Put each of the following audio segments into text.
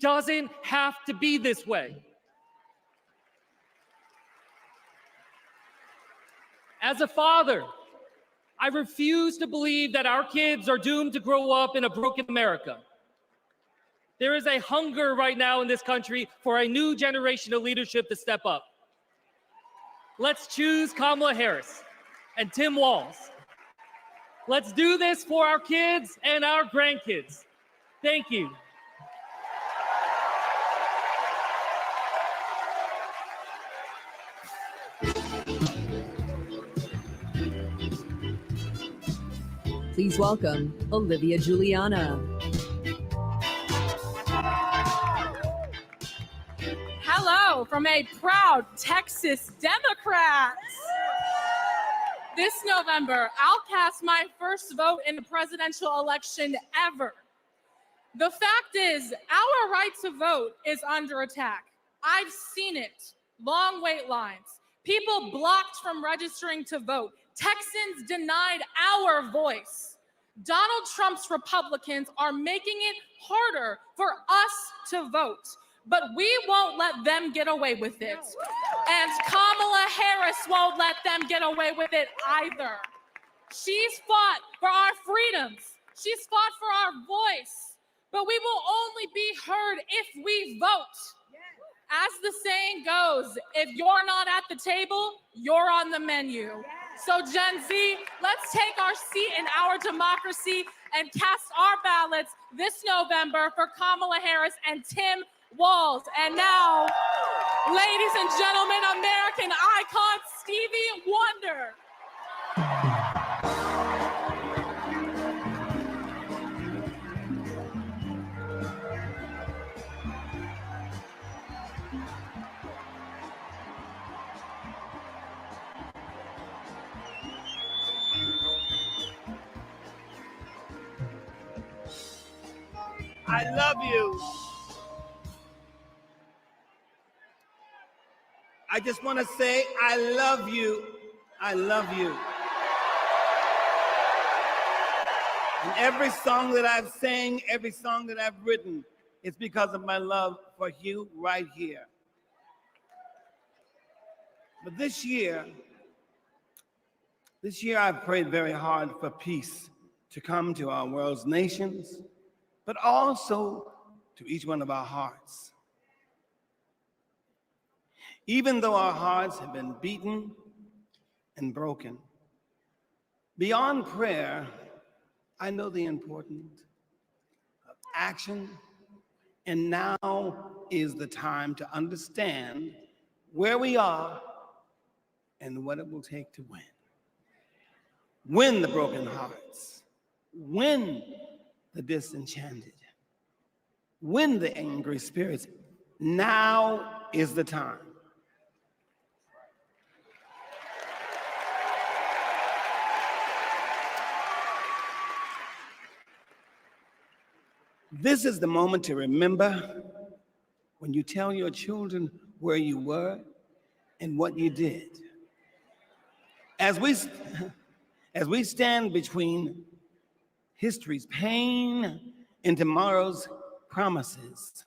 doesn't have to be this way. As a father, I refuse to believe that our kids are doomed to grow up in a broken America. There is a hunger right now in this country for a new generation of leadership to step up. Let's choose Kamala Harris and Tim Walz. Let's do this for our kids and our grandkids. Thank you. Please welcome Olivia Juliana. Hello from a proud Texas Democrat. This November, I'll cast my first vote in a presidential election ever. The fact is, our right to vote is under attack. I've seen it. Long wait lines, people blocked from registering to vote, Texans denied our voice. Donald Trump's Republicans are making it harder for us to vote, but we won't let them get away with it. And Kamala Harris won't let them get away with it either. She's fought for our freedoms. She's fought for our voice, but we will only be heard if we vote. As the saying goes, if you're not at the table, you're on the menu. So Gen Z, let's take our seat in our democracy and cast our ballots this November for Kamala Harris and Tim Walz. And now, ladies and gentlemen, American icon Stevie Wonder. I love you. I just want to say, I love you. I love you. And every song that I've sang, every song that I've written, it's because of my love for you right here. But this year I've prayed very hard for peace to come to our world's nations, but also to each one of our hearts. Even though our hearts have been beaten and broken, beyond prayer, I know the importance of action, and now is the time to understand where we are and what it will take to win. Win the broken hearts, win the disenchanted, win the angry spirits. Now is the time. This is the moment to remember when you tell your children where you were and what you did. As we stand between history's pain and tomorrow's promises,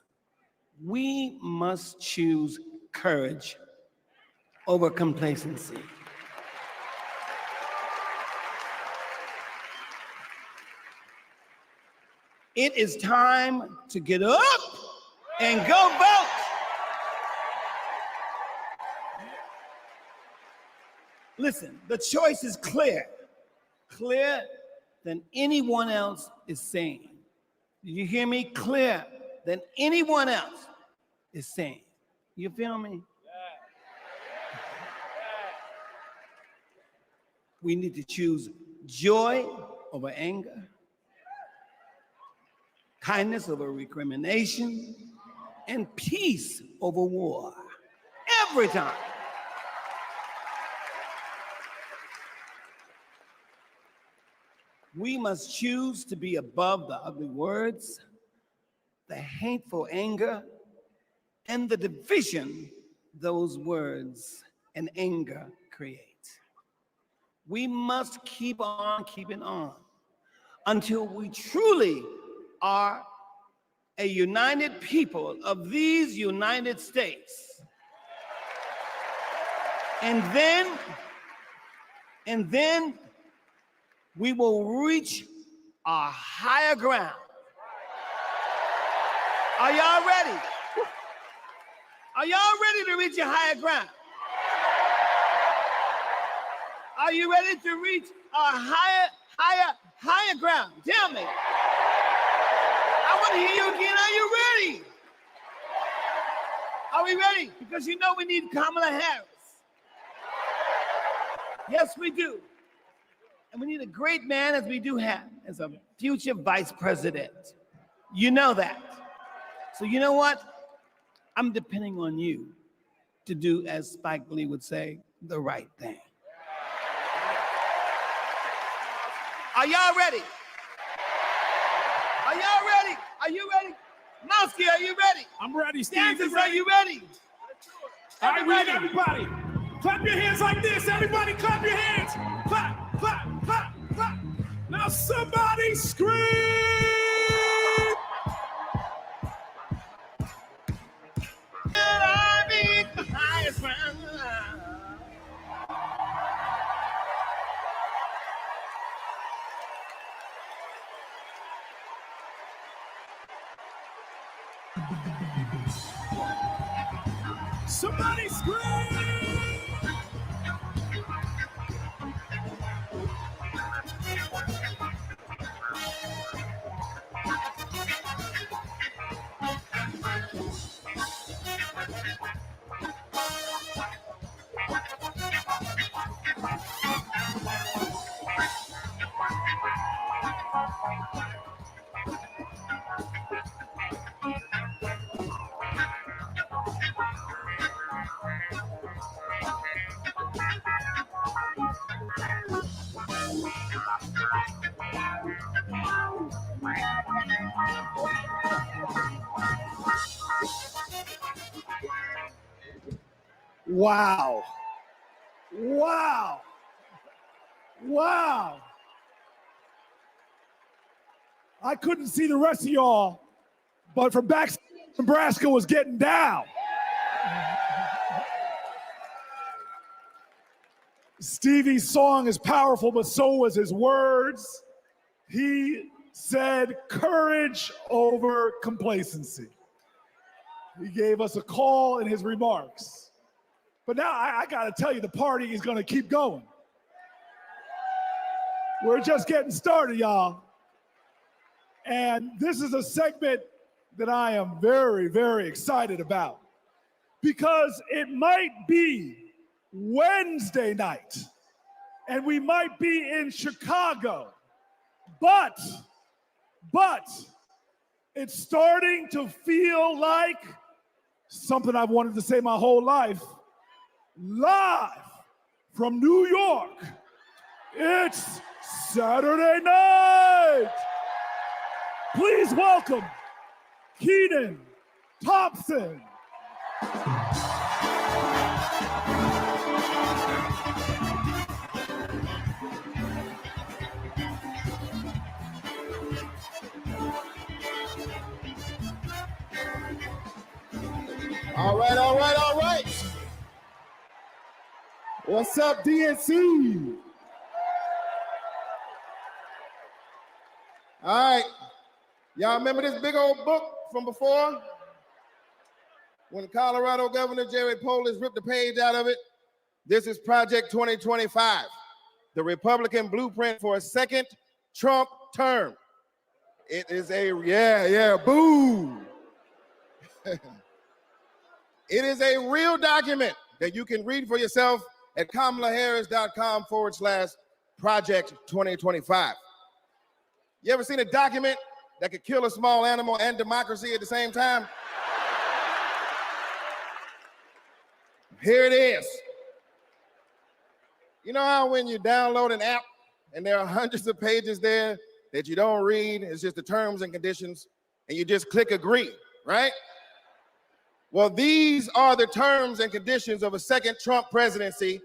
we must choose courage over complacency. It is time to get up and go vote. Listen, the choice is clear than anyone else is saying. Did you hear me? Clear than anyone else is saying. You feel me? We need to choose joy over anger, kindness over recrimination, and peace over war. Every time. We must choose to be above the ugly words, the hateful anger, and the division those words and anger create. We must keep on keeping on until we truly are a united people of these United States. And then we will reach a higher ground. Are y'all ready? Are y'all ready to reach a higher ground? Are you ready to reach a higher ground? Tell me. I want to hear you again. Are you ready? Are we ready? Because you know we need Kamala Harris. Yes, we do. And we need a great man, as we do have, as a future vice president. You know that. So you know what? I'm depending on you to do, as Spike Lee would say, the right thing. Are y'all ready? Are y'all ready? Are you ready? Mosky, are you ready? I'm ready, Steve. Dancers, are you ready? All right, we need everybody. Clap your hands like this. Everybody clap your hands. Clap, clap, clap, clap. Now somebody scream. I mean, the highest ground. Somebody scream. Wow. Wow. Wow. I couldn't see the rest of y'all, but from back, Nebraska was getting down. Stevie's song is powerful, but so was his words. He said courage over complacency. He gave us a call in his remarks. But now I gotta tell you, the party is gonna keep going. We're just getting started, y'all. And this is a segment that I am very, very excited about, because it might be Wednesday night and we might be in Chicago, but it's starting to feel like something I've wanted to say my whole life. Live from New York, it's Saturday night. Please welcome Kenan Thompson. All right, all right, all right. What's up, DNC? All right. Y'all remember this big old book from before? When Colorado Governor Jerry Polis ripped the page out of it? This is Project 2025, the Republican blueprint for a second Trump term. It is boo. It is a real document that you can read for yourself at kamalaharris.com/Project 2025. You ever seen a document that could kill a small animal and democracy at the same time? Here it is. You know how when you download an app and there are hundreds of pages there that you don't read, it's just the terms and conditions, and you just click agree, right? Well, these are the terms and conditions of a second Trump presidency.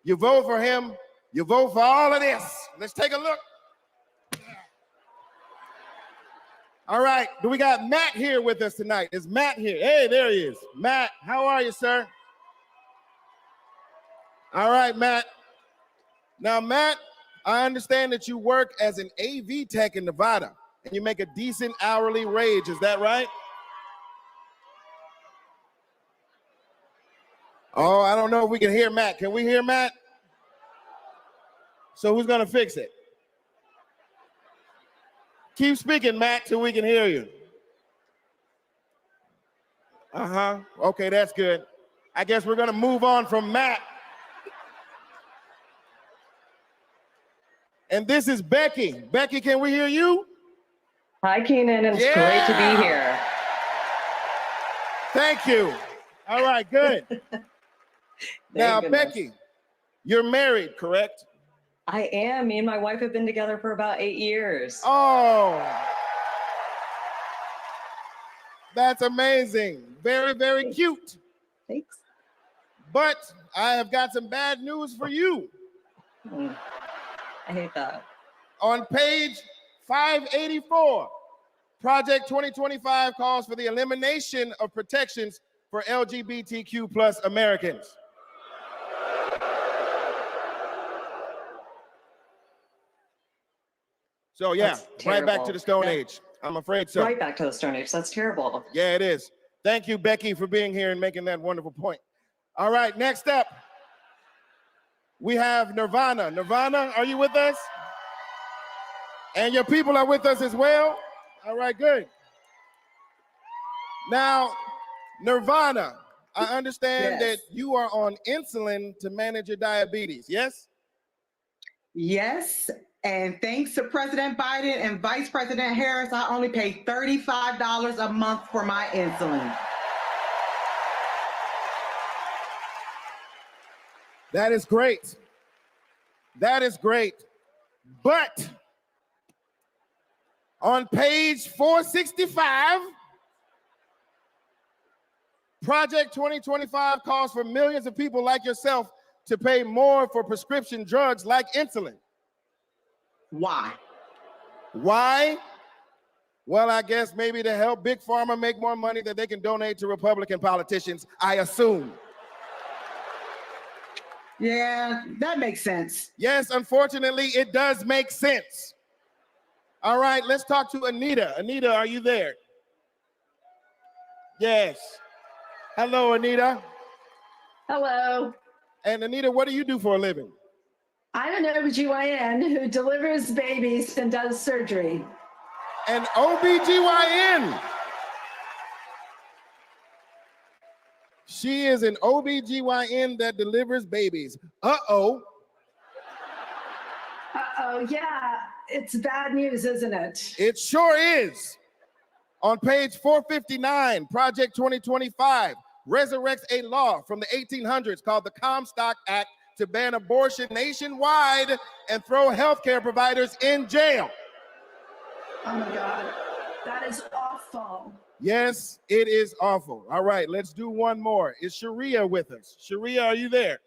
You vote for him, you vote for all of this. Let's take a look. All right, do we got Matt here with us tonight? Is Matt here? Hey, there he is. Matt, how are you, sir? All right, Matt. Now, Matt, I understand that you work as an AV tech in Nevada, and you make a decent hourly wage. Is that right? Oh, I don't know if we can hear Matt. Can we hear Matt? So who's gonna fix it? Keep speaking, Matt, till we can hear you. Okay, that's good. I guess we're gonna move on from Matt. And this is Becky. Becky, can we hear you? Hi, Keenan. It's great to be here. Thank you. All right, good. Now, goodness. Becky, you're married, correct? I am. Me and my wife have been together for about 8 years. Oh, that's amazing. Very, very cute. Thanks. But I have got some bad news for you. I hate that. On page 584, Project 2025 calls for the elimination of protections for LGBTQ plus Americans. So yeah, right back to the Stone Age. I'm afraid so. Right back to the Stone Age. That's terrible. Yeah, it is. Thank you, Becky, for being here and making that wonderful point. All right, next up, we have Nirvana. Nirvana, are you with us? And your people are with us as well? All right, good. Now, Nirvana, I understand that you are on insulin to manage your diabetes, yes? Yes, and thanks to President Biden and Vice President Harris, I only pay $35 a month for my insulin. That is great. That is great. But on page 465, Project 2025 calls for millions of people like yourself to pay more for prescription drugs like insulin. Why? Why? Well, I guess maybe to help Big Pharma make more money that they can donate to Republican politicians, I assume. Yeah, that makes sense. Yes, unfortunately, it does make sense. All right, let's talk to Anita. Anita, are you there? Yes. Hello, Anita. Hello. And Anita, what do you do for a living? I'm an OBGYN who delivers babies and does surgery. An OBGYN. She is an OBGYN that delivers babies. Uh-oh. Uh-oh, yeah, it's bad news, isn't it? It sure is. On page 459, Project 2025 resurrects a law from the 1800s called the Comstock Act to ban abortion nationwide and throw healthcare providers in jail. Oh my God, that is awful. Yes, it is awful. All right, let's do one more. Is Sharia with us? Sharia, are you there?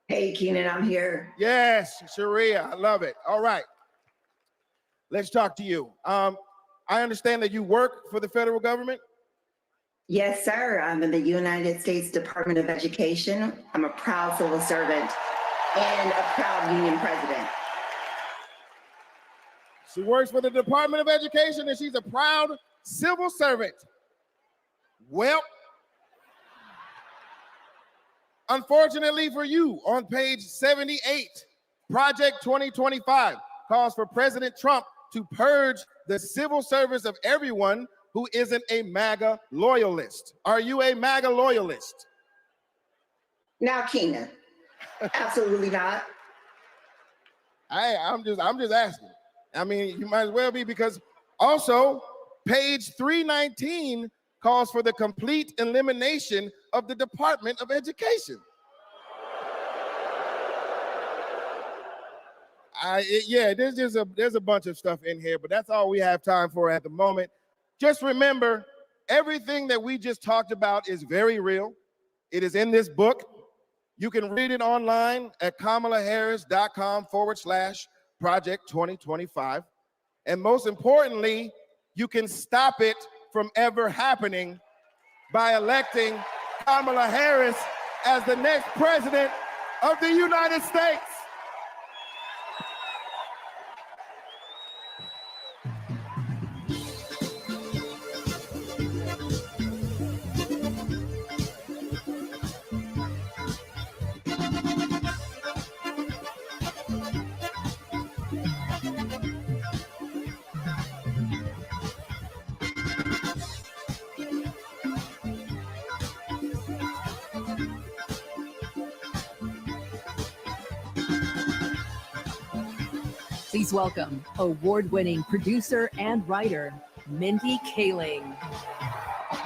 Hey, Keenan, I'm here. Yes, Sharia, I love it. All right, let's talk to you. I understand that you work for the federal government? Yes, sir. I'm in the United States Department of Education. I'm a proud civil servant and a proud union president. She works for the Department of Education and she's a proud civil servant. Well, unfortunately for you, on page 78, Project 2025 calls for President Trump to purge the civil service of everyone who isn't a MAGA loyalist. Are you a MAGA loyalist? Now, Keenan, absolutely not. I'm just asking. I mean, you might as well be, because also page 319 calls for the complete elimination of the Department of Education. There's a bunch of stuff in here, but that's all we have time for at the moment. Just remember, everything that we just talked about is very real. It is in this book. You can read it online at kamalaharris.com/Project 2025. And most importantly, you can stop it from ever happening by electing Kamala Harris as the next president of the United States. Please welcome award-winning producer and writer, Mindy Kaling. Good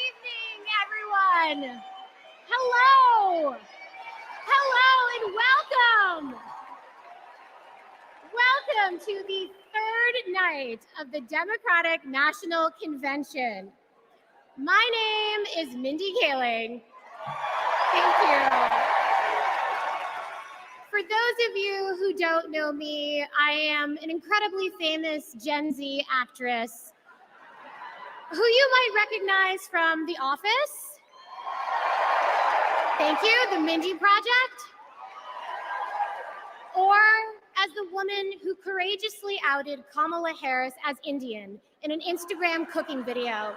evening, everyone. Hello. Hello and welcome. Welcome to the third night of the Democratic National Convention. My name is Mindy Kaling. Thank you. For those of you who don't know me, I am an incredibly famous Gen Z actress who you might recognize from The Office. Thank you, The Mindy Project. Or as the woman who courageously outed Kamala Harris as Indian in an Instagram cooking video.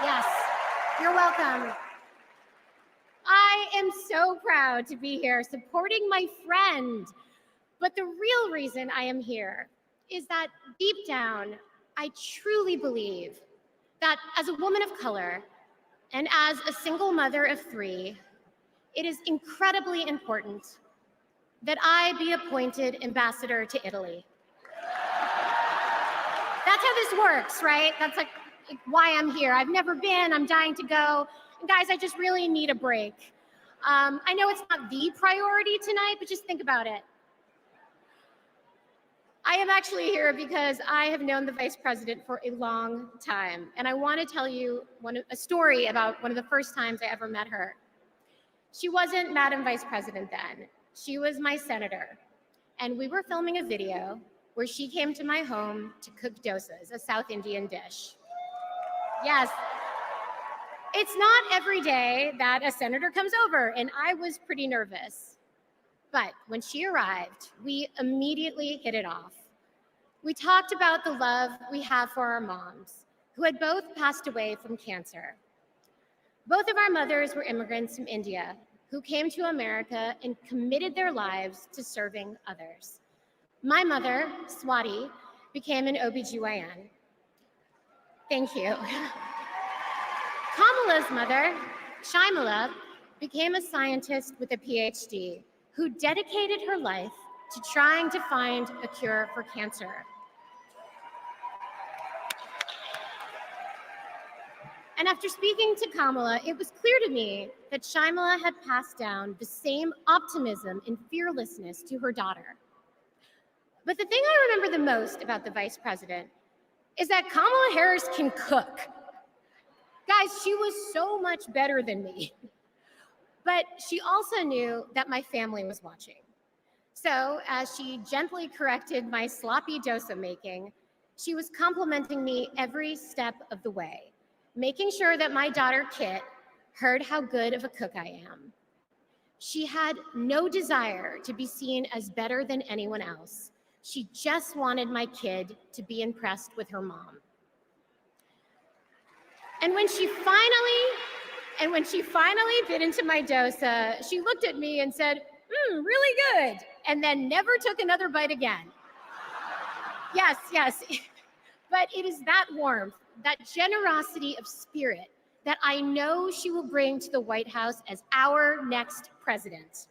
Yes, you're welcome. I am so proud to be here supporting my friend. But the real reason I am here is that deep down, I truly believe that as a woman of color and as a single mother of 3, it is incredibly important that I be appointed ambassador to Italy. That's how this works, right? That's like why I'm here. I've never been, I'm dying to go. And guys, I just really need a break. I know it's not the priority tonight, but just think about it. I am actually here because I have known the vice president for a long time. And I want to tell you a story about one of the first times I ever met her. She wasn't Madam Vice President then. She was my senator. And we were filming a video where she came to my home to cook dosas, a South Indian dish. Yes, it's not every day that a senator comes over, and I was pretty nervous. But when she arrived, we immediately hit it off. We talked about the love we have for our moms, who had both passed away from cancer. Both of our mothers were immigrants from India who came to America and committed their lives to serving others. My mother, Swati, became an OBGYN. Thank you. Kamala's mother, Shaimala, became a scientist with a PhD who dedicated her life to trying to find a cure for cancer. And after speaking to Kamala, it was clear to me that Shaimala had passed down the same optimism and fearlessness to her daughter. But the thing I remember the most about the vice president is that Kamala Harris can cook. Guys, she was so much better than me. But she also knew that my family was watching. So as she gently corrected my sloppy dosa making, she was complimenting me every step of the way, making sure that my daughter Kit heard how good of a cook I am. She had no desire to be seen as better than anyone else. She just wanted my kid to be impressed with her mom. And when she finally bit into my dosa, she looked at me and said, really good, and then never took another bite again. Yes, but it is that warmth, that generosity of spirit that I know she will bring to the White House as our next president.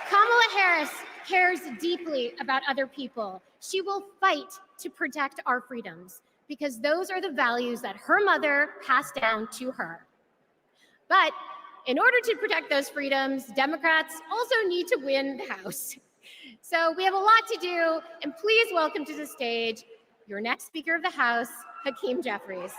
Kamala Harris cares deeply about other people. She will fight to protect our freedoms because those are the values that her mother passed down to her. But in order to protect those freedoms, Democrats also need to win the House. So we have a lot to do, and please welcome to the stage your next Speaker of the House, Hakeem Jeffries.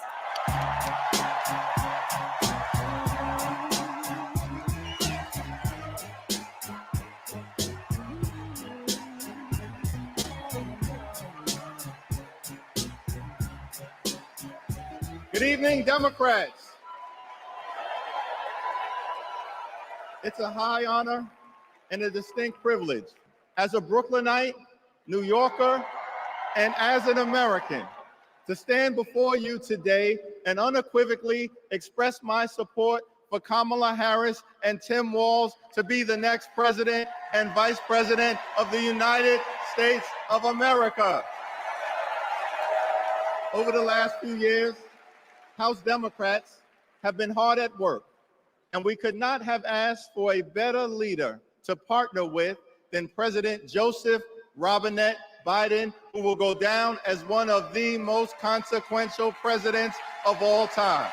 Good evening, Democrats. It's a high honor and a distinct privilege as a Brooklynite, New Yorker, and as an American to stand before you today and unequivocally express my support for Kamala Harris and Tim Walz to be the next president and vice president of the United States of America. Over the last few years, House Democrats have been hard at work, and we could not have asked for a better leader to partner with than President Joseph Robinette Biden, who will go down as one of the most consequential presidents of all time.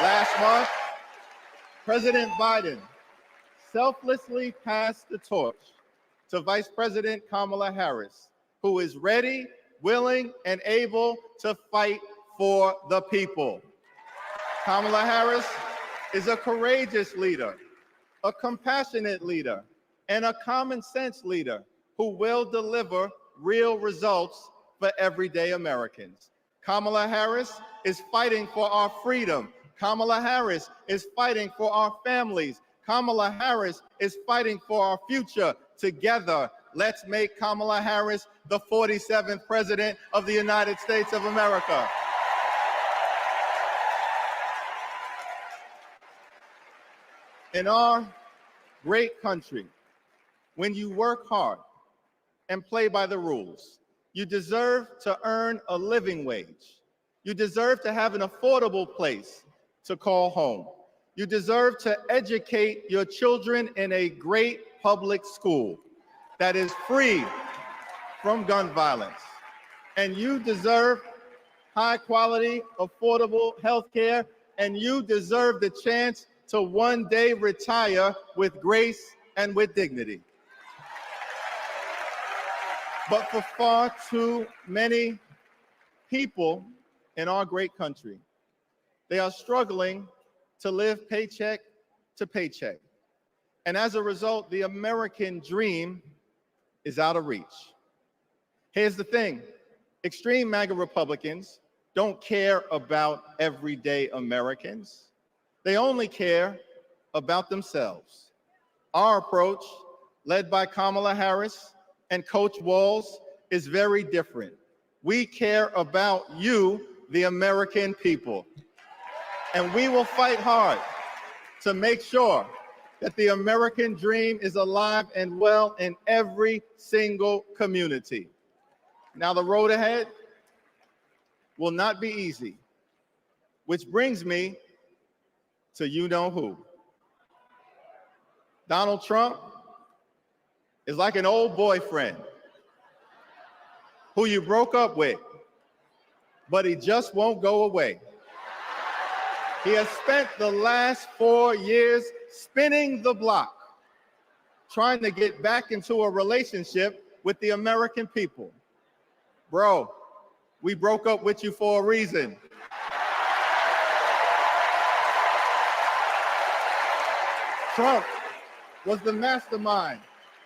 Last month, President Biden selflessly passed the torch to Vice President Kamala Harris, who is ready, willing, and able to fight for the people. Kamala Harris is a courageous leader, a compassionate leader, and a common sense leader who will deliver real results for everyday Americans. Kamala Harris is fighting for our freedom. Kamala Harris is fighting for our families. Kamala Harris is fighting for our future. Together, let's make Kamala Harris the 47th President of the United States of America. In our great country, when you work hard and play by the rules, you deserve to earn a living wage. You deserve to have an affordable place to call home. You deserve to educate your children in a great public school that is free from gun violence. And you deserve high quality, affordable health care, and you deserve the chance to one day retire with grace and with dignity. But for far too many people in our great country, they are struggling to live paycheck to paycheck. And as a result, the American dream is out of reach. Here's the thing, extreme MAGA Republicans don't care about everyday Americans. They only care about themselves. Our approach, led by Kamala Harris and Coach Walz, is very different. We care about you, the American people. And we will fight hard to make sure that the American dream is alive and well in every single community. Now, the road ahead will not be easy, which brings me to you-know-who. Donald Trump is like an old boyfriend who you broke up with, but he just won't go away. He has spent the last 4 years spinning the block, trying to get back into a relationship with the American people. Bro, we broke up with you for a reason. Trump was the mastermind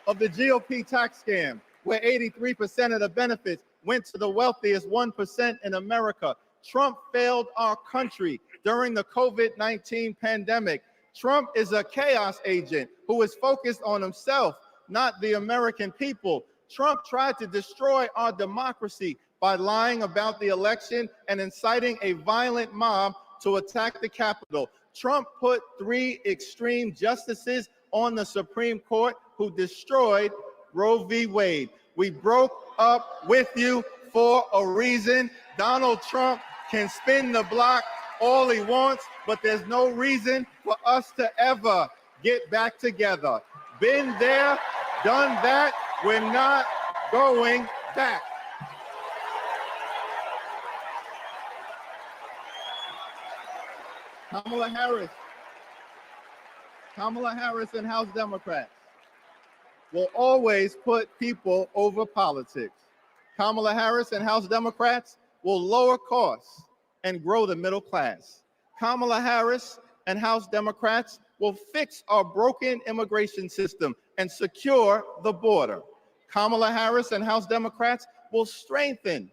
of the GOP tax scam, where 83% of the benefits went to the wealthiest 1% in America. Trump failed our country during the COVID-19 pandemic. Trump is a chaos agent who is focused on himself, not the American people. Trump tried to destroy our democracy by lying about the election and inciting a violent mob to attack the Capitol. Trump put 3 extreme justices on the Supreme Court who destroyed Roe v. Wade. We broke up with you for a reason. Donald Trump can spin the block all he wants, but there's no reason for us to ever get back together. Been there, done that. We're not going back. Kamala Harris and House Democrats will always put people over politics. Kamala Harris and House Democrats will lower costs and grow the middle class. Kamala Harris and House Democrats will fix our broken immigration system and secure the border. Kamala Harris and House Democrats will strengthen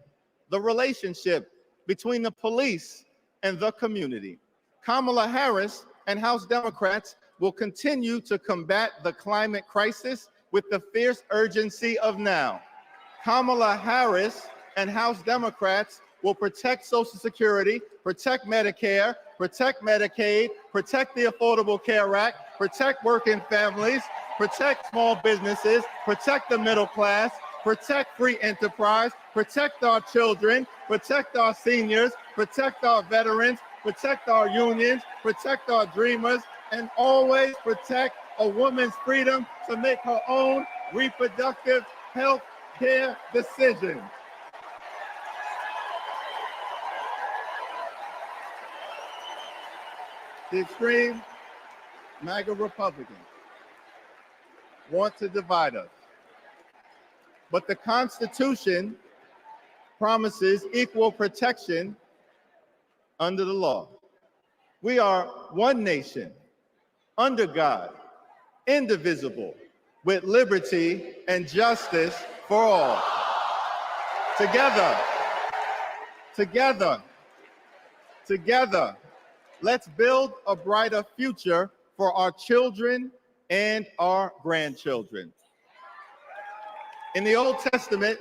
the relationship between the police and the community. Kamala Harris and House Democrats will continue to combat the climate crisis with the fierce urgency of now. Kamala Harris and House Democrats will protect Social Security, protect Medicare, protect Medicaid, protect the Affordable Care Act, protect working families, protect small businesses, protect the middle class, protect free enterprise, protect our children, protect our seniors, protect our veterans, protect our unions, protect our dreamers, and always protect a woman's freedom to make her own reproductive health care decisions. The extreme MAGA Republicans want to divide us. But the Constitution promises equal protection under the law. We are one nation, under God, indivisible, with liberty and justice for all. Together, let's build a brighter future for our children and our grandchildren. In the Old Testament,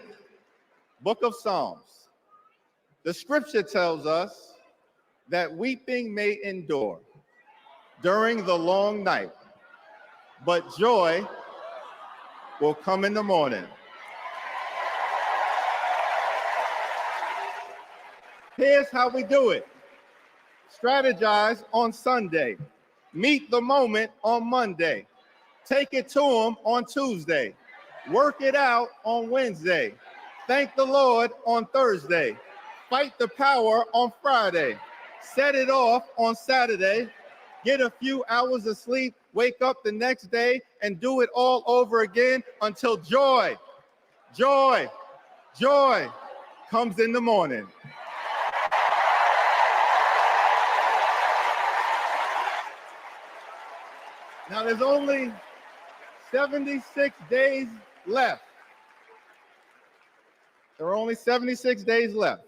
book of Psalms, the scripture tells us that weeping may endure during the long night, but joy will come in the morning. Here's how we do it. Strategize on Sunday. Meet the moment on Monday. Take it to them on Tuesday. Work it out on Wednesday. Thank the Lord on Thursday. Fight the power on Friday. Set it off on Saturday. Get a few hours of sleep, wake up the next day, and do it all over again until joy comes in the morning. Now there's only 76 days left. There are only 76 days left.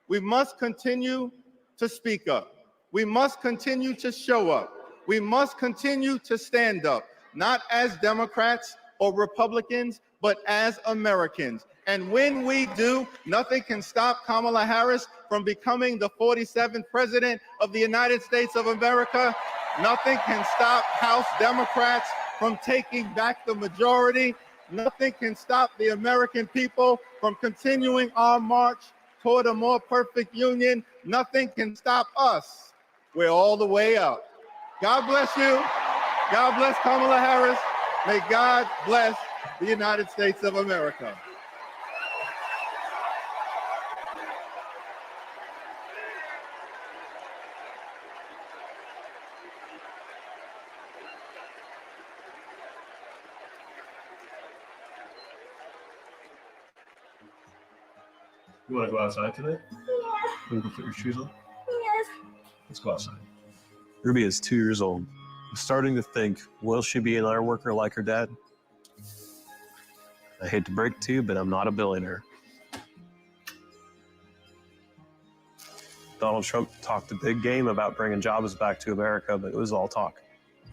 We must continue to speak up. We must continue to show up. We must continue to stand up, not as Democrats or Republicans, but as Americans. And when we do, nothing can stop Kamala Harris from becoming the 47th president of the United States of America. Nothing can stop House Democrats from taking back the majority. Nothing can stop the American people from continuing our march toward a more perfect union. Nothing can stop us. We're all the way up. God bless you. God bless Kamala Harris. May God bless the United States of America. You want to go outside today? Yeah. You want to go put your shoes on? Yes. Let's go outside. Ruby is 2 years old. I'm starting to think, will she be an iron worker like her dad? I hate to break it to you, but I'm not a billionaire. Donald Trump talked a big game about bringing jobs back to America, but it was all talk,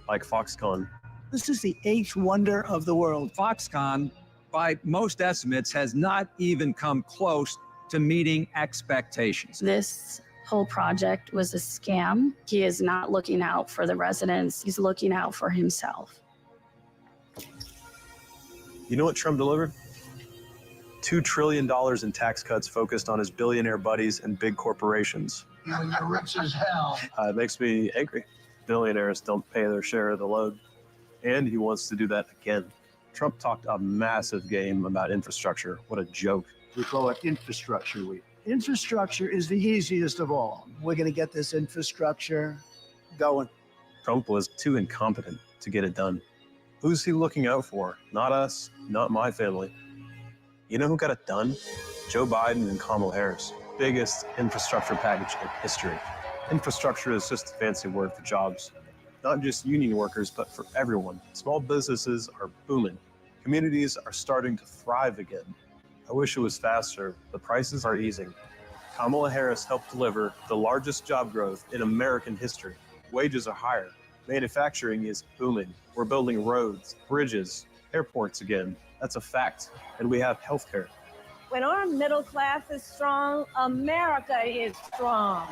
like Foxconn. This is the 8th wonder of the world. Foxconn, by most estimates, has not even come close to meeting expectations. This whole project was a scam. He is not looking out for the residents. He's looking out for himself. You know what Trump delivered? $2 trillion in tax cuts focused on his billionaire buddies and big corporations. You're rich as hell. It makes me angry. Billionaires don't pay their share of the load. And he wants to do that again. Trump talked a massive game about infrastructure. What a joke. We call it Infrastructure Week. Infrastructure is the easiest of all. We're going to get this infrastructure going. Trump was too incompetent to get it done. Who's he looking out for? Not us, not my family. You know who got it done? Joe Biden and Kamala Harris. Biggest infrastructure package in history. Infrastructure is just a fancy word for jobs. Not just union workers, but for everyone. Small businesses are booming. Communities are starting to thrive again. I wish it was faster. The prices are easing. Kamala Harris helped deliver the largest job growth in American history. Wages are higher. Manufacturing is booming. We're building roads, bridges, airports again. That's a fact. And we have healthcare. When our middle class is strong, America is strong.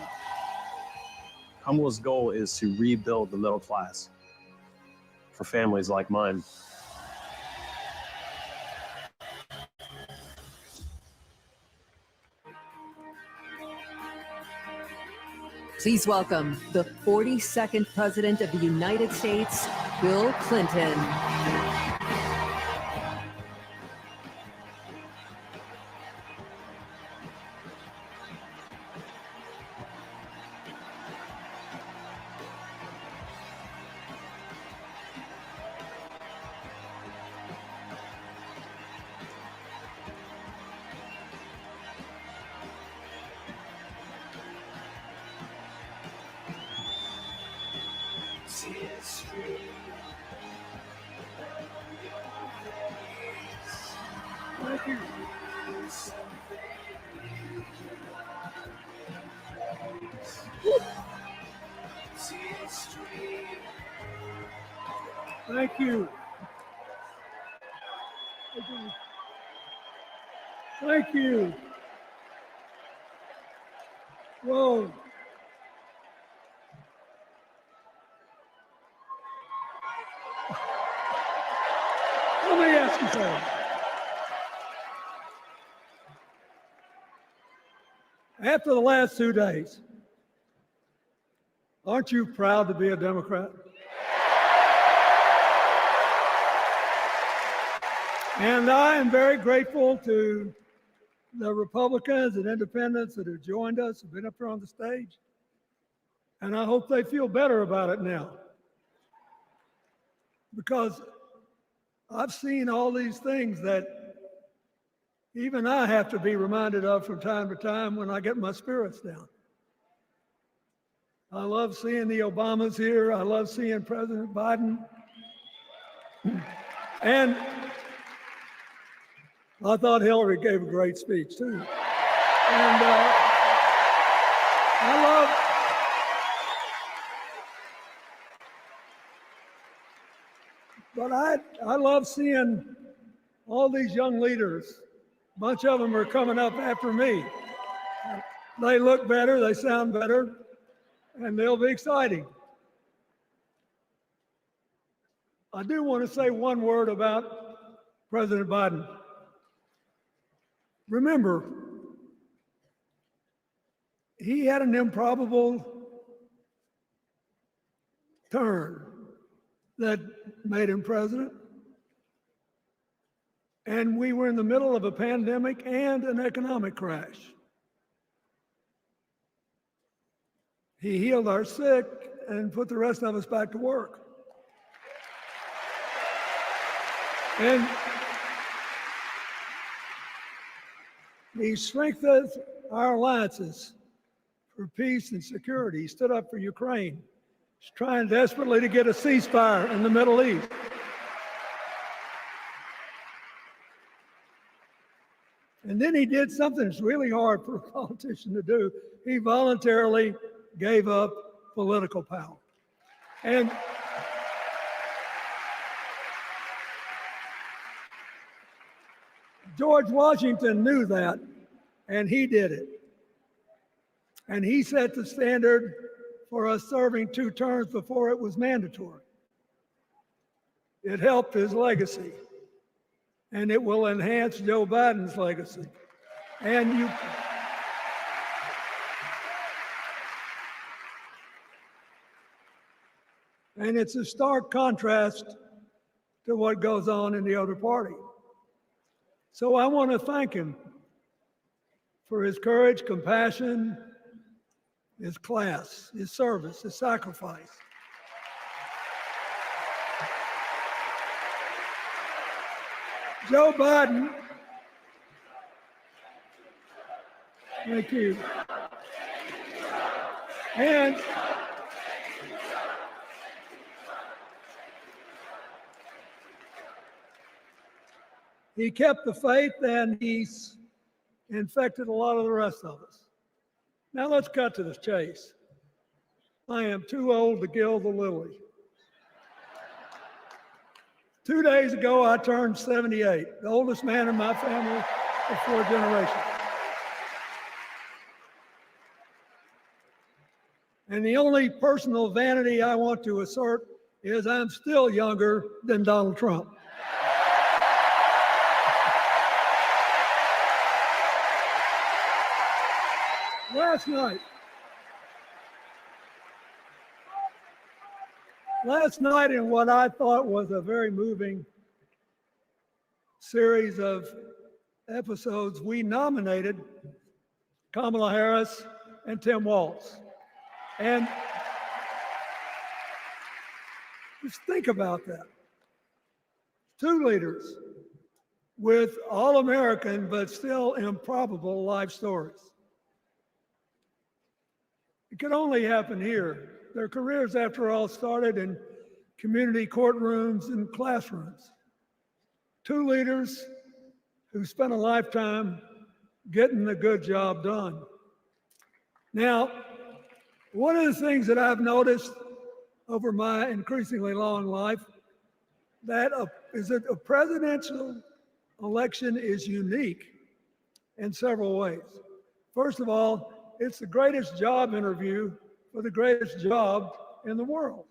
Kamala's goal is to rebuild the middle class for families like mine. Please welcome the 42nd President of the United States, Bill Clinton. Thank you. Thank you. Whoa. Let me ask you something. After the last 2 days, aren't you proud to be a Democrat? And I am very grateful to the Republicans and independents that have joined us, have been up here on the stage. And I hope they feel better about it now. Because I've seen all these things that even I have to be reminded of from time to time when I get my spirits down. I love seeing the Obamas here. I love seeing President Biden. And I thought Hillary gave a great speech too. And I love seeing all these young leaders. A bunch of them are coming up after me. They look better, they sound better, and they'll be exciting. I do want to say one word about President Biden. Remember, he had an improbable turn that made him president. And we were in the middle of a pandemic and an economic crash. He healed our sick and put the rest of us back to work. And he strengthened our alliances for peace and security. He stood up for Ukraine. He's trying desperately to get a ceasefire in the Middle East. And then he did something that's really hard for a politician to do. He voluntarily gave up political power. And George Washington knew that, and he did it. And he set the standard for us serving 2 terms before it was mandatory. It helped his legacy, and it will enhance Joe Biden's legacy. And it's a stark contrast to what goes on in the other party. So I want to thank him for his courage, compassion, his class, his service, his sacrifice. Joe Biden, thank you. And he kept the faith, and he's infected a lot of the rest of us. Now let's cut to the chase. I am too old to gild the lily. 2 days ago, I turned 78, the oldest man in my family of 4 generations. And the only personal vanity I want to assert is I'm still younger than Donald Trump. Last night, in what I thought was a very moving series of episodes, we nominated Kamala Harris and Tim Walz. And just think about that. 2 leaders with all-American but still improbable life stories. It could only happen here. Their careers, after all, started in community courtrooms and classrooms. 2 leaders who spent a lifetime getting the good job done. Now, one of the things that I've noticed over my increasingly long life is that a presidential election is unique in several ways. First of all, it's the greatest job interview for the greatest job in the world.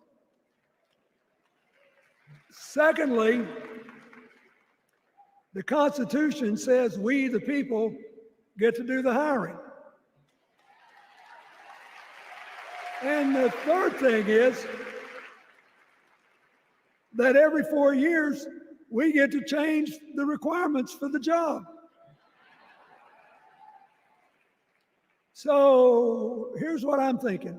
Secondly, the Constitution says we, the people, get to do the hiring. And the third thing is that every 4 years, we get to change the requirements for the job. So here's what I'm thinking,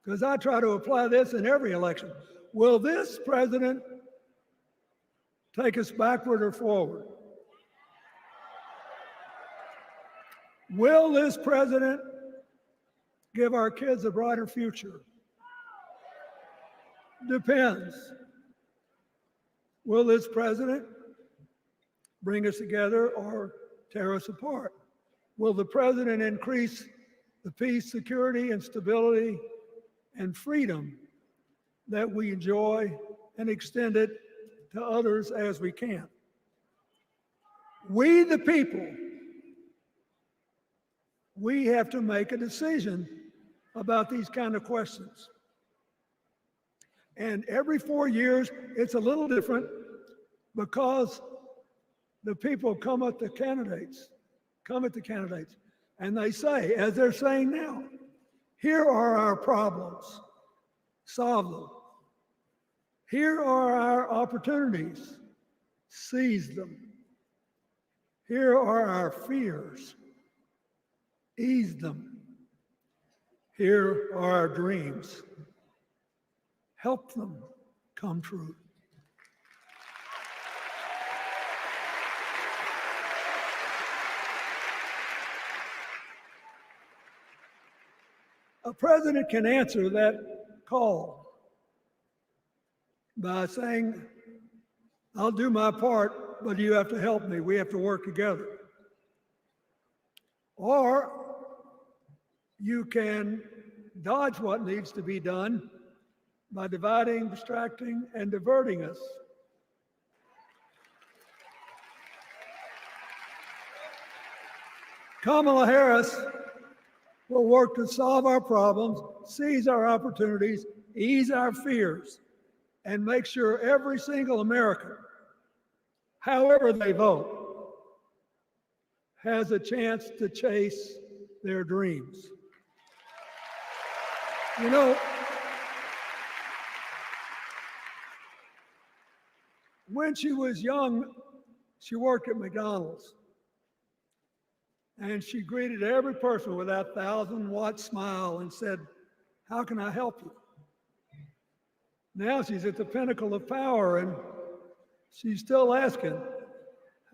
because I try to apply this in every election. Will this president take us backward or forward? Will this president give our kids a brighter future? Depends. Will this president bring us together or tear us apart? Will the president increase the peace, security, and stability and freedom that we enjoy and extend it to others as we can? We, the people, we have to make a decision about these kind of questions. And every 4 years, it's a little different because the people come at the candidates, and they say, as they're saying now, here are our problems, solve them. Here are our opportunities, seize them. Here are our fears, ease them. Here are our dreams, help them come true. A president can answer that call by saying, I'll do my part, but you have to help me. We have to work together. Or you can dodge what needs to be done by dividing, distracting, and diverting us. Kamala Harris will work to solve our problems, seize our opportunities, ease our fears, and make sure every single American, however they vote, has a chance to chase their dreams. You know, when she was young, she worked at McDonald's. And she greeted every person with that 1,000-watt smile and said, how can I help you? Now she's at the pinnacle of power and she's still asking,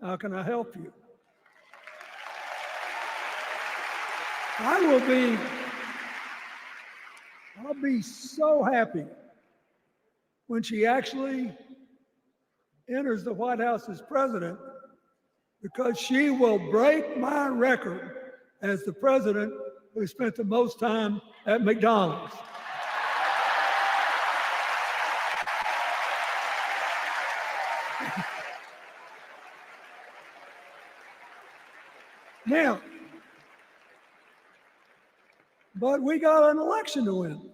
how can I help you? I'll be so happy when she actually enters the White House as president, because she will break my record as the president who spent the most time at McDonald's. Now, but we got an election to win.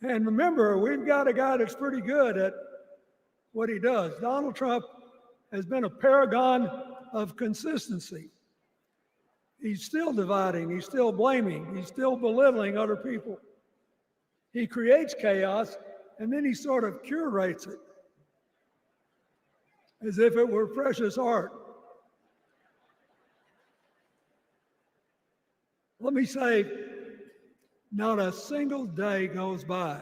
And remember, we've got a guy that's pretty good at what he does. Donald Trump has been a paragon of consistency. He's still dividing, he's still blaming, he's still belittling other people. He creates chaos, and then he sort of curates it as if it were precious art. Let me say, not a single day goes by,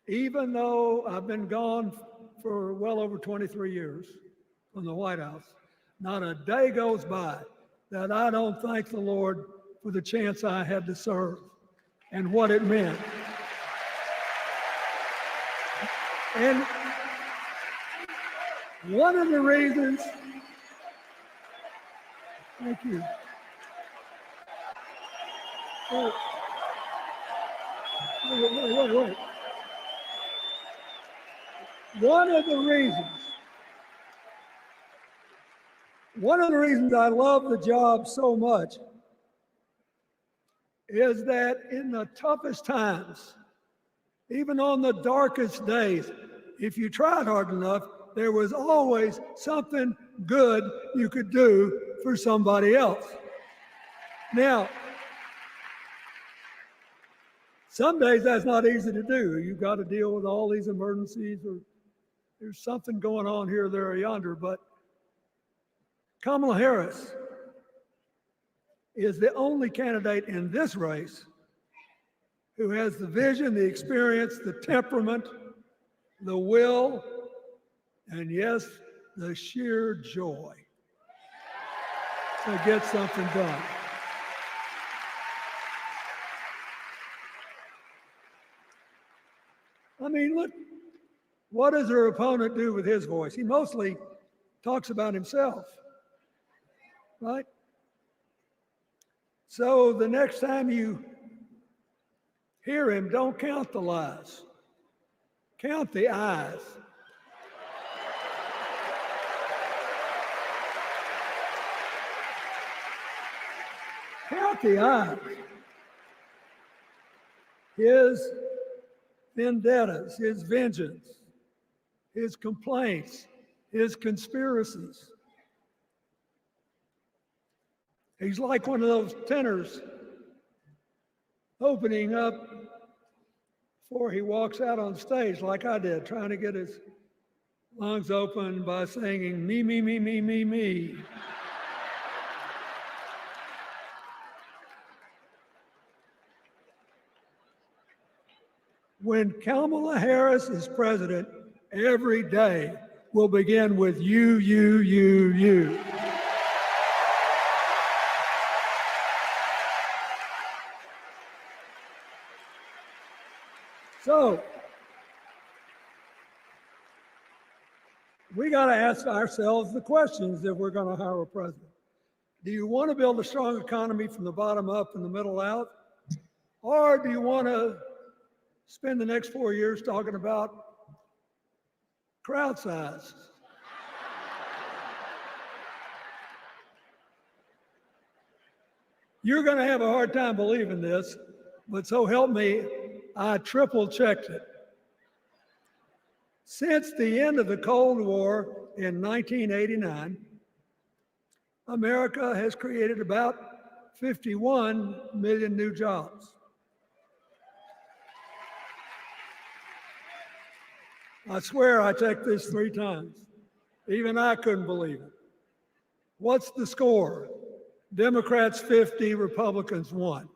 even though I've been gone for well over 23 years from the White House, not a day goes by that I don't thank the Lord for the chance I had to serve and what it meant. And one of the reasons, thank you. Wait. One of the reasons I love the job so much is that in the toughest times, even on the darkest days, if you tried hard enough, there was always something good you could do for somebody else. Now, some days that's not easy to do. You've got to deal with all these emergencies, or there's something going on here, there, or yonder. But Kamala Harris is the only candidate in this race who has the vision, the experience, the temperament, the will, and yes, the sheer joy to get something done. I mean, look, what does her opponent do with his voice? He mostly talks about himself, right? So the next time you hear him, don't count the lies. Count the eyes. Count the eyes. His vendettas, his vengeance, his complaints, his conspiracies. He's like one of those tenors opening up before he walks out on stage, like I did, trying to get his lungs open by singing me, me, me, me, me, me. When Kamala Harris is president, every day will begin with you, you, you, you. So, we got to ask ourselves the questions if we're going to hire a president. Do you want to build a strong economy from the bottom up and the middle out? Or do you want to spend the next 4 years talking about crowd size? You're going to have a hard time believing this, but so help me, I triple checked it. Since the end of the Cold War in 1989, America has created about 51 million new jobs. I swear I checked this 3 times. Even I couldn't believe it. What's the score? Democrats 50, Republicans 1.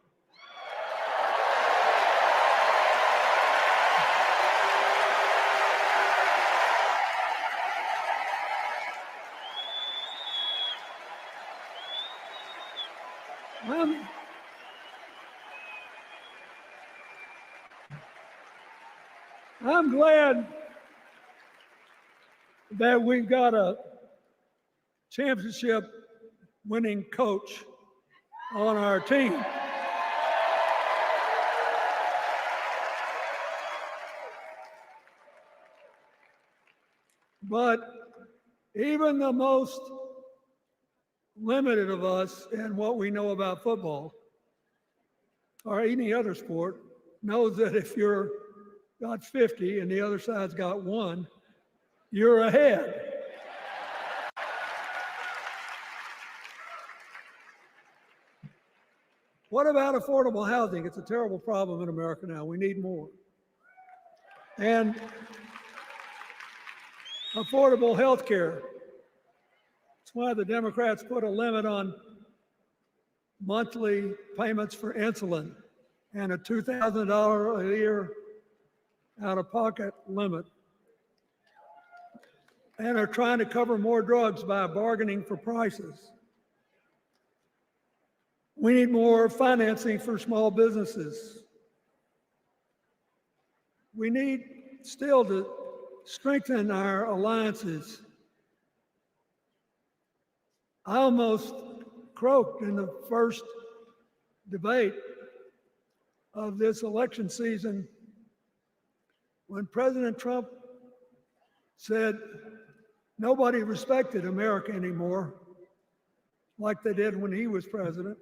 I'm glad that we've got a championship winning coach on our team. But even the most limited of us in what we know about football or any other sport knows that if you're got 50 and the other side's got 1, you're ahead. What about affordable housing? It's a terrible problem in America now. We need more. And affordable health care. That's why the Democrats put a limit on monthly payments for insulin and a $2,000 a year out-of-pocket limit. And are trying to cover more drugs by bargaining for prices. We need more financing for small businesses. We need still to strengthen our alliances. I almost croaked in the first debate of this election season when President Trump said nobody respected America anymore like they did when he was president.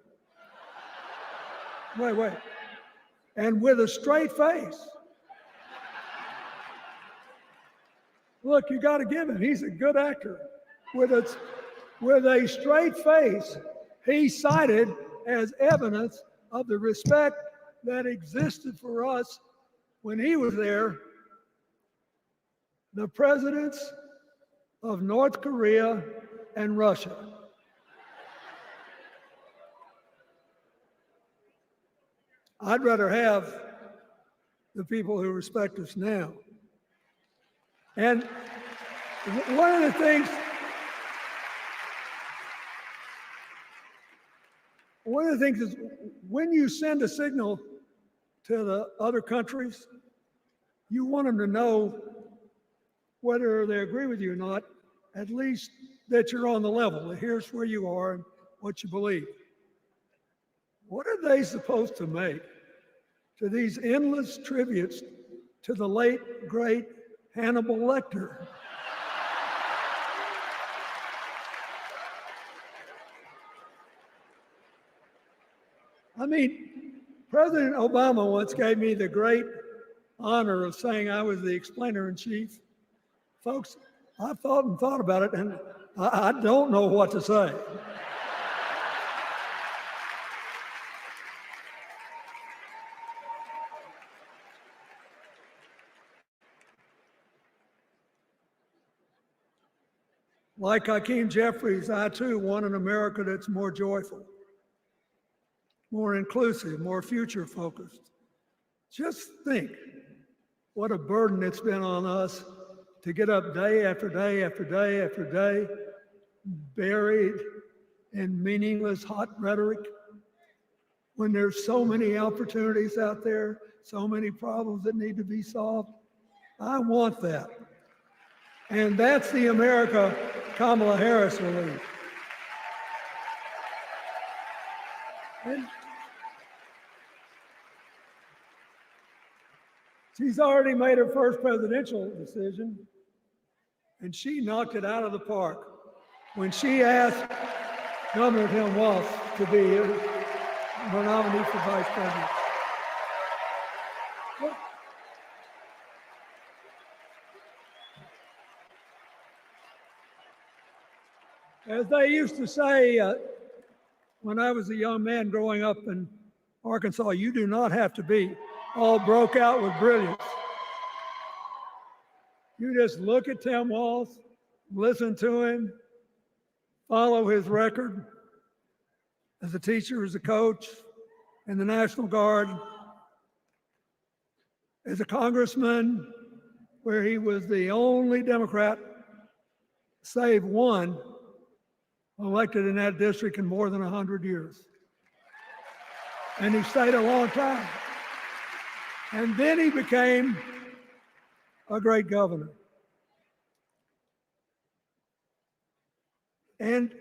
Wait. And with a straight face. Look, you got to give him. He's a good actor. With a straight face, he cited as evidence of the respect that existed for us when he was there, the presidents of North Korea and Russia. I'd rather have the people who respect us now. And one of the things is when you send a signal to the other countries, you want them to know whether they agree with you or not, at least that you're on the level. Here's where you are and what you believe. What are they supposed to make to these endless tributes to the late, great Hannibal Lecter? I mean, President Obama once gave me the great honor of saying I was the explainer-in-chief. Folks, I thought about it, and I don't know what to say. Like Hakeem Jeffries, I too want an America that's more joyful, more inclusive, more future-focused. Just think what a burden it's been on us to get up day after day after day after day, buried in meaningless hot rhetoric, when there's so many opportunities out there, so many problems that need to be solved. I want that. And that's the America Kamala Harris will lead. And she's already made her first presidential decision, and she knocked it out of the park when she asked Governor Walz to be her nominee for vice president. As they used to say when I was a young man growing up in Arkansas, you do not have to be all broke out with brilliance. You just look at Tim Walz, listen to him, follow his record as a teacher, as a coach, in the National Guard, as a congressman, where he was the only Democrat, save one, elected in that district in more than 100 years. And he stayed a long time. And then he became a great governor. And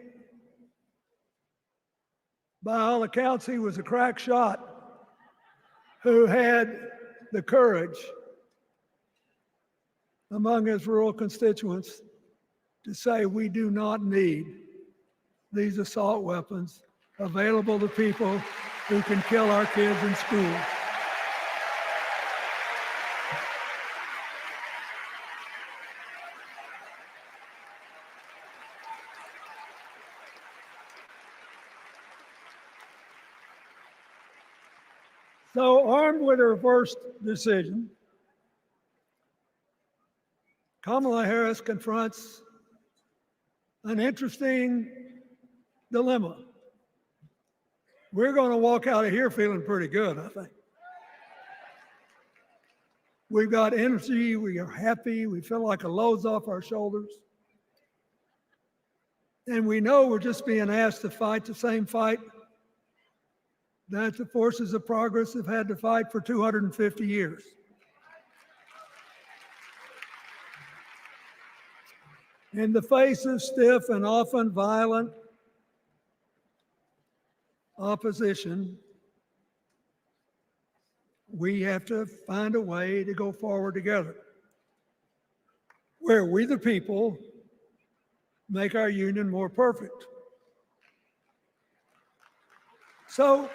By all accounts, he was a crack shot who had the courage among his rural constituents to say, we do not need these assault weapons available to people who can kill our kids in school. So, armed with her first decision, Kamala Harris confronts an interesting dilemma. We're going to walk out of here feeling pretty good, I think. We've got energy, we are happy, we feel like a load's off our shoulders. And we know we're just being asked to fight the same fight that the forces of progress have had to fight for 250 years. In the face of stiff and often violent opposition, we have to find a way to go forward together, where we the people make our union more perfect. So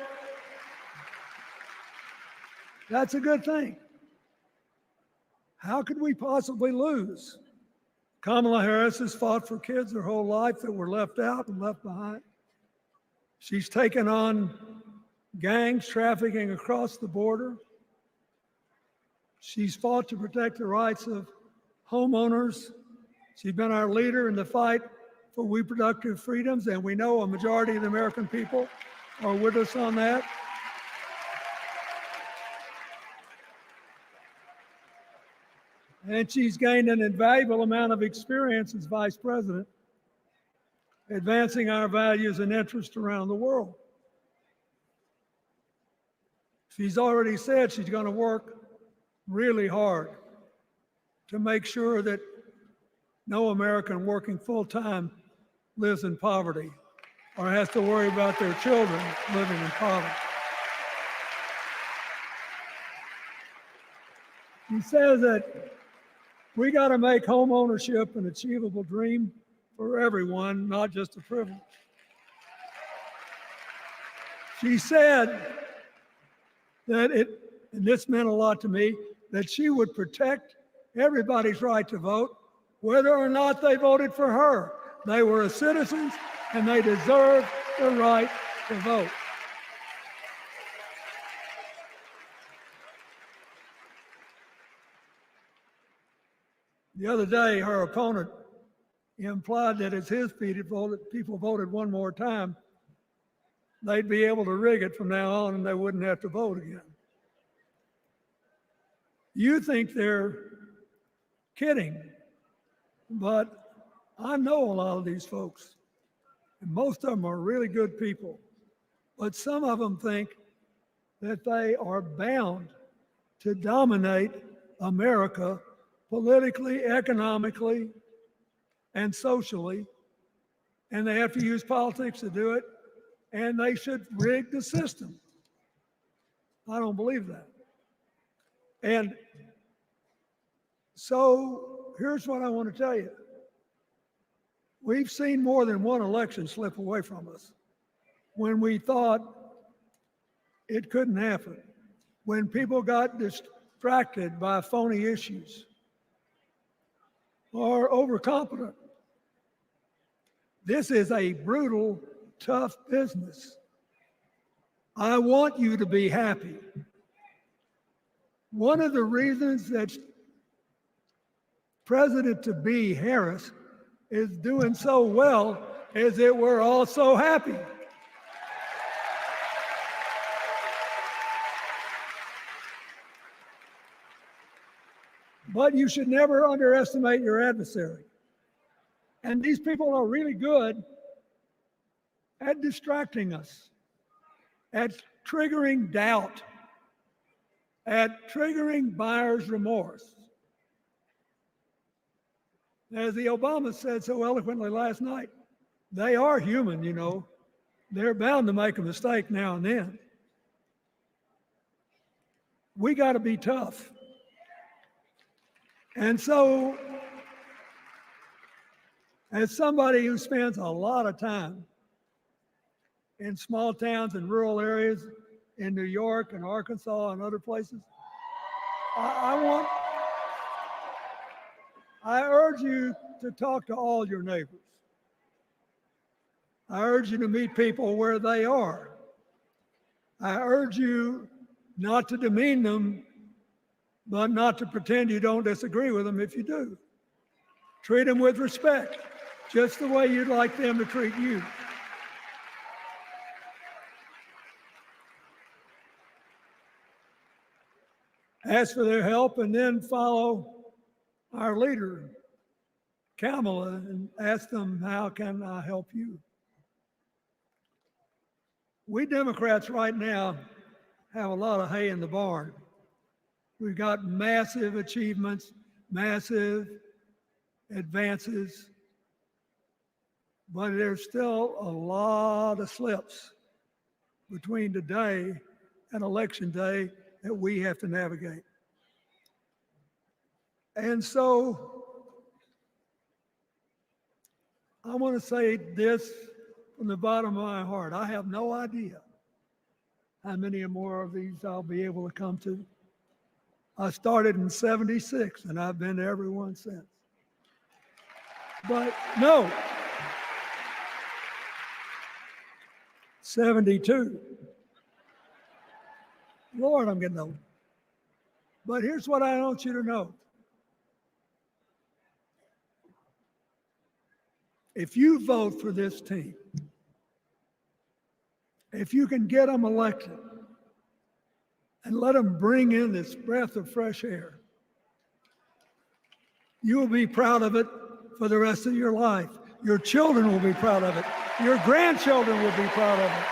that's a good thing. How could we possibly lose? Kamala Harris has fought for kids her whole life that were left out and left behind. She's taken on gangs trafficking across the border. She's fought to protect the rights of homeowners. She's been our leader in the fight for reproductive freedoms, and we know a majority of the American people are with us on that. And she's gained an invaluable amount of experience as vice president, advancing our values and interests around the world. She's already said she's going to work really hard to make sure that no American working full-time lives in poverty or has to worry about their children living in poverty. He says that we got to make home ownership an achievable dream for everyone, not just a privilege. She said that and this meant a lot to me, that she would protect everybody's right to vote, whether or not they voted for her. They were citizens and they deserve the right to vote. The other day, her opponent implied that as his people voted one more time, they'd be able to rig it from now on and they wouldn't have to vote again. You think they're kidding, but I know a lot of these folks, and most of them are really good people, but some of them think that they are bound to dominate America politically, economically, and socially, and they have to use politics to do it, and they should rig the system. I don't believe that. And so here's what I want to tell you. We've seen more than one election slip away from us when we thought it couldn't happen, when people got distracted by phony issues or overconfident. This is a brutal, tough business. I want you to be happy. One of the reasons that President-to-be Harris is doing so well is that we're all so happy. But you should never underestimate your adversary. And these people are really good at distracting us, at triggering doubt, at triggering buyer's remorse. As the Obama said so eloquently last night, they are human, you know. They're bound to make a mistake now and then. We got to be tough. And so, as somebody who spends a lot of time in small towns and rural areas in New York and Arkansas and other places, I urge you to talk to all your neighbors. I urge you to meet people where they are. I urge you not to demean them, but not to pretend you don't disagree with them if you do. Treat them with respect, just the way you'd like them to treat you. Ask for their help and then follow our leader, Kamala, and ask them, how can I help you? We Democrats right now have a lot of hay in the barn. We've got massive achievements, massive advances, but there's still a lot of slips between today and Election Day that we have to navigate. And so I want to say this from the bottom of my heart. I have no idea how many more of these I'll be able to come to. I started in '76 and I've been to every one since. But no, 72. Lord, I'm getting old. But here's what I want you to know. If you vote for this team, if you can get them elected and let them bring in this breath of fresh air, you will be proud of it for the rest of your life. Your children will be proud of it. Your grandchildren will be proud of it.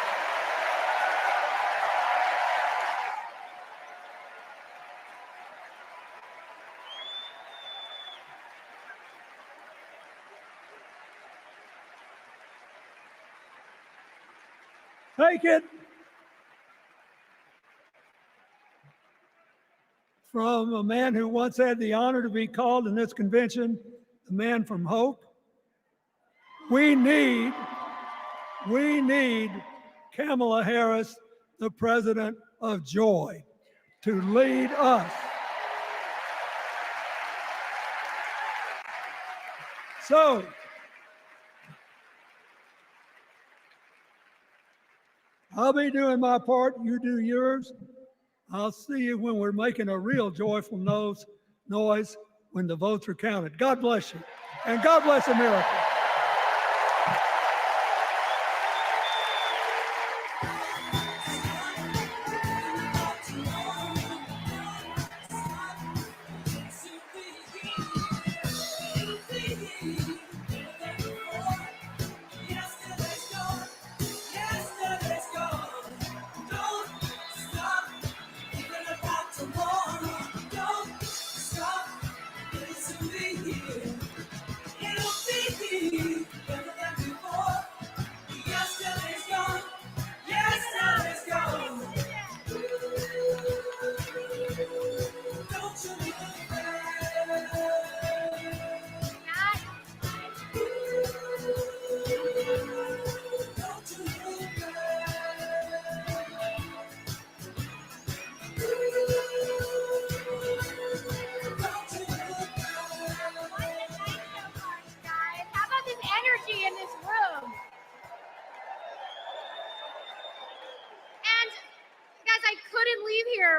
Take it from a man who once had the honor to be called in this convention the man from hope. We need Kamala Harris, the president of joy, to lead us. So, I'll be doing my part, you do yours. I'll see you when we're making a real joyful noise when the votes are counted. God bless you, and God bless America.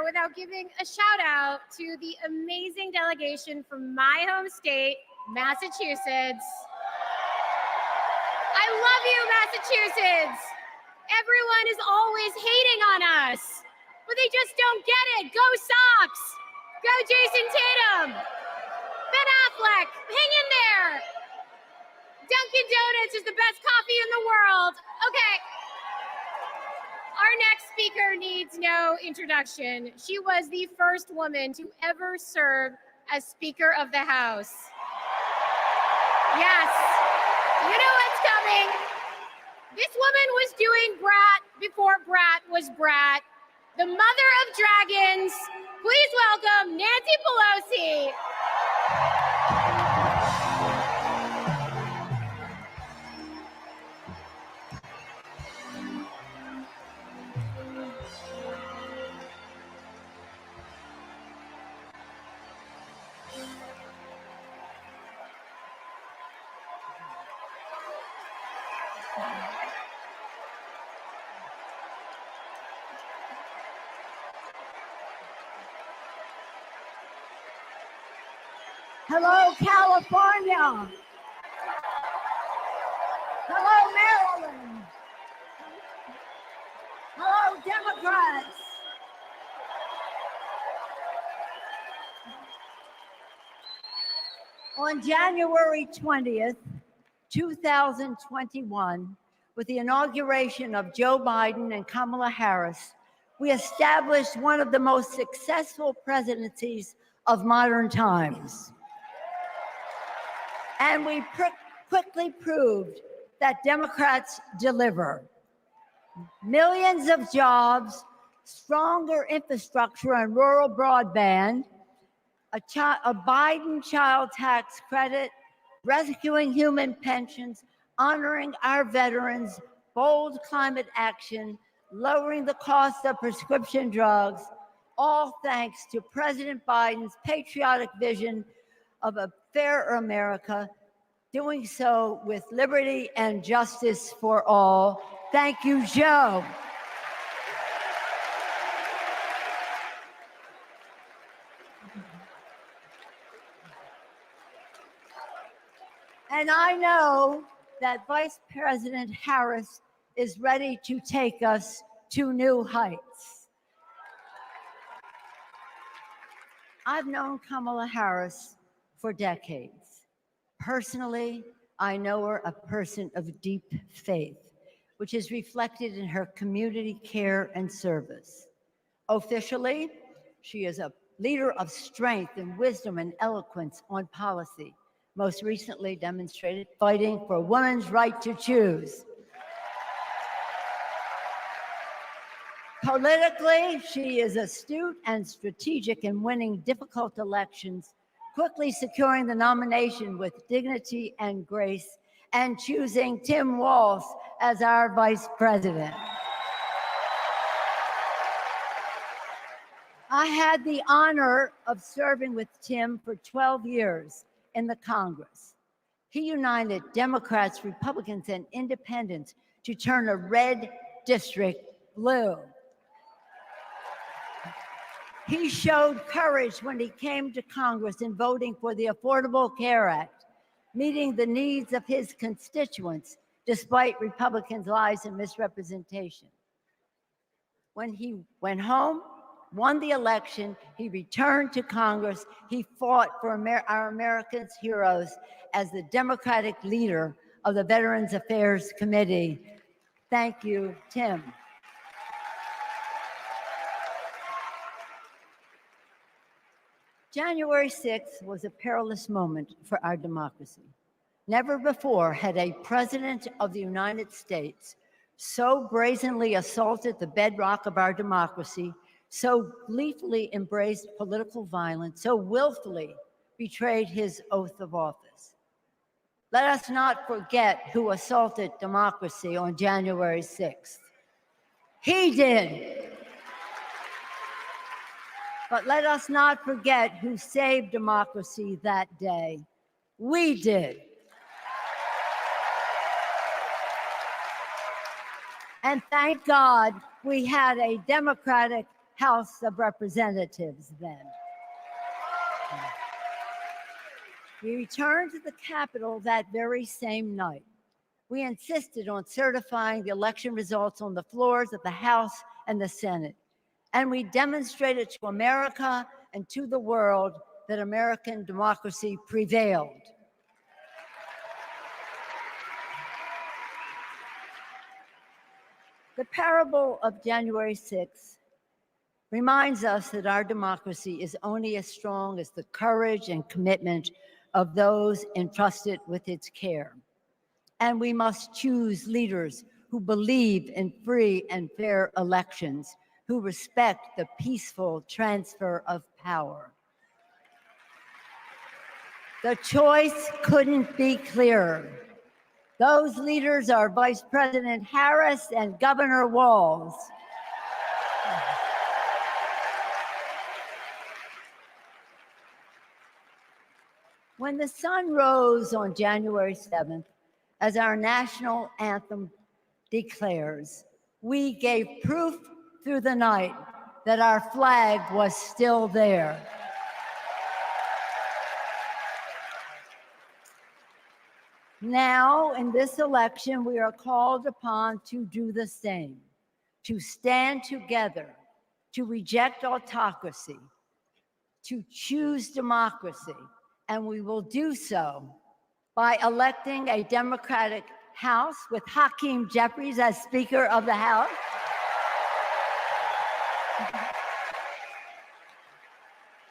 Without giving a shout out to the amazing delegation from my home state, Massachusetts. I love you, Massachusetts. Everyone is always hating on us, but they just don't get it. Go Sox. Go Jason Tatum. Ben Affleck, hang in there. Dunkin' Donuts is the best coffee in the world. Okay. Our next speaker needs no introduction. She was the first woman to ever serve as Speaker of the House. Yes, you know what's coming. This woman was doing brat before brat was brat. The mother of dragons, please welcome Nancy Pelosi. Hello, California. Hello, Maryland. Hello, Democrats. On January 20th, 2021, with the inauguration of Joe Biden and Kamala Harris, we established one of the most successful presidencies of modern times. And we quickly proved that Democrats deliver. Millions of jobs, stronger infrastructure and rural broadband, a Biden child tax credit, rescuing human pensions, honoring our veterans, bold climate action, lowering the cost of prescription drugs, all thanks to President Biden's patriotic vision of a fairer America, doing so with liberty and justice for all. Thank you, Joe. And I know that Vice President Harris is ready to take us to new heights. I've known Kamala Harris for decades. Personally, I know her a person of deep faith, which is reflected in her community care and service. Officially, she is a leader of strength and wisdom and eloquence on policy, most recently demonstrated fighting for women's right to choose. Politically, she is astute and strategic in winning difficult elections, quickly securing the nomination with dignity and grace, and choosing Tim Walz as our vice president. I had the honor of serving with Tim for 12 years in the Congress. He united Democrats, Republicans, and independents to turn a red district blue. He showed courage when he came to Congress in voting for the Affordable Care Act, meeting the needs of his constituents despite Republicans' lies and misrepresentation. When he went home, won the election, he returned to Congress. He fought for our America's heroes as the Democratic leader of the Veterans Affairs Committee. Thank you, Tim. January 6th was a perilous moment for our democracy. Never before had a president of the United States so brazenly assaulted the bedrock of our democracy, so gleefully embraced political violence, so willfully betrayed his oath of office. Let us not forget who assaulted democracy on January 6th. He did. But let us not forget who saved democracy that day. We did. And thank God we had a Democratic House of Representatives then. We returned to the Capitol that very same night. We insisted on certifying the election results on the floors of the House and the Senate. And we demonstrated to America and to the world that American democracy prevailed. The parable of January 6th reminds us that our democracy is only as strong as the courage and commitment of those entrusted with its care. And we must choose leaders who who believe in free and fair elections, who respect the peaceful transfer of power. The choice couldn't be clearer. Those leaders are Vice President Harris and Governor Walz. When the sun rose on January 7th, as our national anthem declares, we gave proof through the night that our flag was still there. Now, in this election, we are called upon to do the same, to stand together, to reject autocracy, to choose democracy, and we will do so by electing a Democratic House with Hakeem Jeffries as Speaker of the House,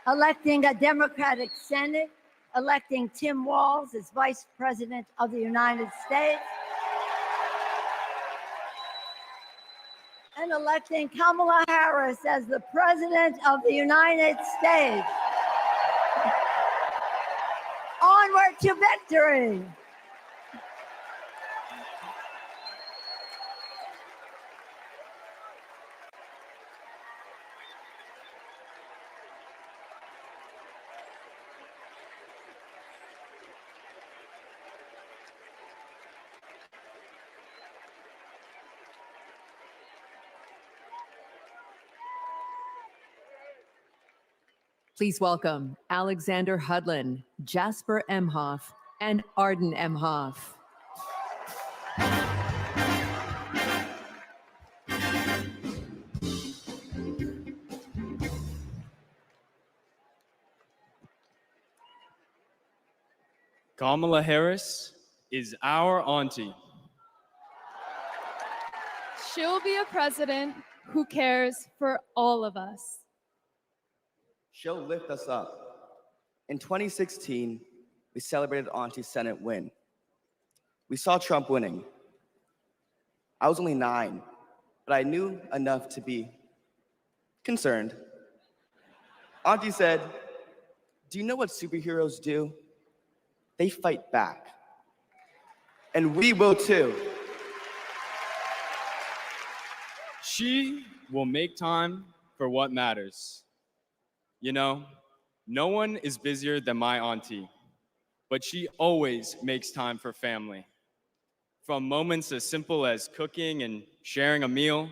electing a Democratic Senate, electing Tim Walz as Vice President of the United States, and electing Kamala Harris as the President of the United States. Onward to victory. Please welcome Alexander Hudlin, Jasper Emhoff, and Arden Emhoff. Kamala Harris is our auntie. She'll be a president who cares for all of us. She'll lift us up. In 2016, we celebrated Auntie's Senate win. We saw Trump winning. I was only 9, but I knew enough to be concerned. Auntie said, "Do you know what superheroes do? They fight back. And we will too." She will make time for what matters. You know, no one is busier than my auntie, but she always makes time for family. From moments as simple as cooking and sharing a meal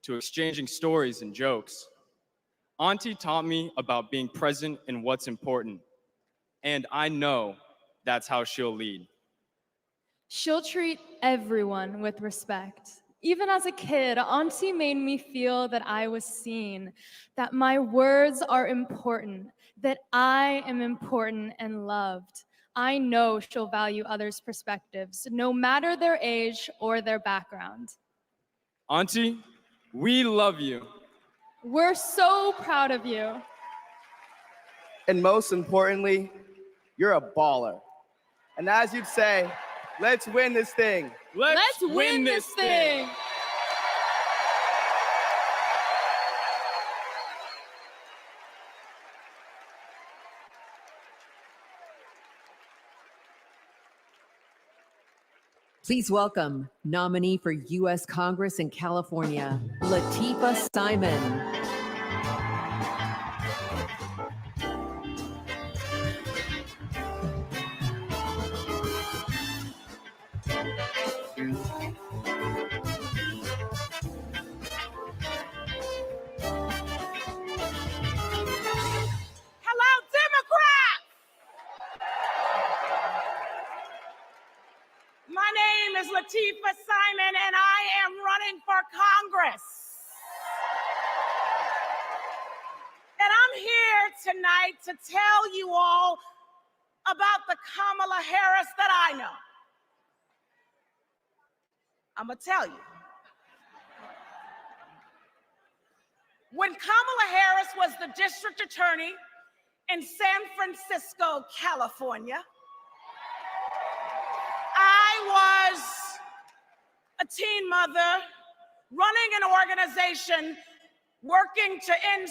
to exchanging stories and jokes. Auntie taught me about being present in what's important, and I know that's how she'll lead. She'll treat everyone with respect. Even as a kid, Auntie made me feel that I was seen, that my words are important, that I am important and loved. I know she'll value others' perspectives, no matter their age or their background. Auntie, we love you. We're so proud of you. And most importantly, you're a baller. And as you'd say, let's win this thing. Let's win this thing. Please welcome nominee for U.S. Congress in California, Latifah Simon. My name is Latifah Simon, and I am running for Congress. And I'm here tonight to tell you all about the Kamala Harris that I know. I'm gonna tell you. When Kamala Harris was the district attorney in San Francisco, California, I was a teen mother, running an organization working to end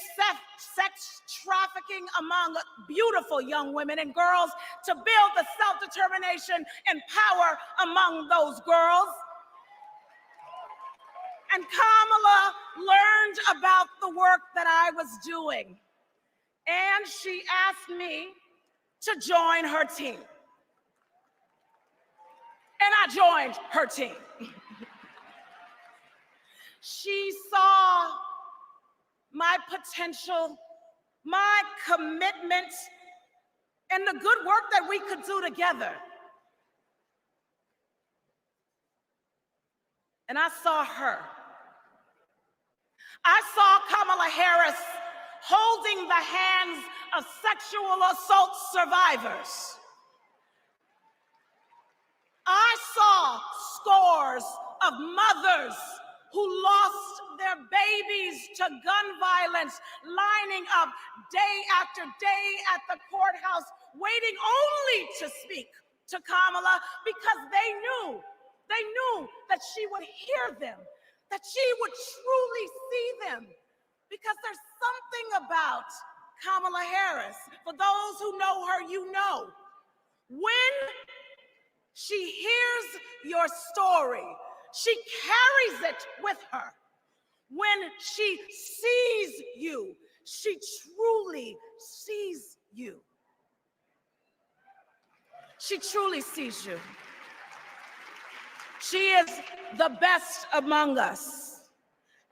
sex trafficking among beautiful young women and girls, to build the self-determination and power among those girls. And Kamala learned about the work that I was doing, and she asked me to join her team. And I joined her team. She saw my potential, my commitment, and the good work that we could do together. And I saw her. I saw Kamala Harris holding the hands of sexual assault survivors. I saw scores of mothers who lost their babies to gun violence, lining up day after day at the courthouse, waiting only to speak to Kamala because they knew that she would hear them, that she would truly see them, because there's something about Kamala Harris. For those who know her, you know, when she hears your story, she carries it with her. When she sees you, she truly sees you. She truly sees you. She is the best among us.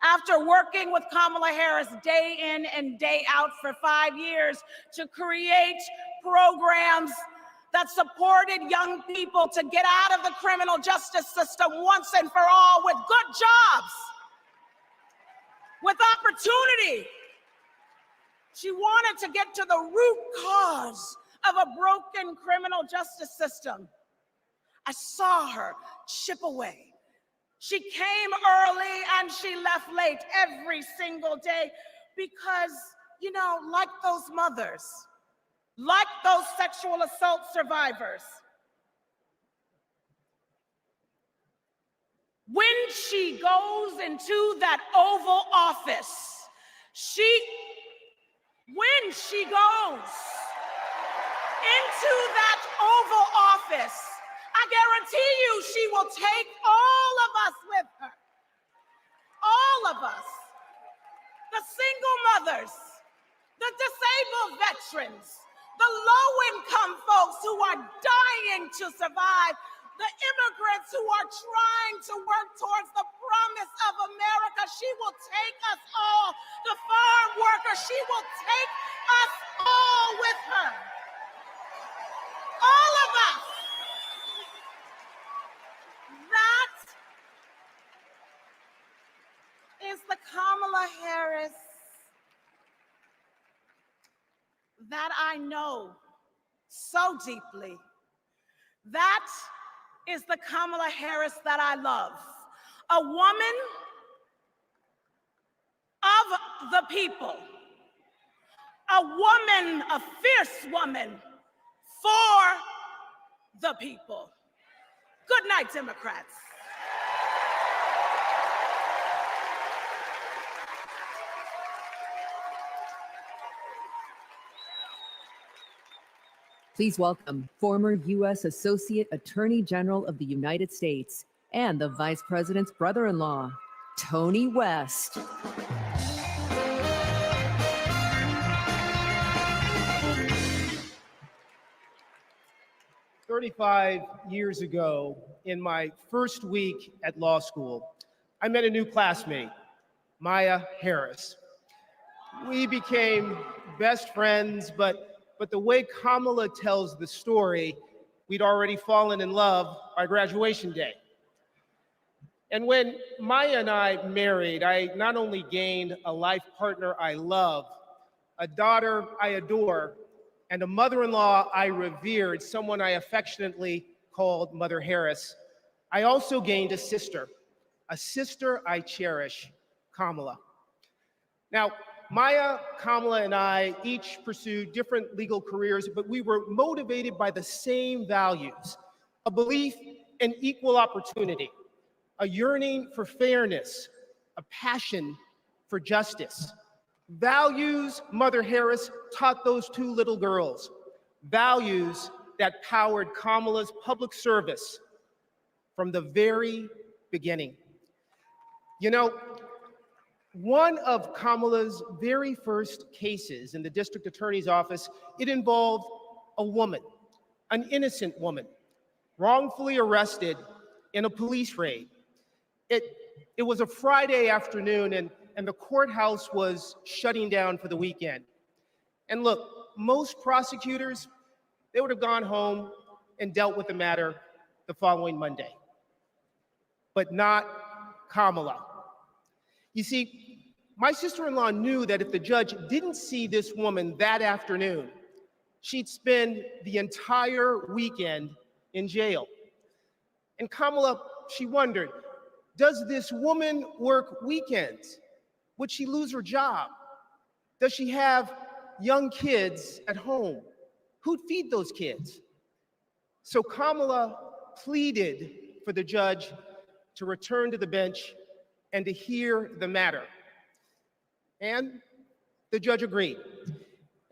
After working with Kamala Harris day in and day out for 5 years to create programs that supported young people to get out of the criminal justice system once and for all, with good jobs, with opportunity. She wanted to get to the root cause of a broken criminal justice system. I saw her chip away. She came early and she left late every single day because, you know, like those mothers, like those sexual assault survivors, when she goes into that Oval Office, when she goes into that Oval Office, I guarantee you she will take all of us with her. All of us. The single mothers, the disabled veterans, the low-income folks who are dying to survive, the immigrants who are trying to work towards the promise of America. She will take us all. The farm workers, she will take us all with her. All of us. That is the Kamala Harris that I know so deeply. That is the Kamala Harris that I love. A woman of the people. A woman, a fierce woman for the people. Good night, Democrats. Please welcome former U.S. Associate Attorney General of the United States and the Vice President's brother-in-law, Tony West. "35 years ago, in my first week at law school, I met a new classmate, Maya Harris. We became best friends, but the way Kamala tells the story, we'd already fallen in love by graduation day. And when Maya and I married, I not only gained a life partner I love, a daughter I adore, and a mother-in-law I revered, someone I affectionately called Mother Harris, I also gained a sister I cherish, Kamala. Now, Maya, Kamala, and I each pursued different legal careers, but we were motivated by the same values: a belief in equal opportunity, a yearning for fairness, a passion for justice. Values Mother Harris taught those two little girls, values that powered Kamala's public service from the very beginning. You know, one of Kamala's very first cases in the district attorney's office, it involved a woman, an innocent woman, wrongfully arrested in a police raid. It was a Friday afternoon, and the courthouse was shutting down for the weekend. And look, most prosecutors, they would have gone home and dealt with the matter the following Monday, but not Kamala. You see, my sister-in-law knew that if the judge didn't see this woman that afternoon, she'd spend the entire weekend in jail. And Kamala, she wondered, does this woman work weekends? Would she lose her job? Does she have young kids at home? Who'd feed those kids? So Kamala pleaded for the judge to return to the bench and to hear the matter. And the judge agreed.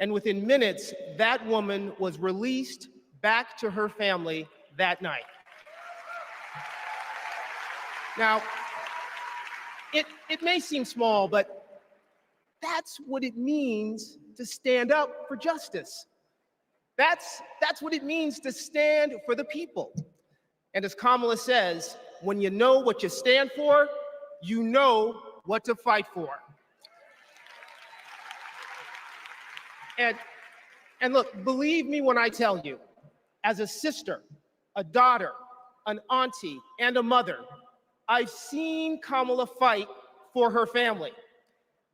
And within minutes, that woman was released back to her family that night. Now, it may seem small, but that's what it means to stand up for justice. That's what it means to stand for the people. And as Kamala says, when you know what you stand for, you know what to fight for. And look, believe me when I tell you, as a sister, a daughter, an auntie, and a mother, I've seen Kamala fight for her family.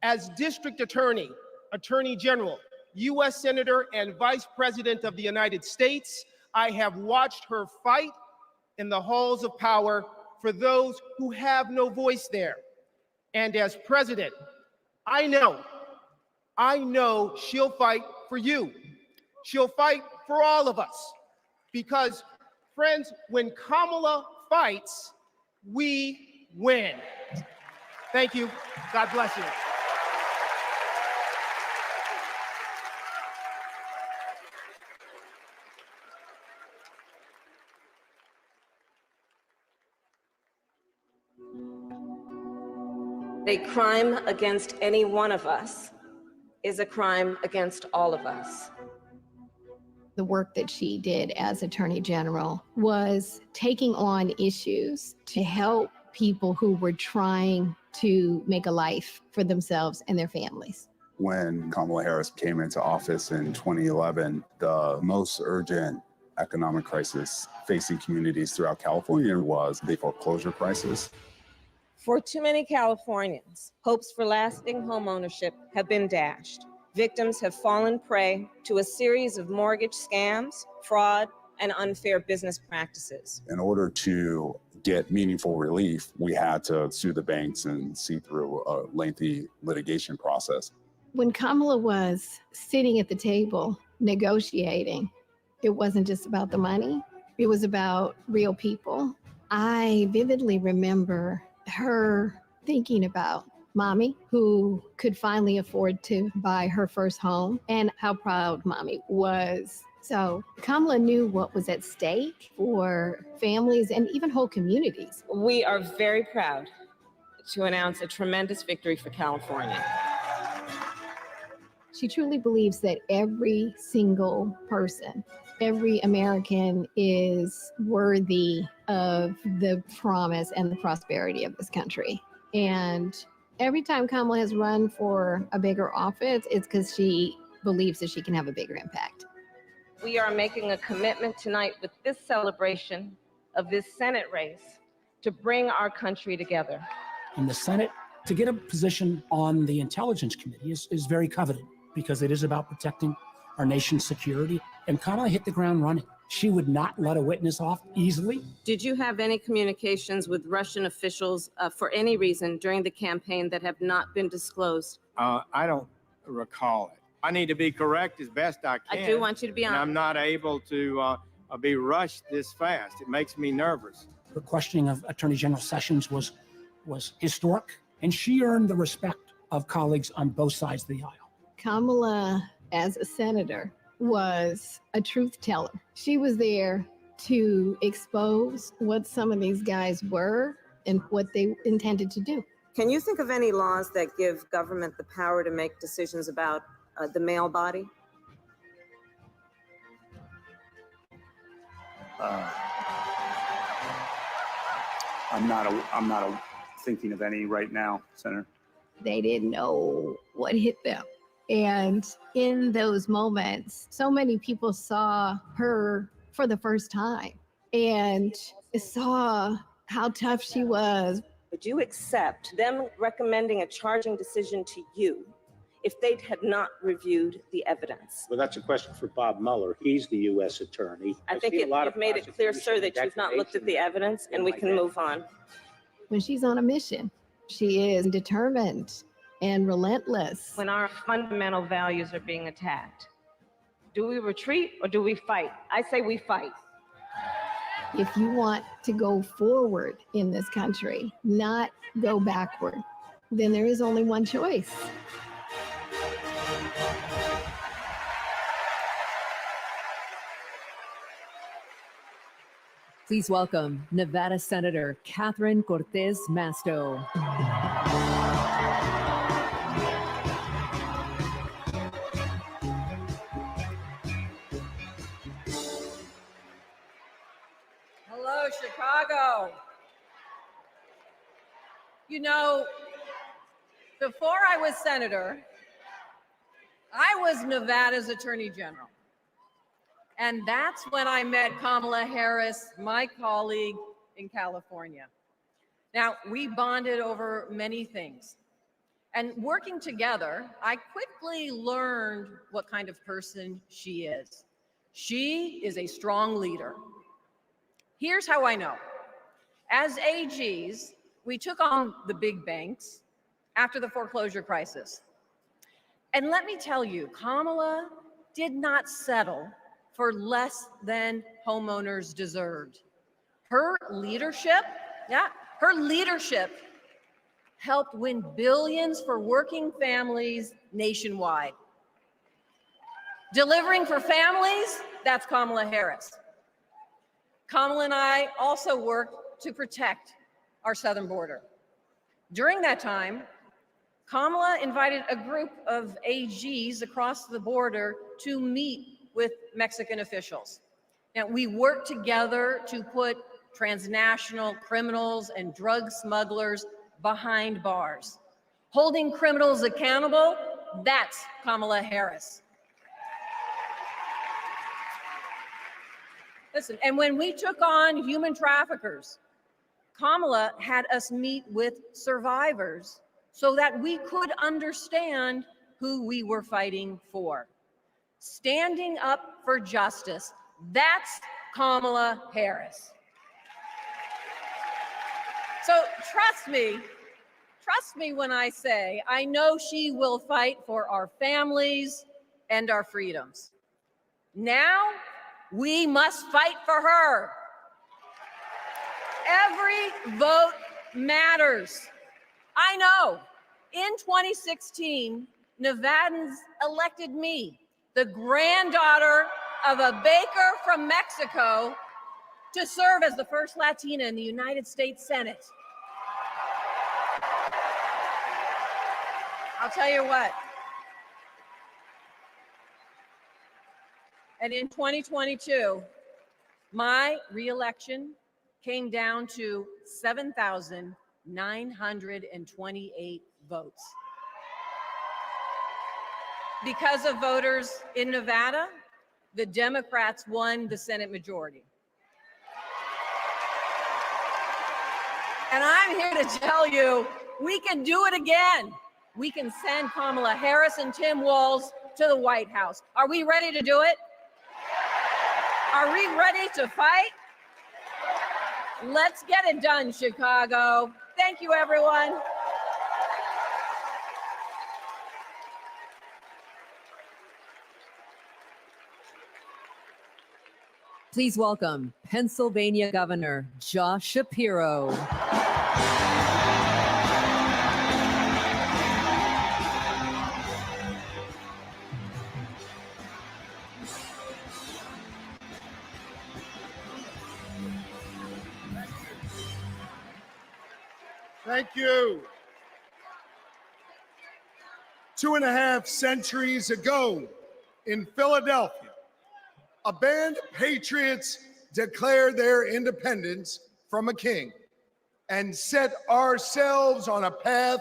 As district attorney, attorney general, US Senator, and Vice President of the United States, I have watched her fight in the halls of power for those who have no voice there. And as president, I know she'll fight for you. She'll fight for all of us. Because, friends, when Kamala fights, we win. Thank you. God bless you. A crime against any one of us is a crime against all of us. The work that she did as Attorney General was taking on issues to help people who were trying to make a life for themselves and their families. When Kamala Harris came into office in 2011, the most urgent economic crisis facing communities throughout California was the foreclosure crisis. For too many Californians, hopes for lasting homeownership have been dashed. Victims have fallen prey to a series of mortgage scams, fraud, and unfair business practices. In order to get meaningful relief, we had to sue the banks and see through a lengthy litigation process. When Kamala was sitting at the table negotiating, it wasn't just about the money, it was about real people. I vividly remember her thinking about Mommy, who could finally afford to buy her first home, and how proud Mommy was. So Kamala knew what was at stake for families and even whole communities. We are very proud to announce a tremendous victory for California. She truly believes that every single person, every American is worthy of the promise and the prosperity of this country. And every time Kamala has run for a bigger office, it's because she believes that she can have a bigger impact. We are making a commitment tonight with this celebration of this Senate race to bring our country together. In the Senate, to get a position on the Intelligence Committee is very coveted because it is about protecting our nation's security. And Kamala hit the ground running. She would not let a witness off easily. Did you have any communications with Russian officials for any reason during the campaign that have not been disclosed? I don't recall it. I need to be correct as best I can. I do want you to be honest. And I'm not able to be rushed this fast. It makes me nervous. Her questioning of Attorney General Sessions was historic, and she earned the respect of colleagues on both sides of the aisle. Kamala, as a senator, was a truth teller. She was there to expose what some of these guys were and what they intended to do. Can you think of any laws that give government the power to make decisions about the male body? I'm not thinking of any right now, Senator. They didn't know what hit them. And in those moments, so many people saw her for the first time and saw how tough she was. Would you accept them recommending a charging decision to you if they had not reviewed the evidence? Well, that's a question for Bob Mueller. He's the U.S. attorney. I think you've made it clear, sir, that you've not looked at the evidence, and we can move on. When she's on a mission, she is determined and relentless. When our fundamental values are being attacked, do we retreat or do we fight? I say we fight. If you want to go forward in this country, not go backward, then there is only one choice. Please welcome Nevada Senator Catherine Cortez Masto. Hello, Chicago. You know, before I was senator, I was Nevada's Attorney General. And that's when I met Kamala Harris, my colleague in California. Now, we bonded over many things. And working together, I quickly learned what kind of person she is. She is a strong leader. Here's how I know. As AGs, we took on the big banks after the foreclosure crisis. And let me tell you, Kamala did not settle for less than homeowners deserved. Her leadership helped win billions for working families nationwide. Delivering for families, that's Kamala Harris. Kamala and I also worked to protect our southern border. During that time, Kamala invited a group of AGs across the border to meet with Mexican officials. Now, we worked together to put transnational criminals and drug smugglers behind bars. Holding criminals accountable, that's Kamala Harris. Listen, and when we took on human traffickers, Kamala had us meet with survivors so that we could understand who we were fighting for. Standing up for justice, that's Kamala Harris. So trust me when I say, I know she will fight for our families and our freedoms. Now, we must fight for her. Every vote matters. I know, in 2016, Nevadans elected me, the granddaughter of a baker from Mexico, to serve as the first Latina in the United States Senate. I'll tell you what. And in 2022, my reelection came down to 7,928 votes. Because of voters in Nevada, the Democrats won the Senate majority. And I'm here to tell you, we can do it again. We can send Kamala Harris and Tim Walz to the White House. Are we ready to do it? Are we ready to fight? Let's get it done, Chicago. Thank you, everyone. Please welcome Pennsylvania Governor Josh Shapiro. Thank you. 2.5 centuries ago in Philadelphia, a band of patriots declared their independence from a king and set ourselves on a path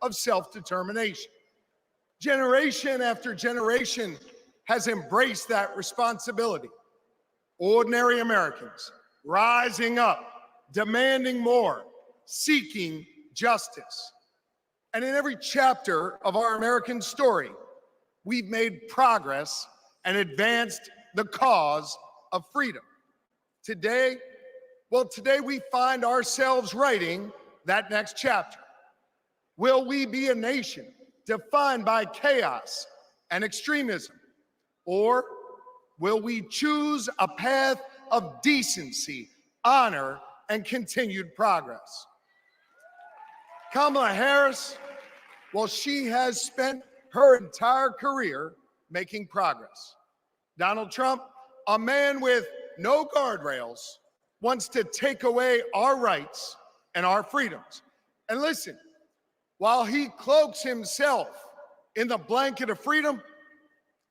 of self-determination. Generation after generation has embraced that responsibility. Ordinary Americans rising up, demanding more, seeking justice. And in every chapter of our American story, we've made progress and advanced the cause of freedom. Today we find ourselves writing that next chapter. Will we be a nation defined by chaos and extremism? Or will we choose a path of decency, honor, and continued progress? Kamala Harris, well, she has spent her entire career making progress. Donald Trump, a man with no guardrails, wants to take away our rights and our freedoms. And listen, while he cloaks himself in the blanket of freedom,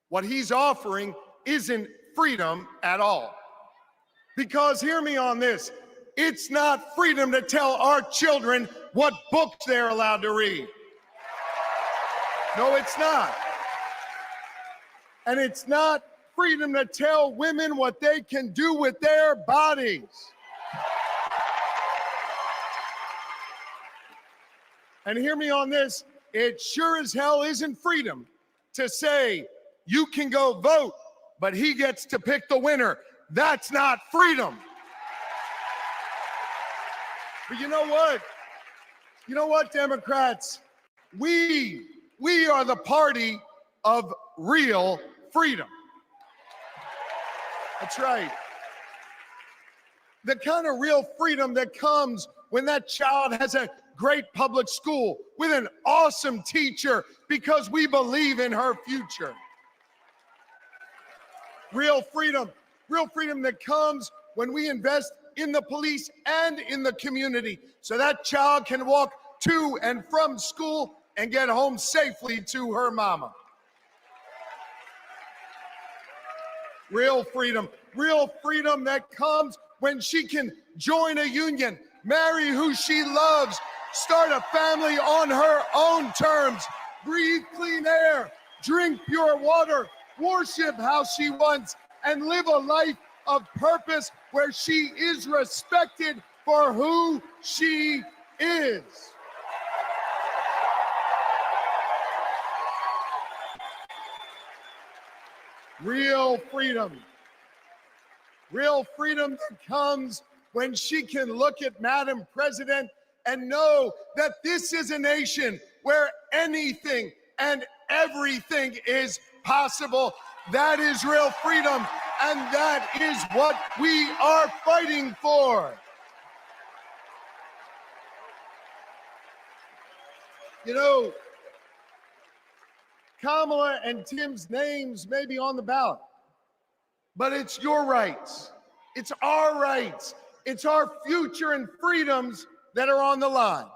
what he's offering isn't freedom at all. Because hear me on this, it's not freedom to tell our children what books they're allowed to read. No, it's not. And it's not freedom to tell women what they can do with their bodies. And hear me on this, it sure as hell isn't freedom to say you can go vote, but he gets to pick the winner. That's not freedom. But you know what? You know what, Democrats? We are the party of real freedom. That's right. The kind of real freedom that comes when that child has a great public school with an awesome teacher because we believe in her future. Real freedom that comes when we invest in the police and in the community so that child can walk to and from school and get home safely to her mama. Real freedom that comes when she can join a union, marry who she loves, start a family on her own terms, breathe clean air, drink pure water, worship how she wants, and live a life of purpose where she is respected for who she is. Real freedom that comes when she can look at Madam President and know that this is a nation where anything and everything is possible. That is real freedom, and that is what we are fighting for. You know, Kamala and Tim's names may be on the ballot, but it's your rights. It's our rights. It's our future and freedoms that are on the line.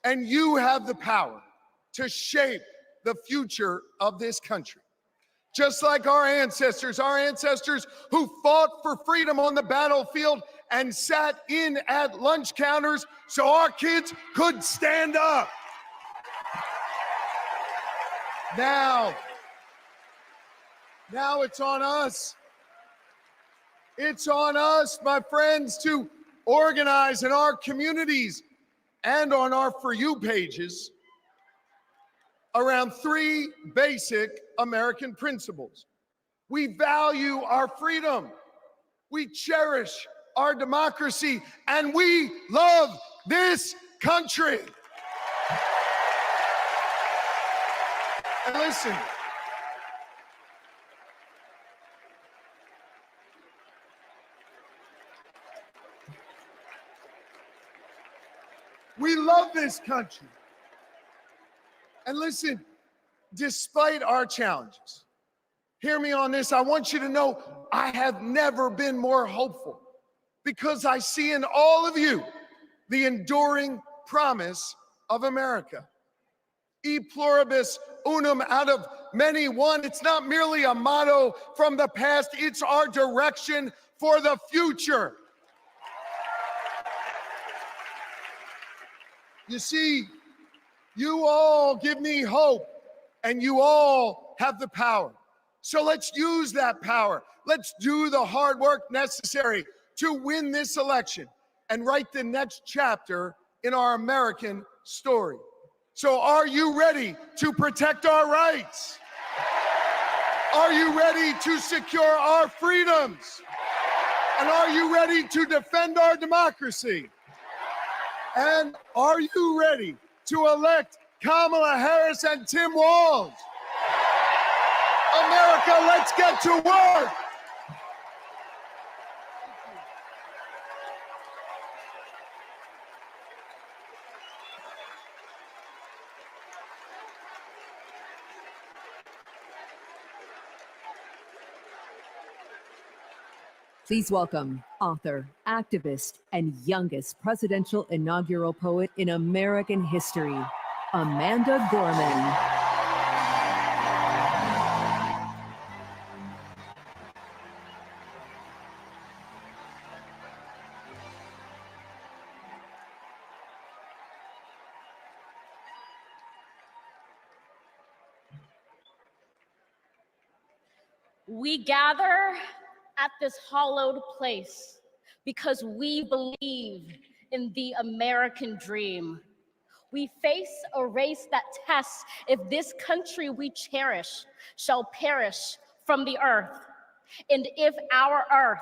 And you have the power to shape the future of this country. Just like our ancestors who fought for freedom on the battlefield and sat in at lunch counters so our kids could stand up. Now it's on us. It's on us, my friends, to organize in our communities and on our For You pages around 3 basic American principles. We value our freedom, we cherish our democracy, and we love this country. And listen, We love this country. And listen, despite our challenges, hear me on this, I want you to know I have never been more hopeful because I see in all of you the enduring promise of America. E pluribus unum, out of many one. It's not merely a motto from the past, it's our direction for the future. You see, you all give me hope, and you all have the power. So let's use that power. Let's do the hard work necessary to win this election and write the next chapter in our American story. So are you ready to protect our rights? Are you ready to secure our freedoms? And are you ready to defend our democracy? And are you ready to elect Kamala Harris and Tim Walz? America, let's get to work. Please welcome author, activist, and youngest presidential inaugural poet in American history, Amanda Gorman. We gather at this hallowed place because we believe in the American dream. We face a race that tests if this country we cherish shall perish from the earth, and if our earth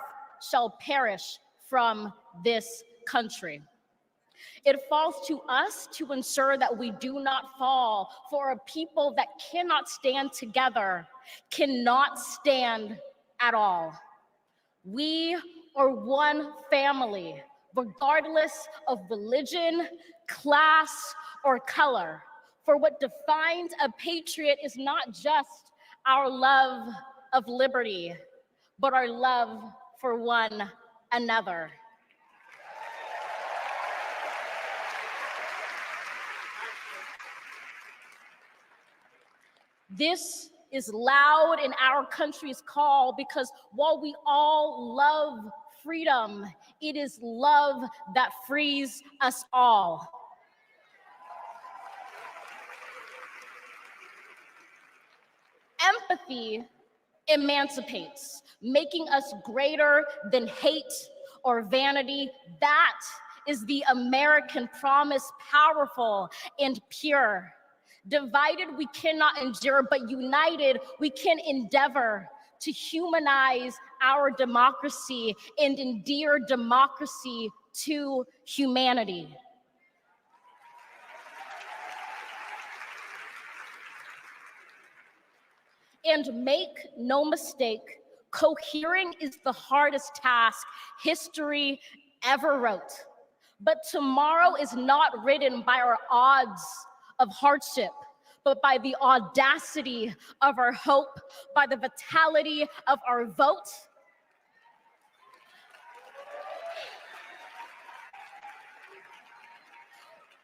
shall perish from this country. It falls to us to ensure that we do not fall, for a people that cannot stand together cannot stand at all. We are one family, regardless of religion, class, or color. For what defines a patriot is not just our love of liberty, but our love for one another. This is loud in our country's call because while we all love freedom, it is love that frees us all. Empathy emancipates, making us greater than hate or vanity. That is the American promise, powerful and pure. Divided, we cannot endure, but united, we can endeavor to humanize our democracy and endear democracy to humanity. And make no mistake, cohering is the hardest task history ever wrote. But tomorrow is not written by our odds of hardship, but by the audacity of our hope, by the vitality of our vote.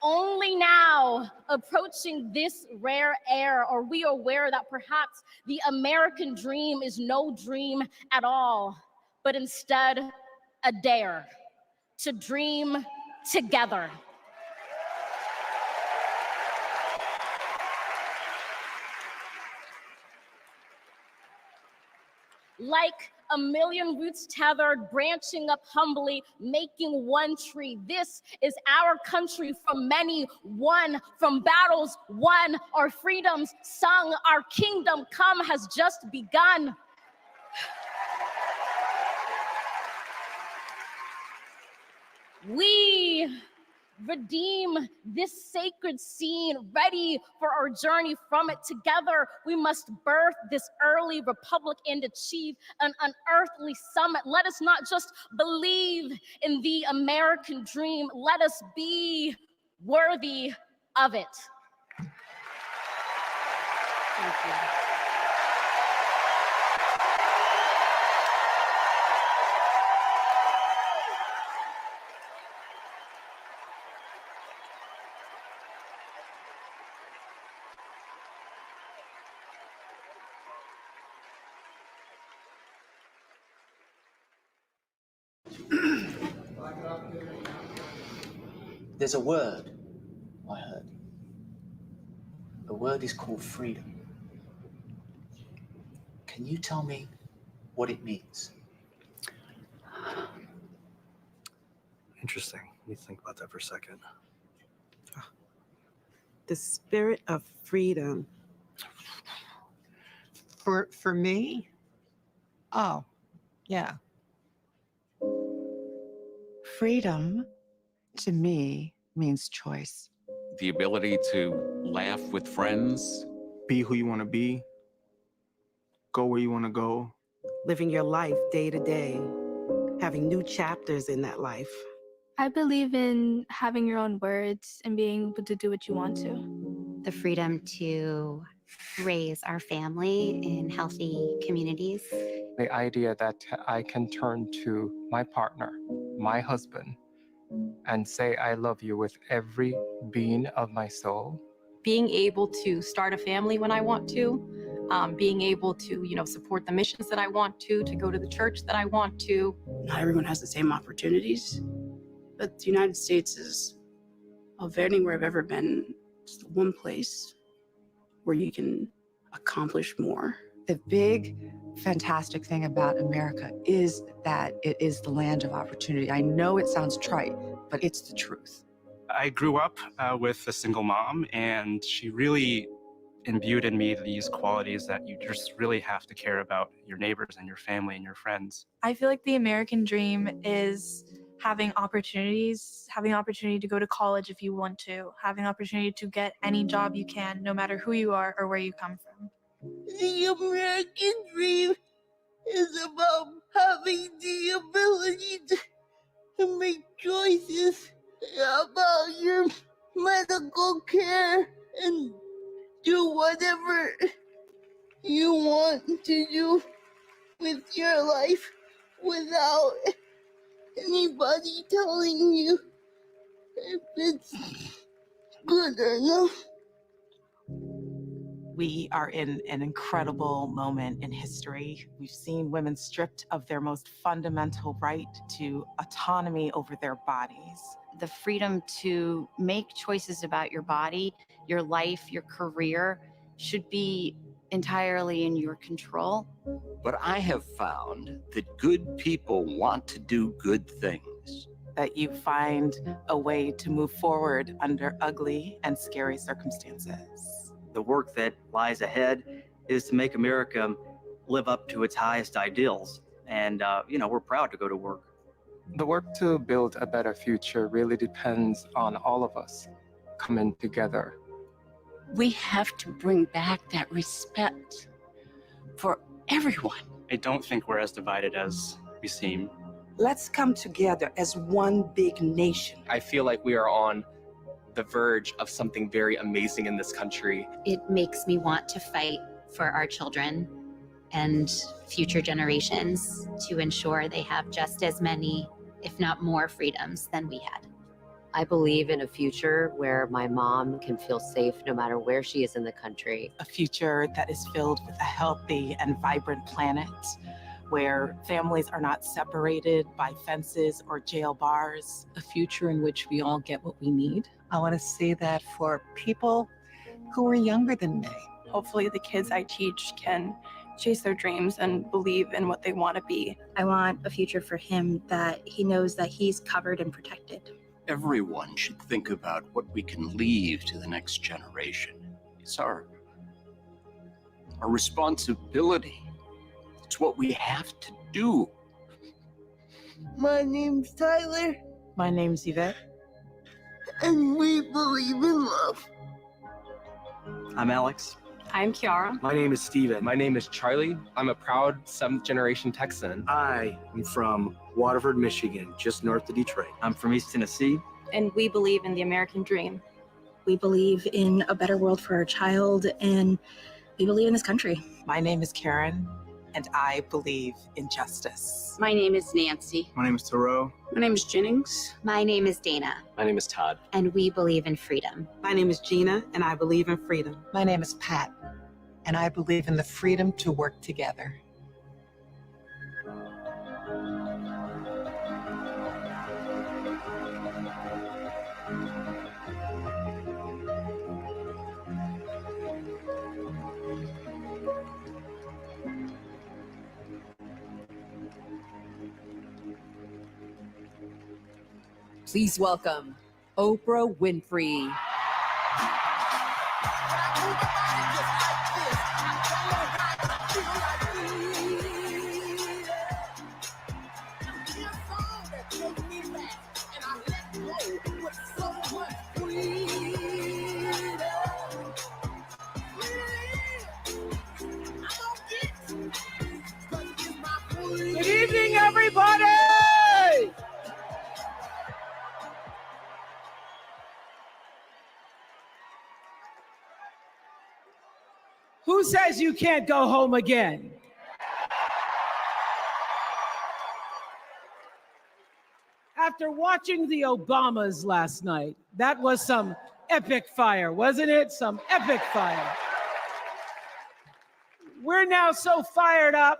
Only now, approaching this rare air, are we aware that perhaps the American dream is no dream at all, but instead a dare to dream together. Like a million roots tethered, branching up humbly, making one tree. This is our country from many, one, from battles won, our freedoms sung, our kingdom come has just begun. We redeem this sacred scene, ready for our journey from it. Together, we must birth this early republic and achieve an unearthly summit. Let us not just believe in the American dream. Let us be worthy of it. Thank you. There's a word I heard. The word is called freedom. Can you tell me what it means? Interesting. Let me think about that for a second. The spirit of freedom. For me? Oh, yeah. Freedom to me means choice. The ability to laugh with friends. Be who you want to be. Go where you want to go. Living your life day to day. Having new chapters in that life. I believe in having your own words and being able to do what you want to. The freedom to raise our family in healthy communities. The idea that I can turn to my partner, my husband, and say I love you with every being of my soul. Being able to start a family when I want to, being able to, support the missions that I want to go to the church that I want to. Not everyone has the same opportunities, but the United States is, of anywhere I've ever been, it's the one place where you can accomplish more. The big, fantastic thing about America is that it is the land of opportunity. I know it sounds trite, but it's the truth. I grew up with a single mom, and she really imbued in me these qualities that you just really have to care about your neighbors and your family and your friends. I feel like the American dream is having opportunities, having opportunity to go to college if you want to, having opportunity to get any job you can, no matter who you are or where you come from. The American dream is about having the ability to make choices about your medical care and do whatever you want to do with your life without anybody telling you if it's good or not. We are in an incredible moment in history. We've seen women stripped of their most fundamental right to autonomy over their bodies. The freedom to make choices about your body, your life, your career should be entirely in your control. But I have found that good people want to do good things. That you find a way to move forward under ugly and scary circumstances. The work that lies ahead is to make America live up to its highest ideals. And, we're proud to go to work. The work to build a better future really depends on all of us coming together. We have to bring back that respect for everyone. I don't think we're as divided as we seem. Let's come together as one big nation. I feel like we are on the verge of something very amazing in this country. It makes me want to fight for our children and future generations to ensure they have just as many, if not more, freedoms than we had. I believe in a future where my mom can feel safe no matter where she is in the country. A future that is filled with a healthy and vibrant planet, where families are not separated by fences or jail bars. A future in which we all get what we need. I want to see that for people who are younger than me. Hopefully the kids I teach can chase their dreams and believe in what they want to be. I want a future for him that he knows that he's covered and protected. Everyone should think about what we can leave to the next generation. It's our responsibility. It's what we have to do. My name's Tyler. My name's Yvette. And we believe in love. I'm Alex. I'm Kiara. My name is Steven. My name is Charlie. I'm a proud 7th generation Texan. I am from Waterford, Michigan, just north of Detroit. I'm from East Tennessee. and we believe in the American dream. We believe in a better world for our child, and we believe in this country. My name is Karen, and I believe in justice. My name is Nancy. My name is Thoreau. My name is Jennings. My name is Dana, My name is Todd. and we believe in freedom. My name is Gina, and I believe in freedom. My name is Pat, and I believe in the freedom to work together. Please welcome Oprah Winfrey. Good evening, everybody! Who says you can't go home again? After watching the Obamas last night, that was some epic fire, wasn't it? Some epic fire. We're now so fired up,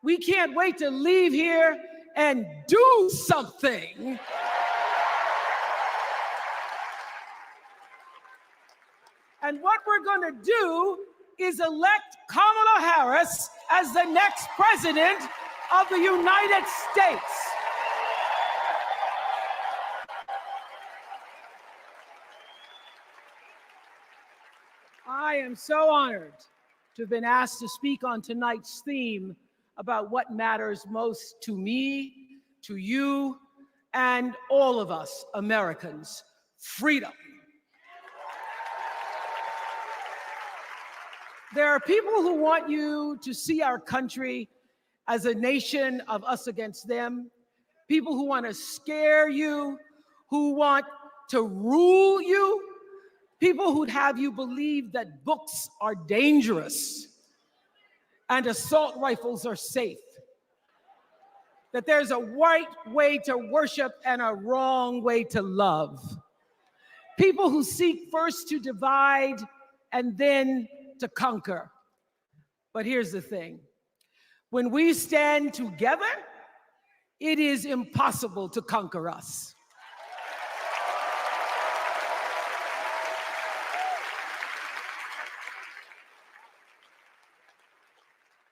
we can't wait to leave here and do something. And what we're going to do is elect Kamala Harris as the next president of the United States. I am so honored to have been asked to speak on tonight's theme about what matters most to me, to you, and all of us Americans: freedom. There are people who want you to see our country as a nation of us against them, people who want to scare you, who want to rule you, people who'd have you believe that books are dangerous and assault rifles are safe, that there's a right way to worship and a wrong way to love. People who seek first to divide and then to conquer. But here's the thing. When we stand together, it is impossible to conquer us.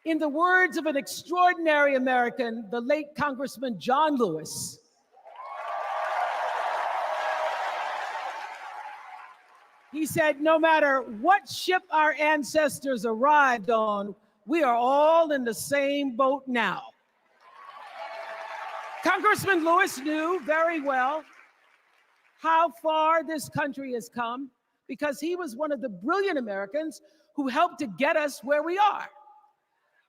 In the words of an extraordinary American, the late Congressman John Lewis, he said, no matter what ship our ancestors arrived on, we are all in the same boat now. Congressman Lewis knew very well how far this country has come because he was one of the brilliant Americans who helped to get us where we are.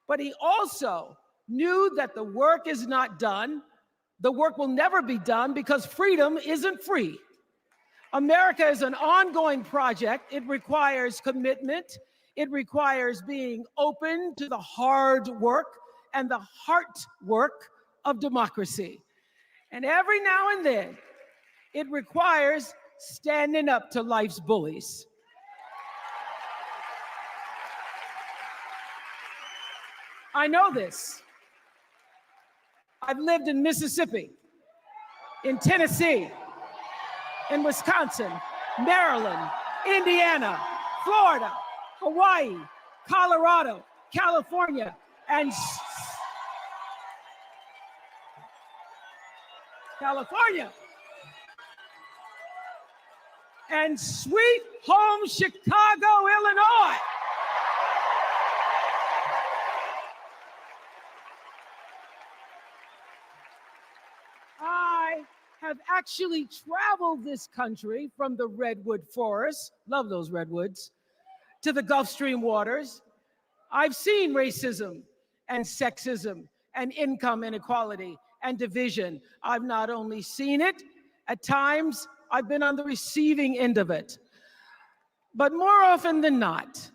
But he also knew that the work is not done. The work will never be done because freedom isn't free. America is an ongoing project. It requires commitment. It requires being open to the hard work and the heart work of democracy. And every now and then, it requires standing up to life's bullies. I know this. I've lived in Mississippi, in Tennessee, in Wisconsin, Maryland, Indiana, Florida, Hawaii, Colorado, California, and and sweet home Chicago, Illinois. I have actually traveled this country from the redwood forests, love those redwoods, to the Gulf Stream waters. I've seen racism and sexism and income inequality and division. I've not only seen it, At times, I've been on the receiving end of it. But more often than not,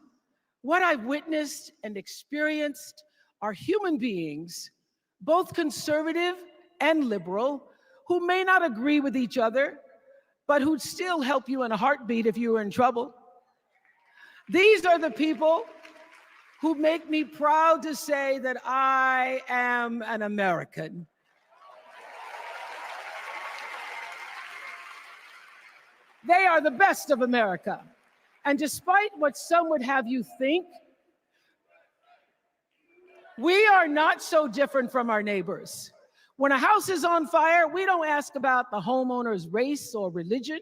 what I've witnessed and experienced are human beings, both conservative and liberal, who may not agree with each other, but who'd still help you in a heartbeat if you were in trouble. These are the people who make me proud to say that I am an American. They are the best of America. And despite what some would have you think, we are not so different from our neighbors. When a house is on fire, we don't ask about the homeowner's race or religion.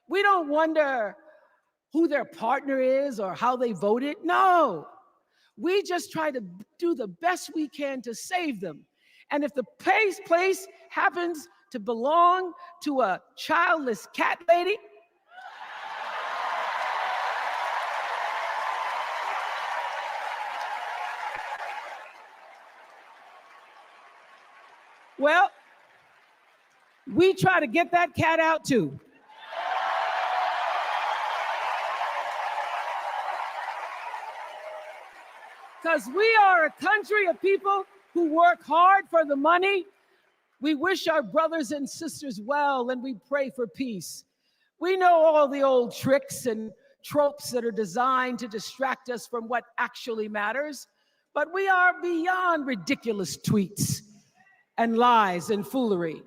We don't wonder who their partner is or how they voted. No, we just try to do the best we can to save them. And if the place happens to belong to a childless cat lady, well, we try to get that cat out too. Because we are a country of people who work hard for the money. We wish our brothers and sisters well, and we pray for peace. We know all the old tricks and tropes that are designed to distract us from what actually matters, but we are beyond ridiculous tweets and lies and foolery.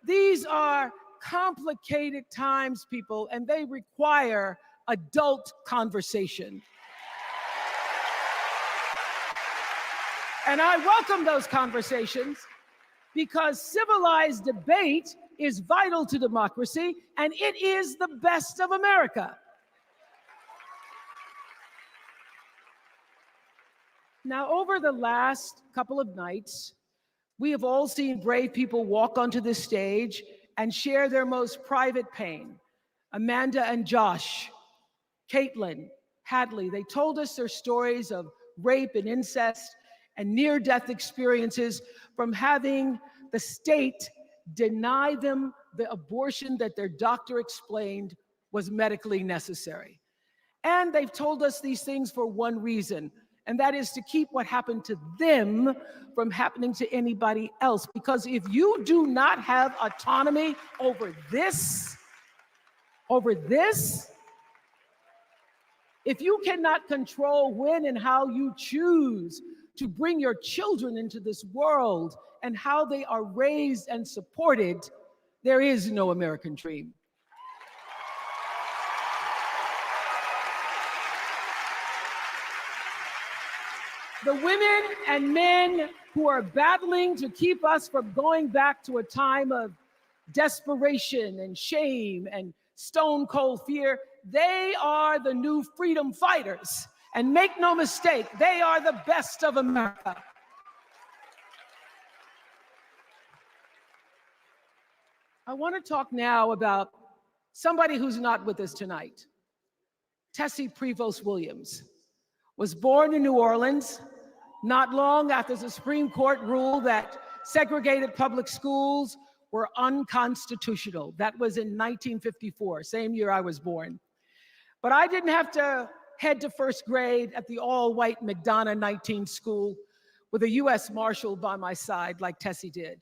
These are complicated times, people, and they require adult conversation. And I welcome those conversations because civilized debate is vital to democracy, and it is the best of America. Now, over the last couple of nights, we have all seen brave people walk onto this stage and share their most private pain. Amanda and Josh, Caitlin, Hadley, they told us their stories of rape and incest and near-death experiences from having the state deny them the abortion that their doctor explained was medically necessary. And they've told us these things for one reason, and that is to keep what happened to them from happening to anybody else. Because if you do not have autonomy over this, if you cannot control when and how you choose to bring your children into this world and how they are raised and supported, there is no American dream. The women and men who are battling to keep us from going back to a time of desperation and shame and stone cold fear, they are the new freedom fighters. And make no mistake, they are the best of America. I want to talk now about somebody who's not with us tonight. Tessie Prevost Williams was born in New Orleans, not long after the Supreme Court ruled that segregated public schools were unconstitutional. That was in 1954, same year I was born. But I didn't have to head to first grade at the all-white McDonough 19 school with a U.S. Marshal by my side like Tessie did.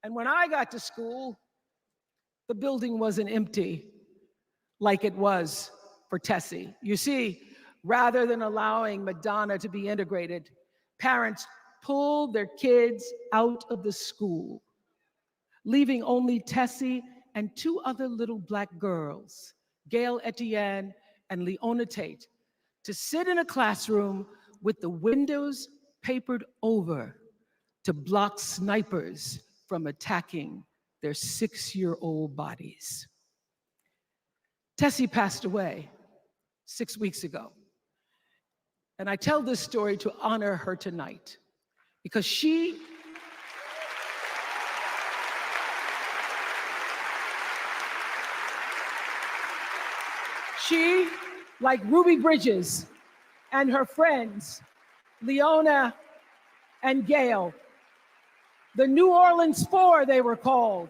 And when I got to school, the building wasn't empty like it was for Tessie. You see, rather than allowing McDonough to be integrated, parents pulled their kids out of the school, leaving only Tessie and two other little Black girls, Gail Etienne and Leona Tate, to sit in a classroom with the windows papered over to block snipers from attacking their 6-year-old bodies. Tessie passed away 6 weeks ago. And I tell this story to honor her tonight because she like Ruby Bridges and her friends, Leona and Gail, the New Orleans Four they were called,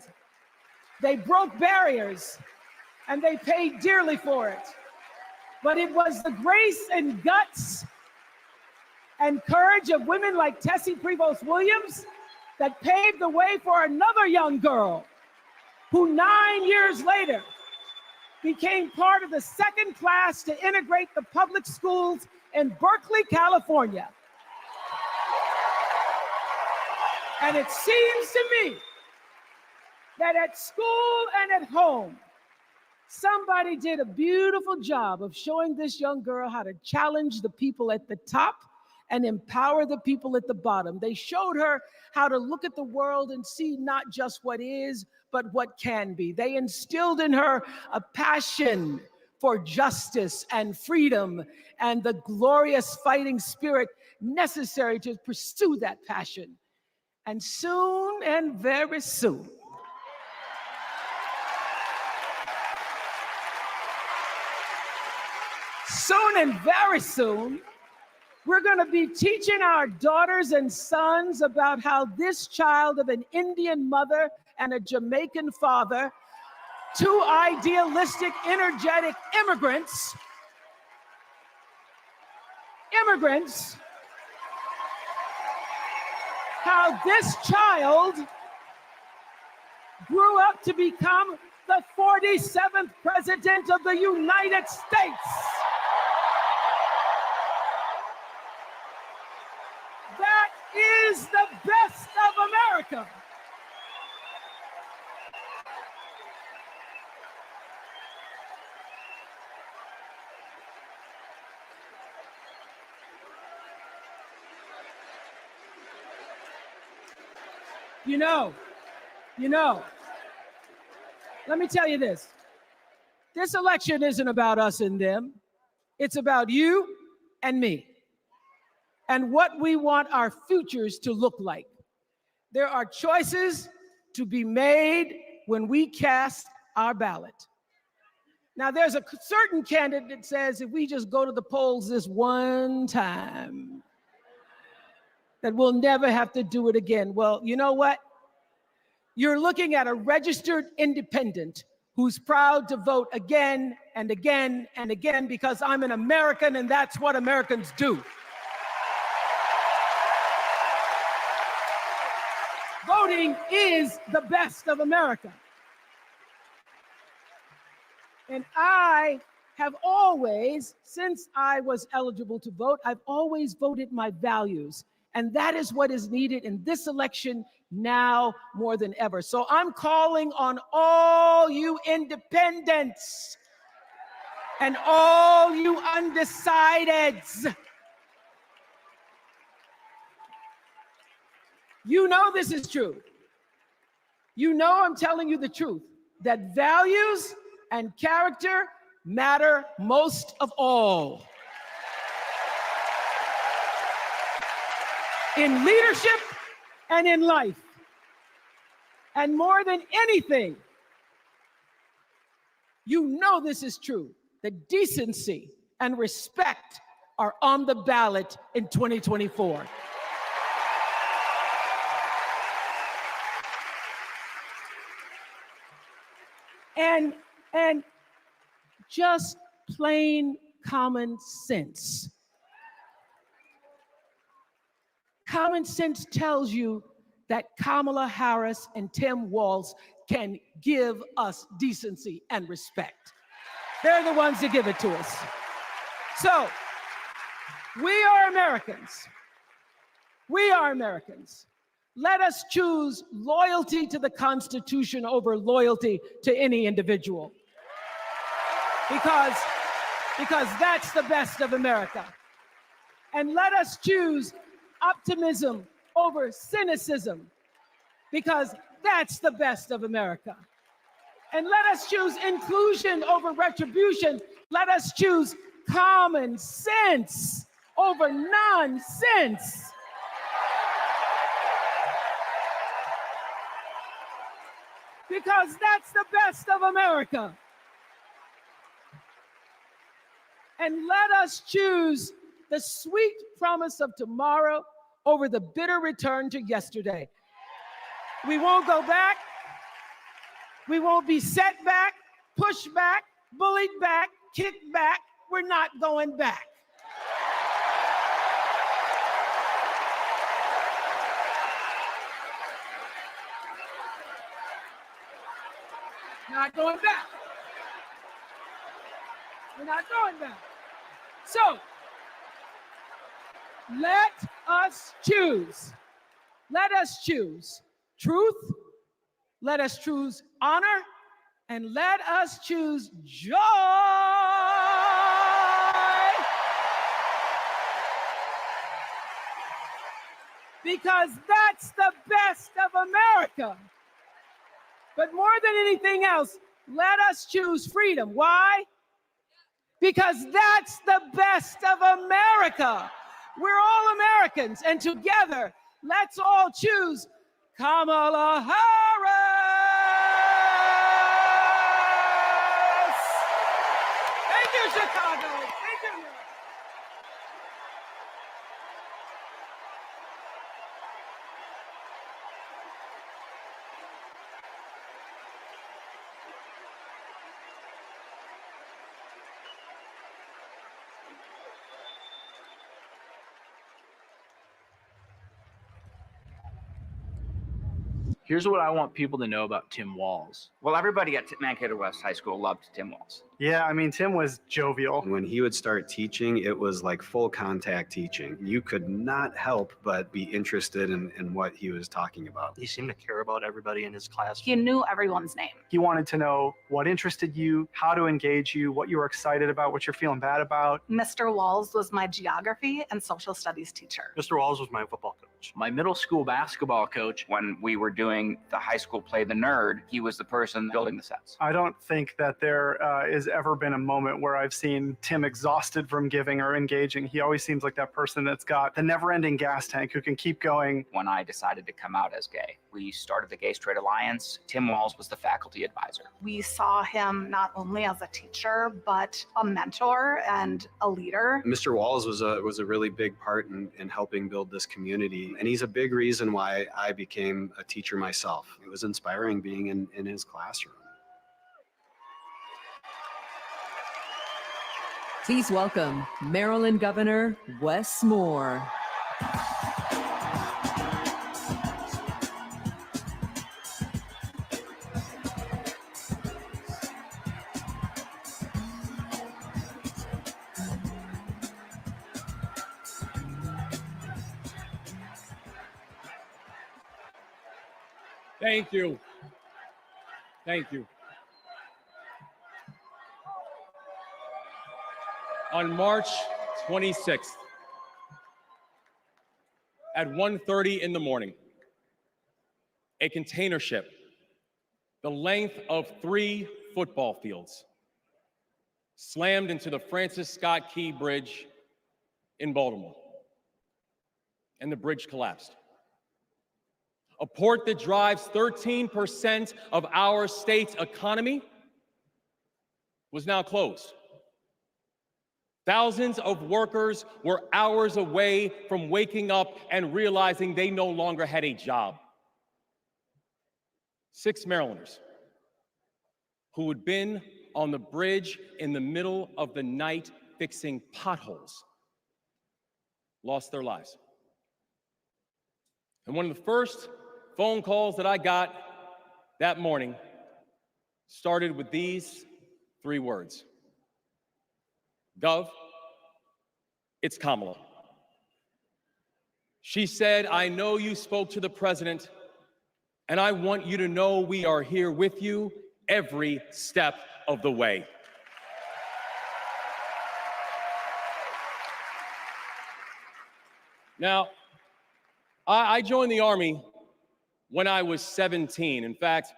They broke barriers, and they paid dearly for it. But it was the grace and guts and courage of women like Tessie Prevost Williams that paved the way for another young girl who 9 years later became part of the second class to integrate the public schools in Berkeley, California. And it seems to me that at school and at home, somebody did a beautiful job of showing this young girl how to challenge the people at the top and empower the people at the bottom. They showed her how to look at the world and see not just what is, but what can be. They instilled in her a passion for justice and freedom and the glorious fighting spirit necessary to pursue that passion. And soon and very soon, we're going to be teaching our daughters and sons about how this child of an Indian mother and a Jamaican father, two idealistic, energetic immigrants, how this child grew up to become the 47th president of the United States. That is the best of America. You know, let me tell you this. This election isn't about us and them. It's about you and me and what we want our futures to look like. There are choices to be made when we cast our ballot. Now, there's a certain candidate that says if we just go to the polls this one time, that we'll never have to do it again. Well, you know what? You're looking at a registered independent who's proud to vote again and again and again because I'm an American and that's what Americans do. Voting is the best of America. And I have always, since I was eligible to vote, I've always voted my values. And that is what is needed in this election now more than ever. So I'm calling on all you independents and all you undecideds. You know this is true. You know I'm telling you the truth, that values and character matter most of all. In leadership and in life. And more than anything, you know this is true, that decency and respect are on the ballot in 2024. And just plain common sense. Common sense tells you that Kamala Harris and Tim Walz can give us decency and respect. They're the ones that give it to us. So, we are Americans. We are Americans. Let us choose loyalty to the Constitution over loyalty to any individual. Because that's the best of America. And let us choose optimism over cynicism, because that's the best of America. And let us choose inclusion over retribution. Let us choose common sense over nonsense. Because that's the best of America. And let us choose the sweet promise of tomorrow over the bitter return to yesterday. We won't go back. We won't be set back, pushed back, bullied back, kicked back. We're not going back. Not going back. We're not going back. So, let us choose. Let us choose truth. Let us choose honor. And let us choose joy. Because that's the best of America. But more than anything else, let us choose freedom. Why? Because that's the best of America. We're all Americans, and together, let's all choose Kamala Harris. Thank you, Chicago. Thank you. Here's what I want people to know about Tim Walz. Well, everybody at Mankato West High School loved Tim Walz. Yeah, I mean, Tim was jovial. When he would start teaching, it was like full contact teaching. You could not help but be interested in what he was talking about. He seemed to care about everybody in his class. He knew everyone's name. He wanted to know what interested you, how to engage you, what you were excited about, what you're feeling bad about. Mr. Walz was my geography and social studies teacher. Mr. Walz was my football coach. My middle school basketball coach, when we were doing the high school play The Nerd, he was the person building the sets. I don't think that there has ever been a moment where I've seen Tim exhausted from giving or engaging. He always seems like that person that's got the never-ending gas tank who can keep going. When I decided to come out as gay, we started the Gay Straight Alliance. Tim Walz was the faculty advisor. We saw him not only as a teacher, but a mentor and a leader. Mr. Walz was a really big part in helping build this community, and he's a big reason why I became a teacher myself. It was inspiring being in his classroom. Please welcome Maryland Governor Wes Moore. Thank you. Thank you. On March 26th, at 1:30 in the morning, a container ship the length of 3 football fields slammed into the Francis Scott Key Bridge in Baltimore, and the bridge collapsed. A port that drives 13% of our state's economy was now closed. Thousands of workers were hours away from waking up and realizing they no longer had a job. 6 Marylanders who had been on the bridge in the middle of the night fixing potholes lost their lives. And one of the first phone calls that I got that morning started with these 3 words. Gov, it's Kamala. She said, I know you spoke to the president, and I want you to know we are here with you every step of the way. Now, I joined the Army when I was 17. In fact,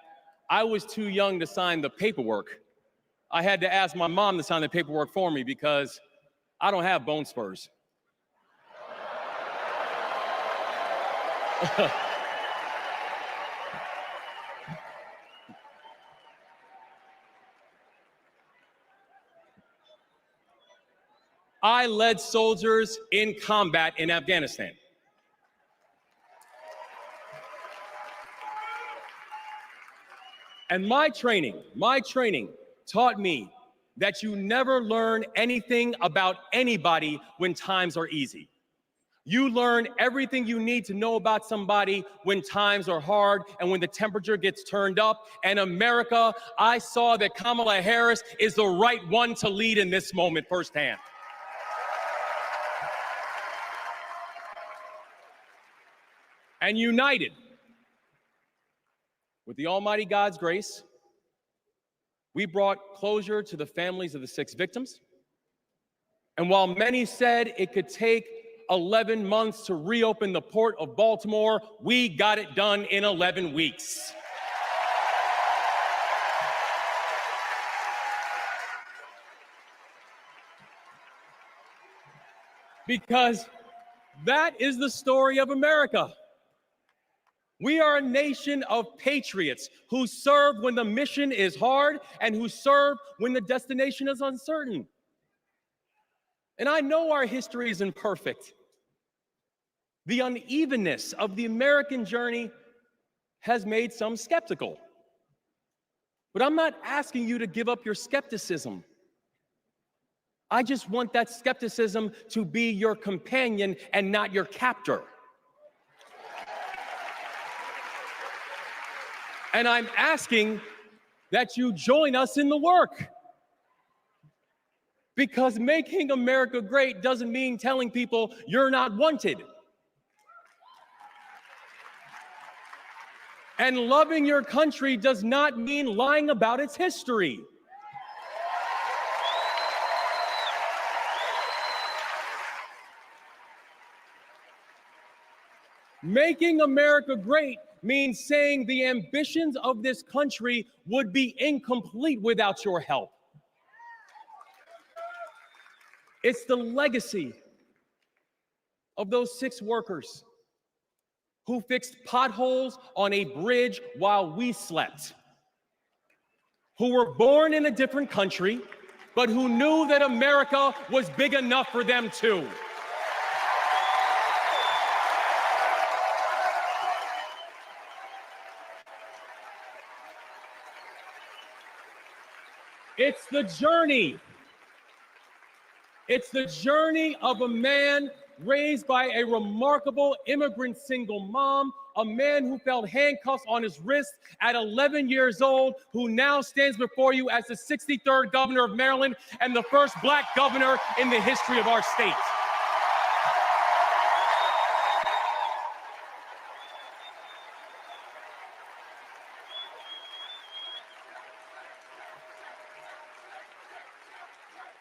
I was too young to sign the paperwork. I had to ask my mom to sign the paperwork for me because I don't have bone spurs. I led soldiers in combat in Afghanistan. And my training taught me that you never learn anything about anybody when times are easy. You learn everything you need to know about somebody when times are hard and when the temperature gets turned up. And America, I saw that Kamala Harris is the right one to lead in this moment firsthand. And united with the Almighty God's grace, we brought closure to the families of the 6 victims. And while many said it could take 11 months to reopen the port of Baltimore, we got it done in 11 weeks. Because that is the story of America. We are a nation of patriots who serve when the mission is hard and who serve when the destination is uncertain. And I know our history isn't perfect. The unevenness of the American journey has made some skeptical. But I'm not asking you to give up your skepticism. I just want that skepticism to be your companion and not your captor. And I'm asking that you join us in the work. Because making America great doesn't mean telling people you're not wanted. And loving your country does not mean lying about its history. Making America great means saying the ambitions of this country would be incomplete without your help. It's the legacy of those 6 workers who fixed potholes on a bridge while we slept, who were born in a different country, but who knew that America was big enough for them too. It's the journey. It's the journey of a man raised by a remarkable immigrant single mom, a man who felt handcuffs on his wrist at 11 years old, who now stands before you as the 63rd governor of Maryland and the first Black governor in the history of our state.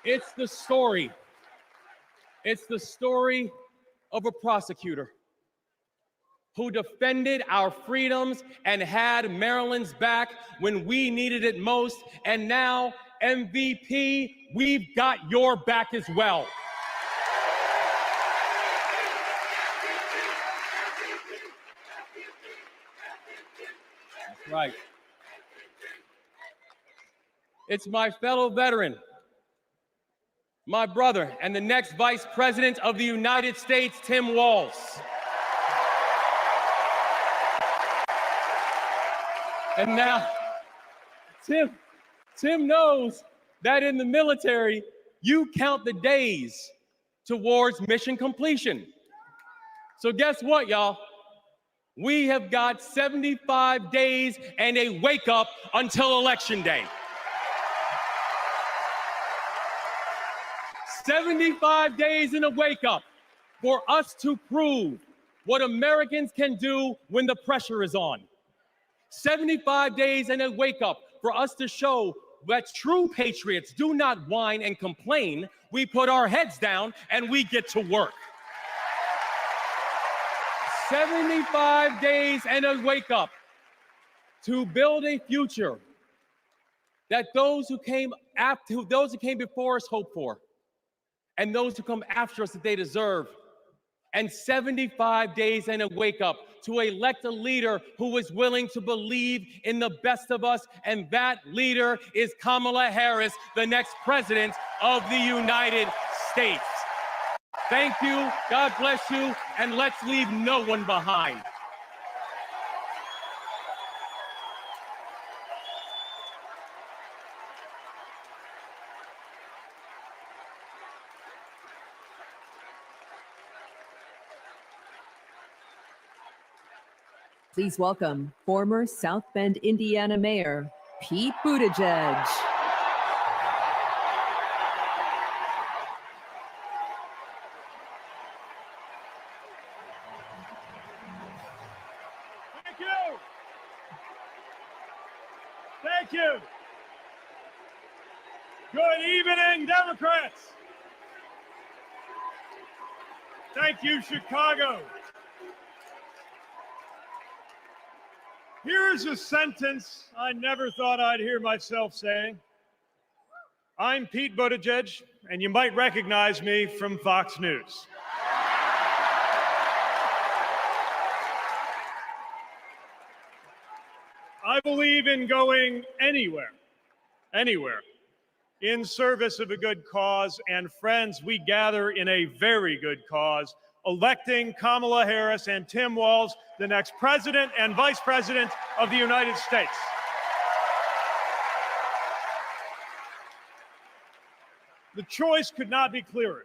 It's the story of a prosecutor who defended our freedoms and had Maryland's back when we needed it most. And now, MVP, we've got your back as well. That's right. It's my fellow veteran, my brother, and the next Vice President of the United States, Tim Walz. And now, Tim knows that in the military, you count the days towards mission completion. So guess what, y'all? We have got 75 days and a wake up until Election Day. 75 days in a wake-up for us to prove what Americans can do when the pressure is on. 75 days and a wake-up for us to show that true patriots do not whine and complain. We put our heads down and we get to work. 75 days and a wake-up to build a future that those who came before us hoped for, and those who come after us that they deserve. And 75 days and a wake up to elect a leader who is willing to believe in the best of us. And that leader is Kamala Harris, the next president of the United States. Thank you, God bless you, and let's leave no one behind. Please welcome former South Bend, Indiana Mayor Pete Buttigieg. Thank you. Thank you. Good evening, Democrats. Thank you, Chicago. Here's a sentence I never thought I'd hear myself saying. I'm Pete Buttigieg, and you might recognize me from Fox News. I believe in going anywhere, in service of a good cause, and friends, we gather in a very good cause, electing Kamala Harris and Tim Walz, the next president and vice president of the United States. The choice could not be clearer.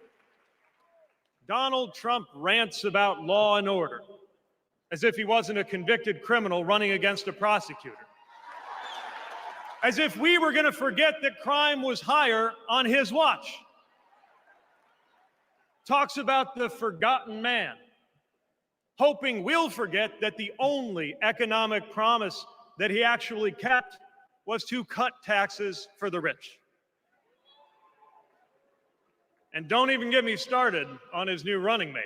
Donald Trump rants about law and order, as if he wasn't a convicted criminal running against a prosecutor. As if we were going to forget that crime was higher on his watch. Talks about the forgotten man, hoping we'll forget that the only economic promise that he actually kept was to cut taxes for the rich. And don't even get me started on his new running mate.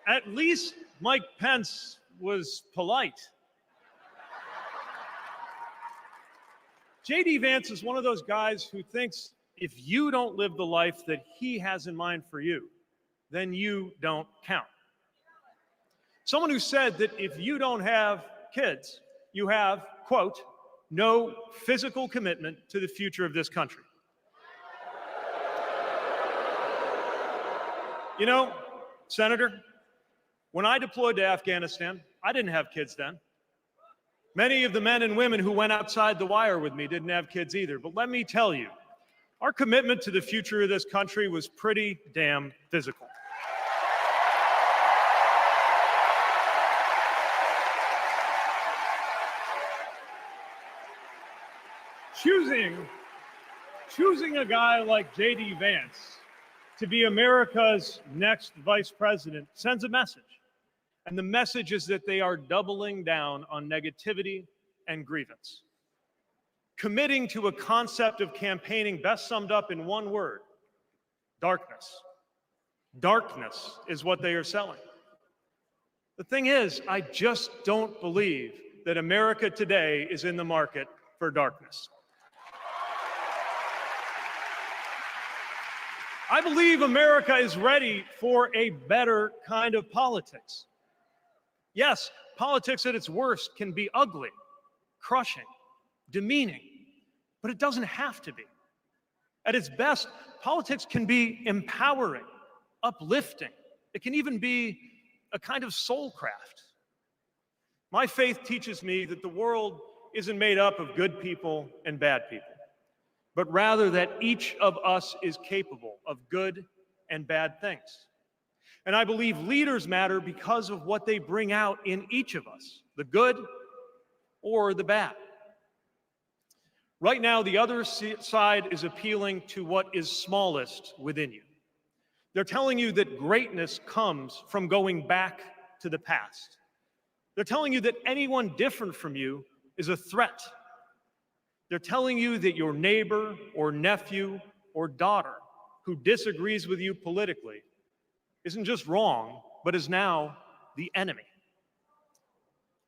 At least Mike Pence was polite. J.D. Vance is one of those guys who thinks if you don't live the life that he has in mind for you, then you don't count. Someone who said that if you don't have kids, you have, quote, no physical commitment to the future of this country. You know, Senator, when I deployed to Afghanistan, I didn't have kids then. Many of the men and women who went outside the wire with me didn't have kids either. But let me tell you, our commitment to the future of this country was pretty damn physical. Choosing a guy like J.D. Vance to be America's next vice president sends a message. And the message is that they are doubling down on negativity and grievance. Committing to a concept of campaigning best summed up in one word: darkness. Darkness is what they are selling. The thing is, I just don't believe that America today is in the market for darkness. I believe America is ready for a better kind of politics. Yes, politics at its worst can be ugly, crushing, demeaning, but it doesn't have to be. At its best, politics can be empowering, uplifting. It can even be a kind of soul craft. My faith teaches me that the world isn't made up of good people and bad people, but rather that each of us is capable of good and bad things. And I believe leaders matter because of what they bring out in each of us, the good or the bad. Right now, the other side is appealing to what is smallest within you. They're telling you that greatness comes from going back to the past. They're telling you that anyone different from you is a threat. They're telling you that your neighbor or nephew or daughter who disagrees with you politically isn't just wrong, but is now the enemy.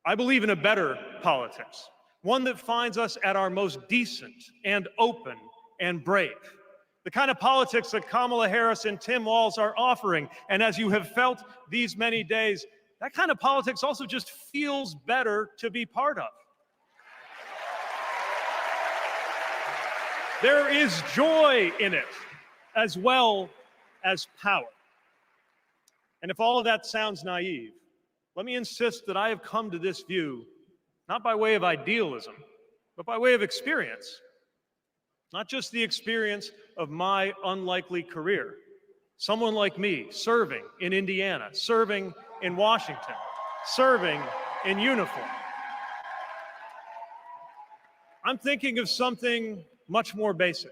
I believe in a better politics, one that finds us at our most decent and open and brave. The kind of politics that Kamala Harris and Tim Walz are offering. And as you have felt these many days, that kind of politics also just feels better to be part of. There is joy in it, as well as power. And if all of that sounds naive, let me insist that I have come to this view not by way of idealism, but by way of experience. Not just the experience of my unlikely career, Someone like me serving in Indiana, serving in Washington, serving in uniform. I'm thinking of something much more basic.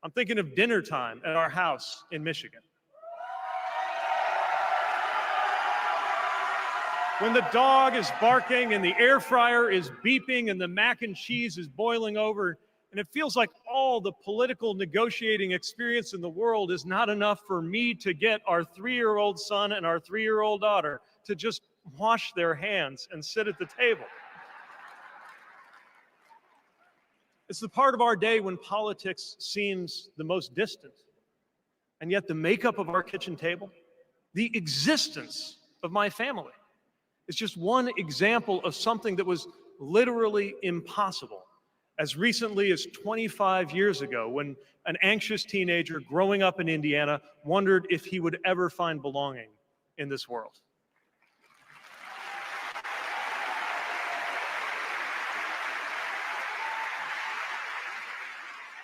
I'm thinking of dinner time at our house in Michigan. When the dog is barking and the air fryer is beeping and the mac and cheese is boiling over, and it feels like all the political negotiating experience in the world is not enough for me to get our 3-year-old son and our 3-year-old daughter to just wash their hands and sit at the table. It's the part of our day when politics seems the most distant, and yet the makeup of our kitchen table, the existence of my family, is just one example of something that was literally impossible as recently as 25 years ago, when an anxious teenager growing up in Indiana wondered if he would ever find belonging in this world.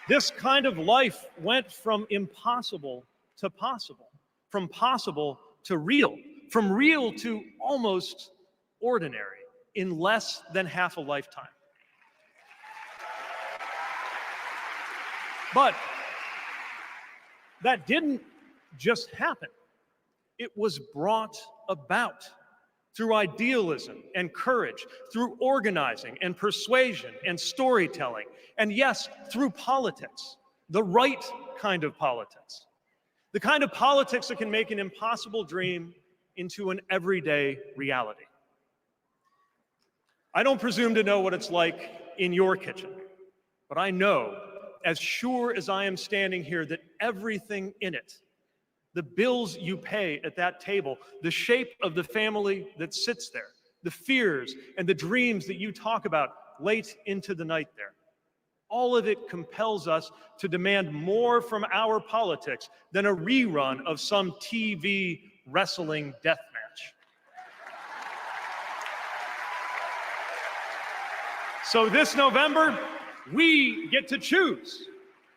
This kind of life went from impossible to possible, from possible to real, from real to almost ordinary in less than half a lifetime. But that didn't just happen. It was brought about through idealism and courage, through organizing and persuasion and storytelling, and yes, through politics, the right kind of politics, the kind of politics that can make an impossible dream into an everyday reality. I don't presume to know what it's like in your kitchen, but I know, as sure as I am standing here, that everything in it, the bills you pay at that table, the shape of the family that sits there, the fears and the dreams that you talk about late into the night there, all of it compels us to demand more from our politics than a rerun of some TV wrestling death match. So this November, we get to choose.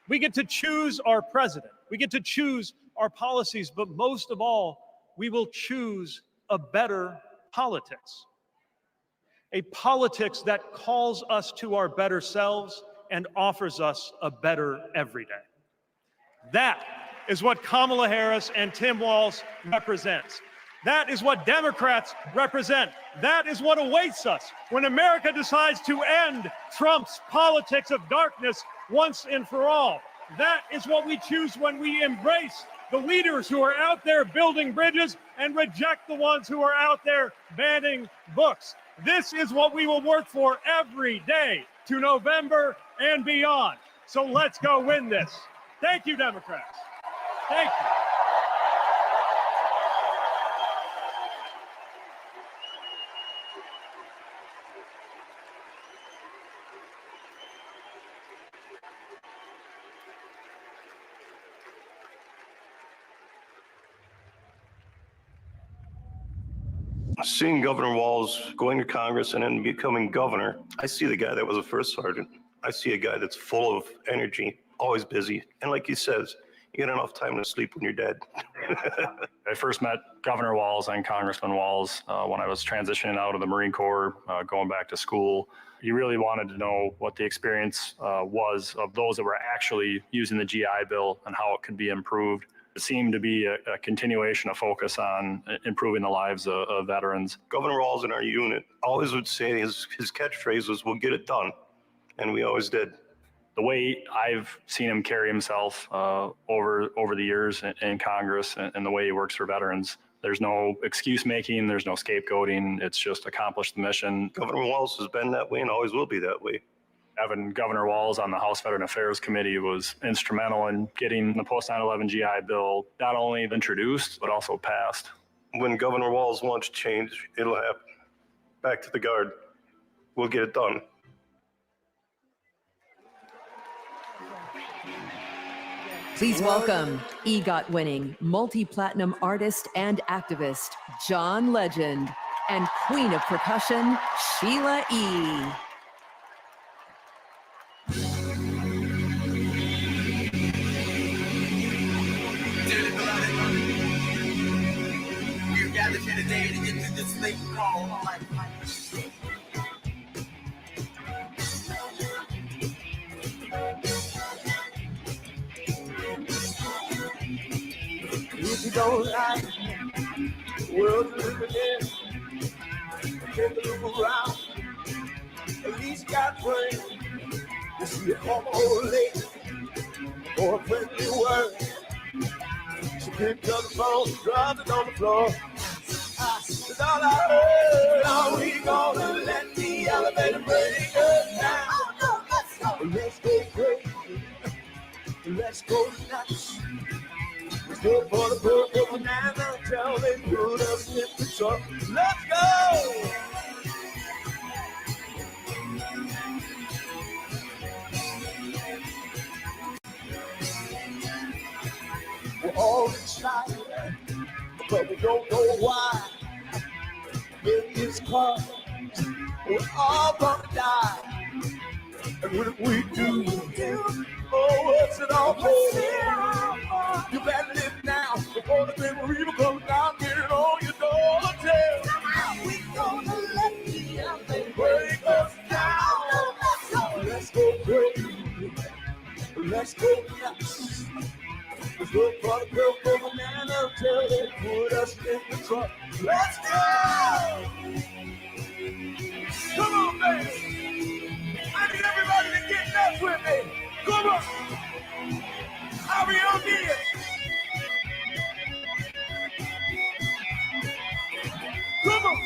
We get to choose our president. We get to choose our policies, but most of all, we will choose a better politics. A politics that calls us to our better selves and offers us a better everyday. That is what Kamala Harris and Tim Walz represents. That is what Democrats represent. That is what awaits us when America decides to end Trump's politics of darkness once and for all. That is what we choose when we embrace the leaders who are out there building bridges and reject the ones who are out there banning books. This is what we will work for every day to November and beyond. So let's go win this. Thank you, Democrats. Thank you. Seeing Governor Walz going to Congress and then becoming governor, I see the guy that was a first sergeant. I see a guy that's full of energy, always busy. And like he says, you get enough time to sleep when you're dead. I first met Governor Walz and Congressman Walz when I was transitioning out of the Marine Corps, going back to school. He really wanted to know what the experience was of those that were actually using the GI Bill and how it could be improved. It seemed to be a continuation of focus on improving the lives of veterans. Governor Walz in our unit always would say his catchphrase was, "We'll get it done." And we always did. The way I've seen him carry himself over the years in Congress and the way he works for veterans, there's no excuse making, there's no scapegoating. It's just accomplish the mission. Governor Walz has been that way and always will be that way. Having Governor Walz on the House Veteran Affairs Committee was instrumental in getting the post-9/11 GI Bill not only introduced, but also passed. When Governor Walz wants change, it'll happen. Back to the Guard. We'll get it done. Please welcome EGOT-winning, multi-platinum artist and activist, John Legend, and Queen of Percussion, Sheila E. Did it gotta get a day to get to this thing called life. If you don't like the world you're living in, take a look around. At least you got friends. You see a former old lady or a friendly word. She picked up the phone, dropped it on the floor. That's all I heard. Are we gonna let the elevator break us down? Let's go crazy. Let's go nuts. Let's go for the purple banana until they put us in the truck. Let's go! We're all excited, but we don't know why. Maybe it's cause we're all gonna die. And what if we do? Oh, what's it all for? You better live now before the memory comes down, get it on your doorstep. We gonna let the elevator break us down. Let's go crazy. Let's go nuts. Let's look for the purple banana until they put us in the truck. Let's go! Come on, baby. I need everybody to get nuts with me. Come on. How we on here? Come on.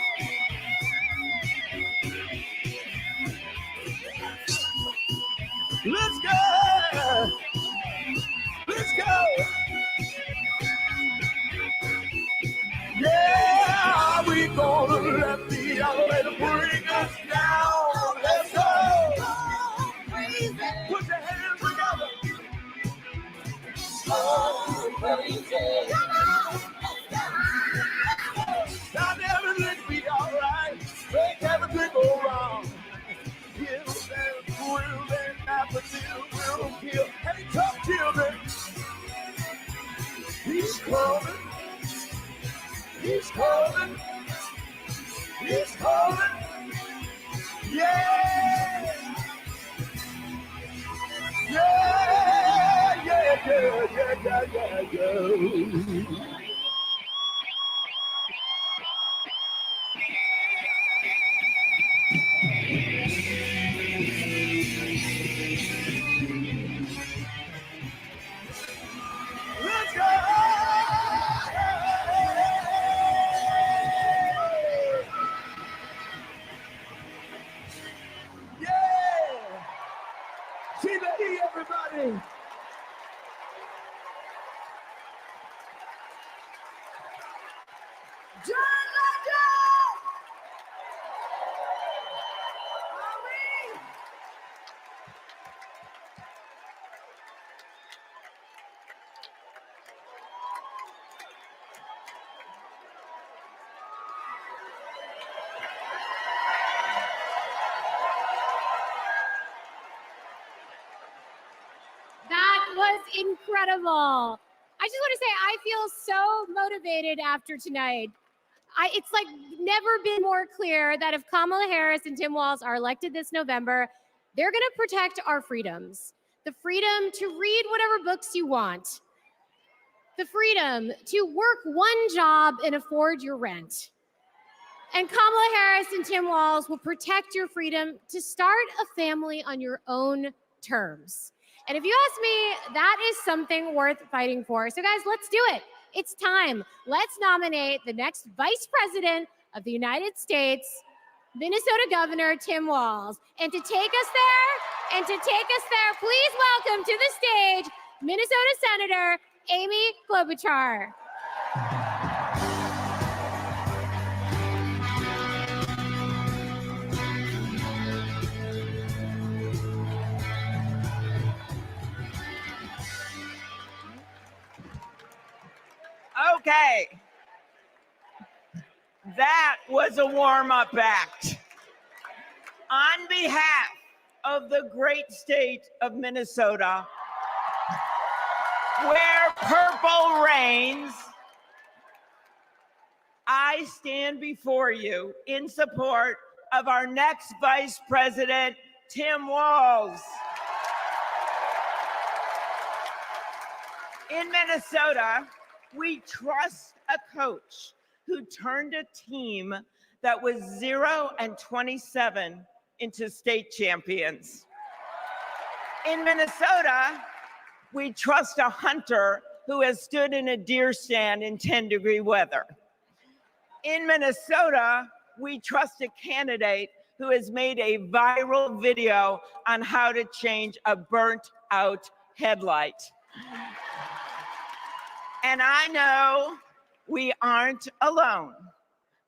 Let's go. Let's go. Yeah, we gonna let the elevator bring us down. Let's go. Put your hands together. So crazy. Now everything be alright. Make everything go wrong. Hills and thrills and apathy will kill. Hey, tough children. He's coming. He's coming. He's coming. Yeah. Yeah, yeah, yeah, yeah, yeah, yeah. Let's go! See the E, everybody. Jour legend! That was incredible. I just want to say I feel so motivated after tonight. It's like never been more clear that if Kamala Harris and Tim Walz are elected this November, they're going to protect our freedoms. The freedom to read whatever books you want. The freedom to work one job and afford your rent. And Kamala Harris and Tim Walz will protect your freedom to start a family on your own terms. And if you ask me, that is something worth fighting for. So guys, let's do it. It's time. Let's nominate the next Vice President of the United States, Minnesota Governor Tim Walz. And to take us there, please welcome to the stage, Minnesota Senator Amy Klobuchar. Okay, that was a warm-up act. On behalf of the great state of Minnesota, where purple reigns, I stand before you in support of our next Vice President, Tim Walz. In Minnesota, we trust a coach who turned a team that was 0-27 into state champions. In Minnesota, we trust a hunter who has stood in a deer stand in 10-degree weather. In Minnesota, we trust a candidate who has made a viral video on how to change a burnt-out headlight. And I know we aren't alone,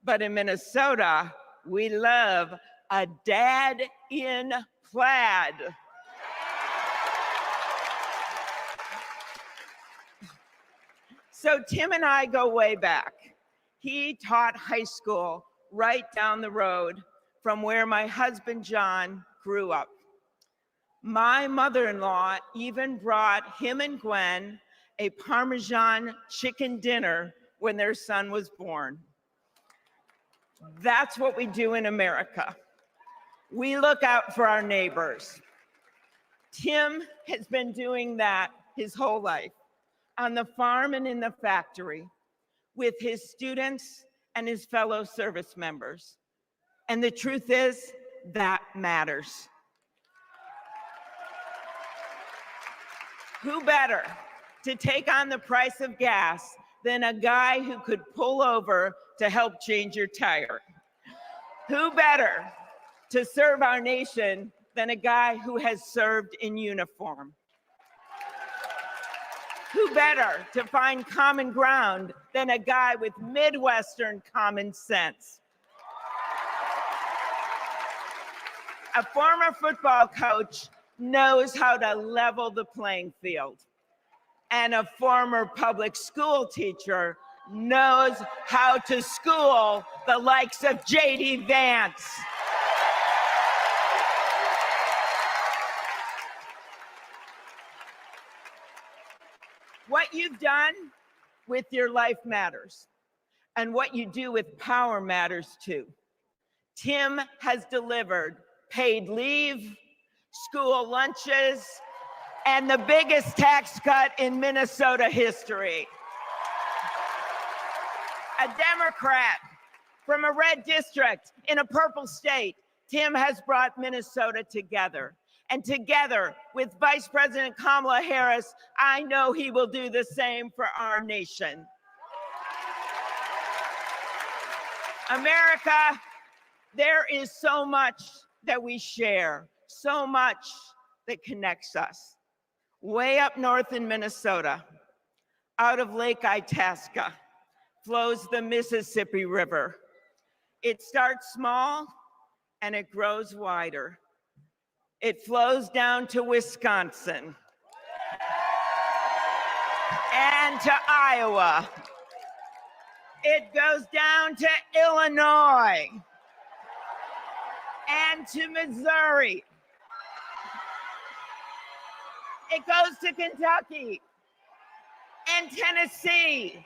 but in Minnesota, we love a dad in plaid. So Tim and I go way back. He taught high school right down the road from where my husband John grew up. My mother-in-law even brought him and Gwen a Parmesan chicken dinner when their son was born. That's what we do in America. We look out for our neighbors. Tim has been doing that his whole life, on the farm and in the factory, with his students and his fellow service members. And the truth is, that matters. Who better to take on the price of gas than a guy who could pull over to help change your tire? Who better to serve our nation than a guy who has served in uniform? Who better to find common ground than a guy with Midwestern common sense? A former football coach knows how to level the playing field. And a former public school teacher knows how to school the likes of J.D. Vance. What you've done with your life matters, and what you do with power matters too. Tim has delivered paid leave, school lunches, and the biggest tax cut in Minnesota history. A Democrat from a red district in a purple state, Tim has brought Minnesota together. And together with Vice President Kamala Harris, I know he will do the same for our nation. America, there is so much that we share, so much that connects us. Way up north in Minnesota, out of Lake Itasca, flows the Mississippi River. It starts small and it grows wider. It flows down to Wisconsin and to Iowa. It goes down to Illinois and to Missouri. It goes to Kentucky and Tennessee.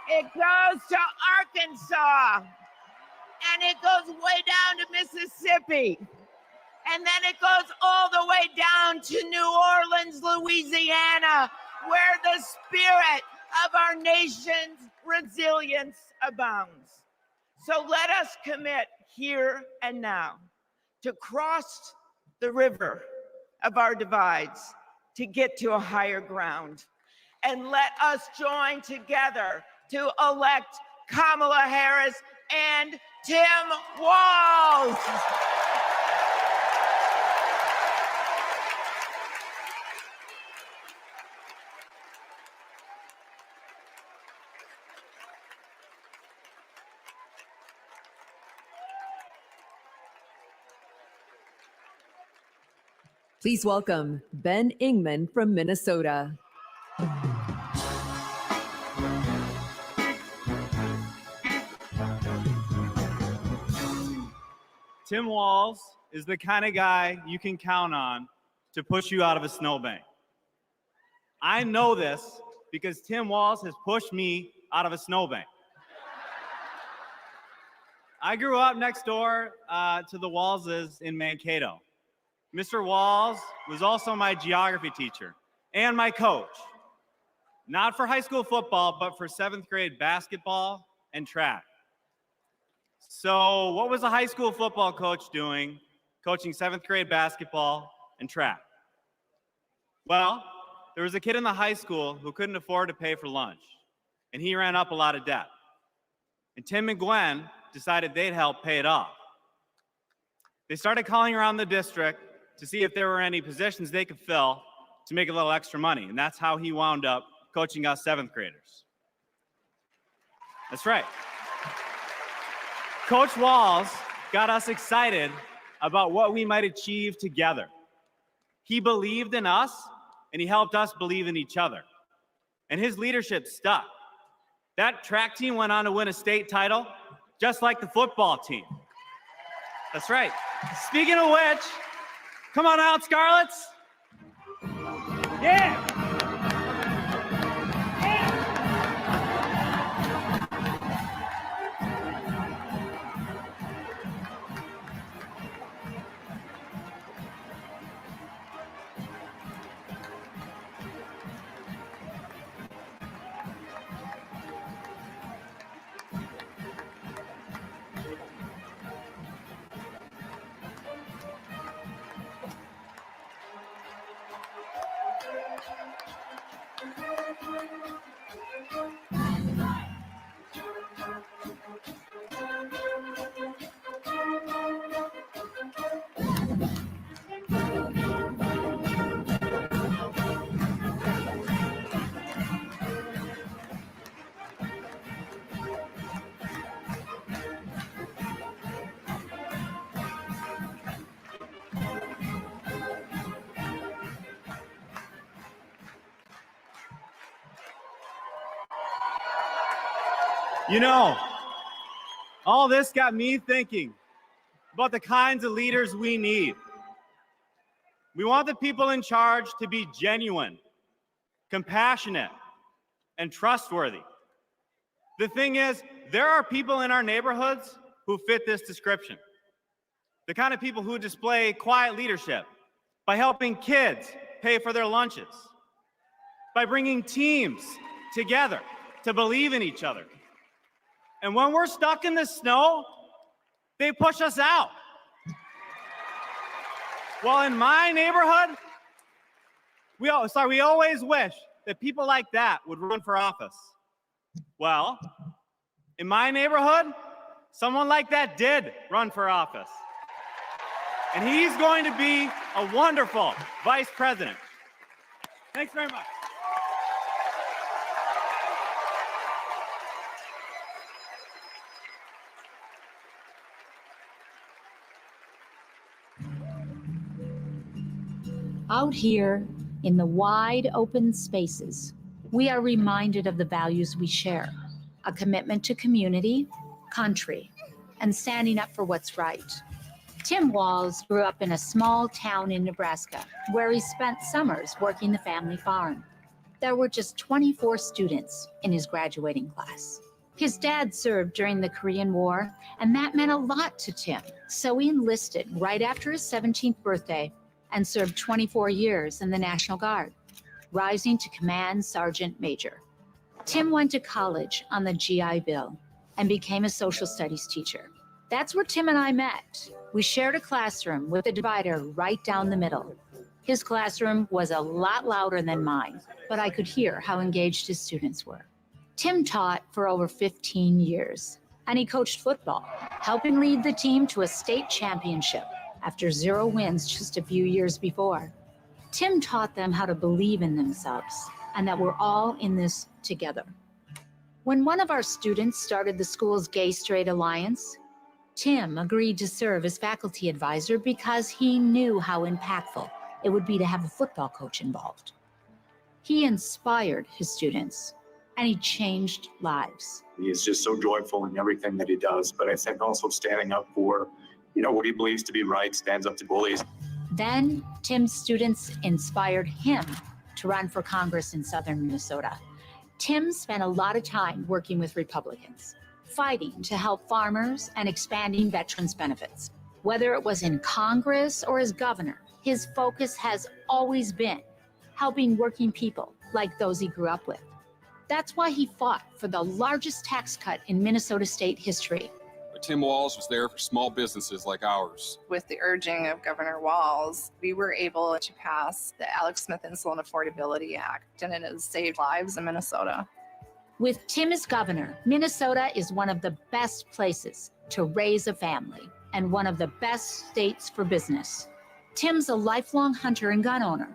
It goes to Arkansas, and it goes way down to Mississippi. And then it goes all the way down to New Orleans, Louisiana, where the spirit of our nation's resilience abounds. So let us commit here and now to cross the river of our divides to get to a higher ground. And let us join together to elect Kamala Harris and Tim Walz. Please welcome Ben Ingman from Minnesota. Tim Walz is the kind of guy you can count on to push you out of a snowbank. I know this because Tim Walz has pushed me out of a snowbank. I grew up next door to the Walzes in Mankato. Mr. Walz was also my geography teacher and my coach. Not for high school football, but for 7th grade basketball and track. So what was a high school football coach doing, coaching 7th grade basketball and track? Well, there was a kid in the high school who couldn't afford to pay for lunch, and he ran up a lot of debt. And Tim and Gwen decided they'd help pay it off. They started calling around the district to see if there were any positions they could fill to make a little extra money, and that's how he wound up coaching us 7th graders. That's right. Coach Walz got us excited about what we might achieve together. He believed in us, and he helped us believe in each other. And his leadership stuck. That track team went on to win a state title, just like the football team. That's right. Speaking of which, come on out, Scarlets. Yeah. You know, all this got me thinking about the kinds of leaders we need. We want the people in charge to be genuine, compassionate, and trustworthy. The thing is, there are people in our neighborhoods who fit this description. The kind of people who display quiet leadership by helping kids pay for their lunches, by bringing teams together to believe in each other. And when we're stuck in the snow, they push us out. Well, in my neighborhood, we always wish that people like that would run for office. Well, in my neighborhood, someone like that did run for office. And he's going to be a wonderful vice president. Thanks very much. Out here in the wide open spaces, we are reminded of the values we share: a commitment to community, country, and standing up for what's right. Tim Walz grew up in a small town in Nebraska where he spent summers working the family farm. There were just 24 students in his graduating class. His dad served during the Korean War, and that meant a lot to Tim. So he enlisted right after his 17th birthday and served 24 years in the National Guard, rising to Command Sergeant Major. Tim went to college on the GI Bill and became a social studies teacher. That's where Tim and I met. We shared a classroom with a divider right down the middle. His classroom was a lot louder than mine, but I could hear how engaged his students were. Tim taught for over 15 years, and he coached football, helping lead the team to a state championship after 0 wins just a few years before. Tim taught them how to believe in themselves and that we're all in this together. When one of our students started the school's Gay Straight Alliance, Tim agreed to serve as faculty advisor because he knew how impactful it would be to have a football coach involved. He inspired his students, and he changed lives. He is just so joyful in everything that he does, but I think also standing up for what he believes to be right, stands up to bullies. Then Tim's students inspired him to run for Congress in southern Minnesota. Tim spent a lot of time working with Republicans, fighting to help farmers and expanding veterans benefits. Whether it was in Congress or as governor, his focus has always been helping working people like those he grew up with. That's why he fought for the largest tax cut in Minnesota state history. Tim Walz was there for small businesses like ours. With the urging of Governor Walz, we were able to pass the Alex Smith Insulin Affordability Act, and it has saved lives in Minnesota. With Tim as governor, Minnesota is one of the best places to raise a family and one of the best states for business. Tim's a lifelong hunter and gun owner.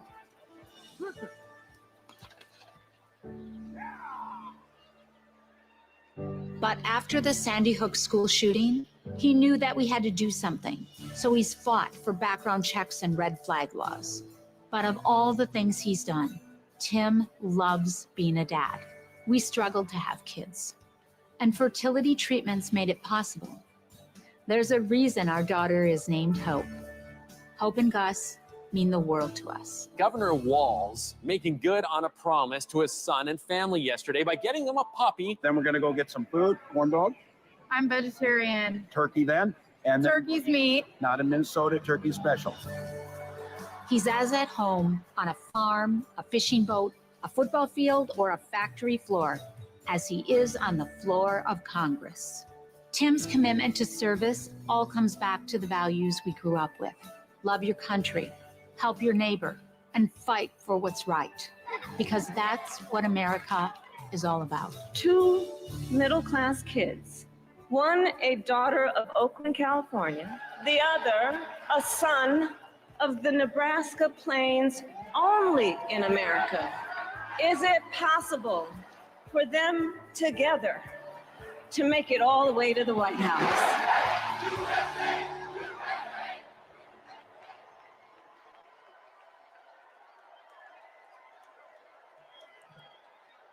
But after the Sandy Hook school shooting, he knew that we had to do something. So he's fought for background checks and red flag laws. But of all the things he's done, Tim loves being a dad. We struggled to have kids, and fertility treatments made it possible. There's a reason our daughter is named Hope. Hope and Gus mean the world to us. Governor Walz making good on a promise to his son and family yesterday by getting them a puppy. Then we're going to go get some food, corn dog. I'm vegetarian. Turkey then. And Turkey's meat. Not in Minnesota, turkey special. He's as at home on a farm, a fishing boat, a football field, or a factory floor as he is on the floor of Congress. Tim's commitment to service all comes back to the values we grew up with. Love your country, help your neighbor, and fight for what's right. Because that's what America is all about. 2 middle-class kids. One, a daughter of Oakland, California. The other, a son of the Nebraska Plains, only in America. Is it possible for them together to make it all the way to the White House?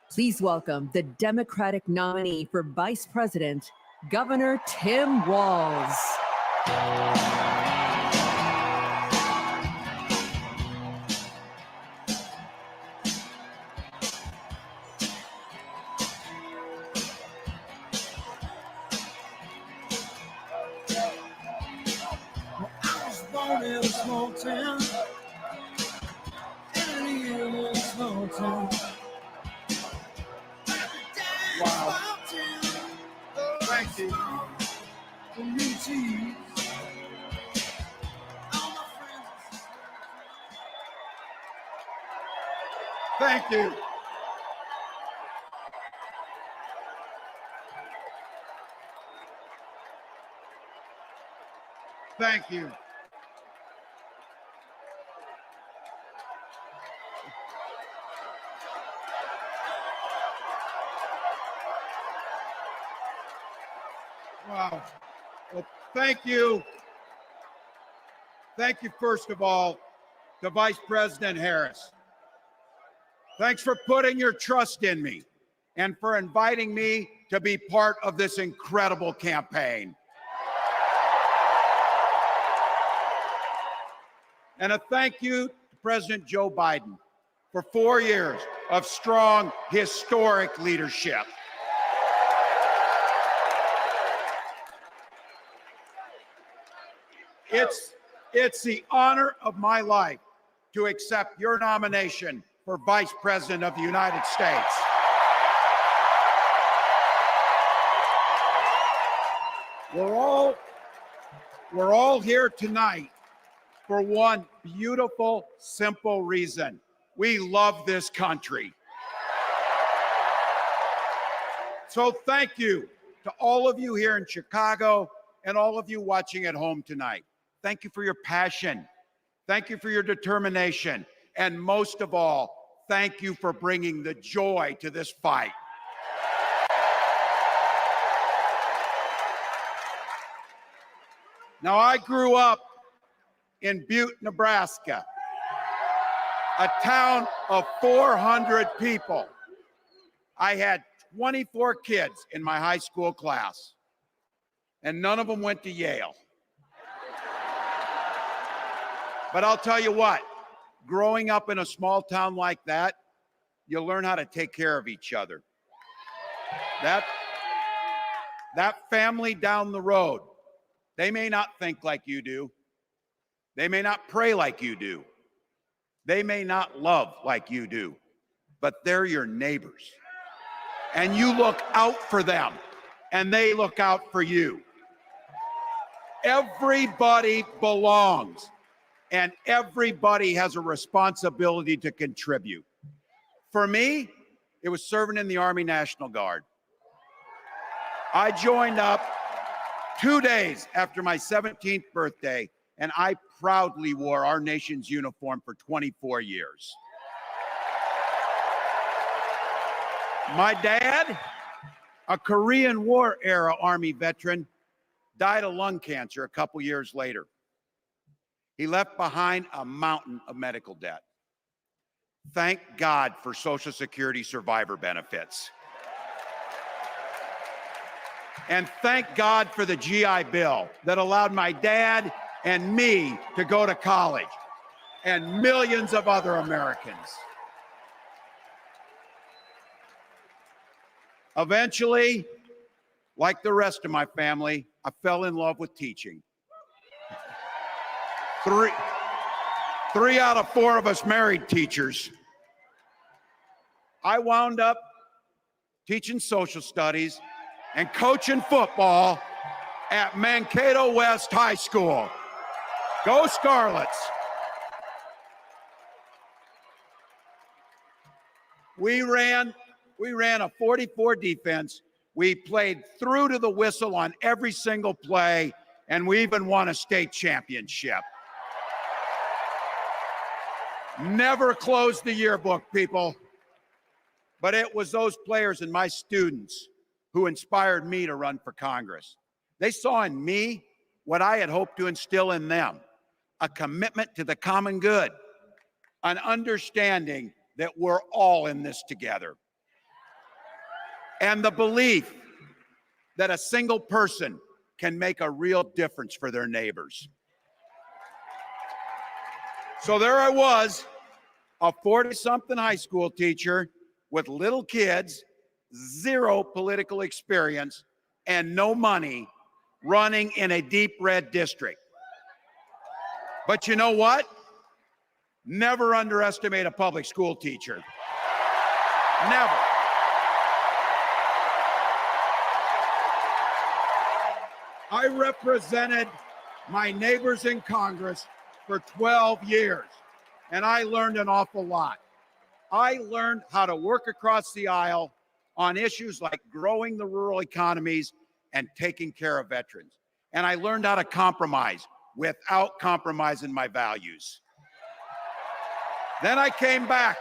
Please welcome the Democratic nominee for Vice President, Governor Tim Walz. In a small town, in a small town. Wow. Thank you. Thank you. Thank you. Wow. Well, thank you. Thank you, first of all, to Vice President Harris. Thanks for putting your trust in me and for inviting me to be part of this incredible campaign. And a thank you to President Joe Biden for 4 years of strong, historic leadership. It's the honor of my life to accept your nomination for Vice President of the United States. We're all here tonight for one beautiful, simple reason. We love this country. So thank you to all of you here in Chicago and all of you watching at home tonight. Thank you for your passion. Thank you for your determination. And most of all, thank you for bringing the joy to this fight. Now, I grew up in Butte, Nebraska, a town of 400 people. I had 24 kids in my high school class, and none of them went to Yale. But I'll tell you what, growing up in a small town like that, you learn how to take care of each other. that family down the road, they may not think like you do. They may not pray like you do. They may not love like you do, but they're your neighbors. And you look out for them, and they look out for you. Everybody belongs, and everybody has a responsibility to contribute. For me, it was serving in the Army National Guard. I joined up 2 days after my 17th birthday, and I proudly wore our nation's uniform for 24 years. My dad, a Korean War era Army veteran, died of lung cancer a couple years later. He left behind a mountain of medical debt. Thank God for Social Security survivor benefits. And thank God for the GI Bill that allowed my dad and me to go to college, and millions of other Americans. Eventually, like the rest of my family, I fell in love with teaching. Three out of 4 of us married teachers. I wound up teaching social studies and coaching football at Mankato West High School. Go Scarlets! We ran a 44 defense. We played through to the whistle on every single play, and we even won a state championship. Never closed the yearbook, people. But it was those players and my students who inspired me to run for Congress. They saw in me what I had hoped to instill in them: a commitment to the common good, an understanding that we're all in this together, and the belief that a single person can make a real difference for their neighbors. So there I was, a 40-something high school teacher with little kids, 0 political experience, and no money, running in a deep red district. But you know what? Never underestimate a public school teacher. Never. I represented my neighbors in Congress for 12 years, and I learned an awful lot. I learned how to work across the aisle on issues like growing the rural economies and taking care of veterans. And I learned how to compromise without compromising my values. Then I came back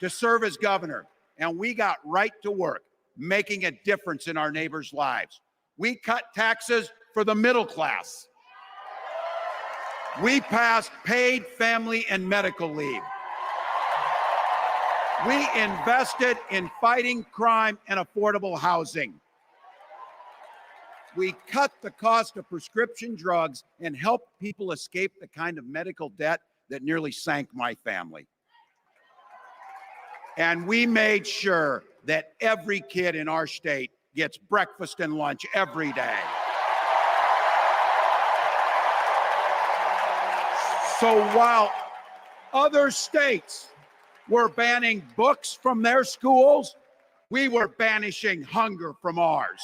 to serve as governor, and we got right to work making a difference in our neighbors' lives. We cut taxes for the middle class. We passed paid family and medical leave. We invested in fighting crime and affordable housing. We cut the cost of prescription drugs and helped people escape the kind of medical debt that nearly sank my family. And we made sure that every kid in our state gets breakfast and lunch every day. So while other states were banning books from their schools, we were banishing hunger from ours.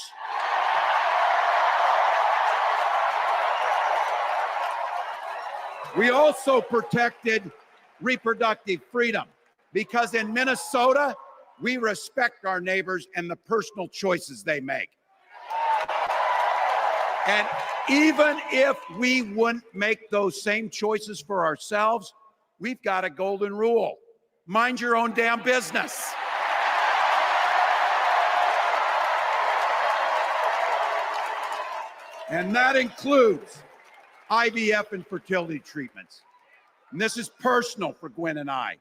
We also protected reproductive freedom because in Minnesota, we respect our neighbors and the personal choices they make. And even if we wouldn't make those same choices for ourselves, we've got a golden rule: mind your own damn business. And that includes IVF and fertility treatments. And this is personal for Gwen and I.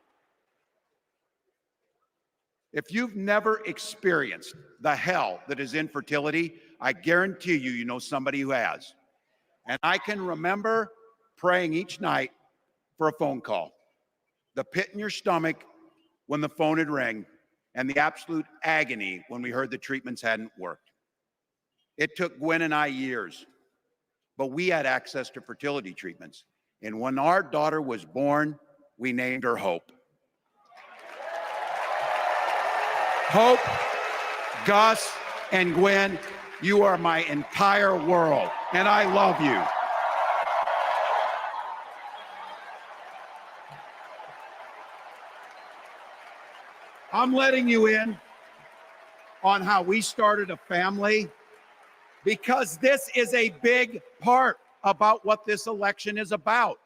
If you've never experienced the hell that is infertility, I guarantee you, you know somebody who has. And I can remember praying each night for a phone call, the pit in your stomach when the phone would ring, and the absolute agony when we heard the treatments hadn't worked. It took Gwen and I years, but we had access to fertility treatments. And when our daughter was born, we named her Hope. Hope, Gus, and Gwen, you are my entire world, and I love you. I'm letting you in on how we started a family because this is a big part about what this election is about.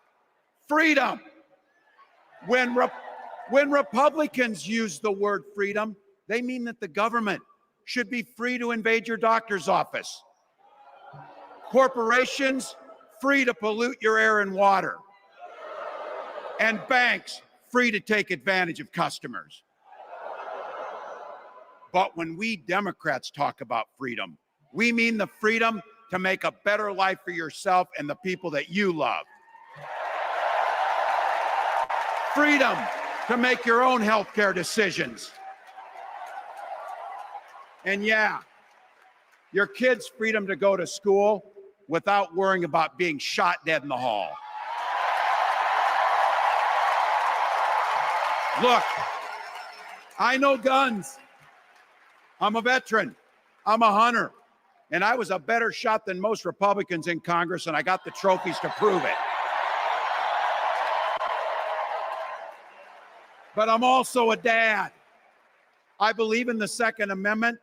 Freedom. When Republicans use the word freedom, they mean that the government should be free to invade your doctor's office. Corporations, free to pollute your air and water. And banks, free to take advantage of customers. But when we Democrats talk about freedom, we mean the freedom to make a better life for yourself and the people that you love. Freedom to make your own healthcare decisions. And yeah, your kids' freedom to go to school without worrying about being shot dead in the hall. Look, I know guns. I'm a veteran. I'm a hunter. And I was a better shot than most Republicans in Congress, and I got the trophies to prove it. But I'm also a dad. I believe in the Second Amendment,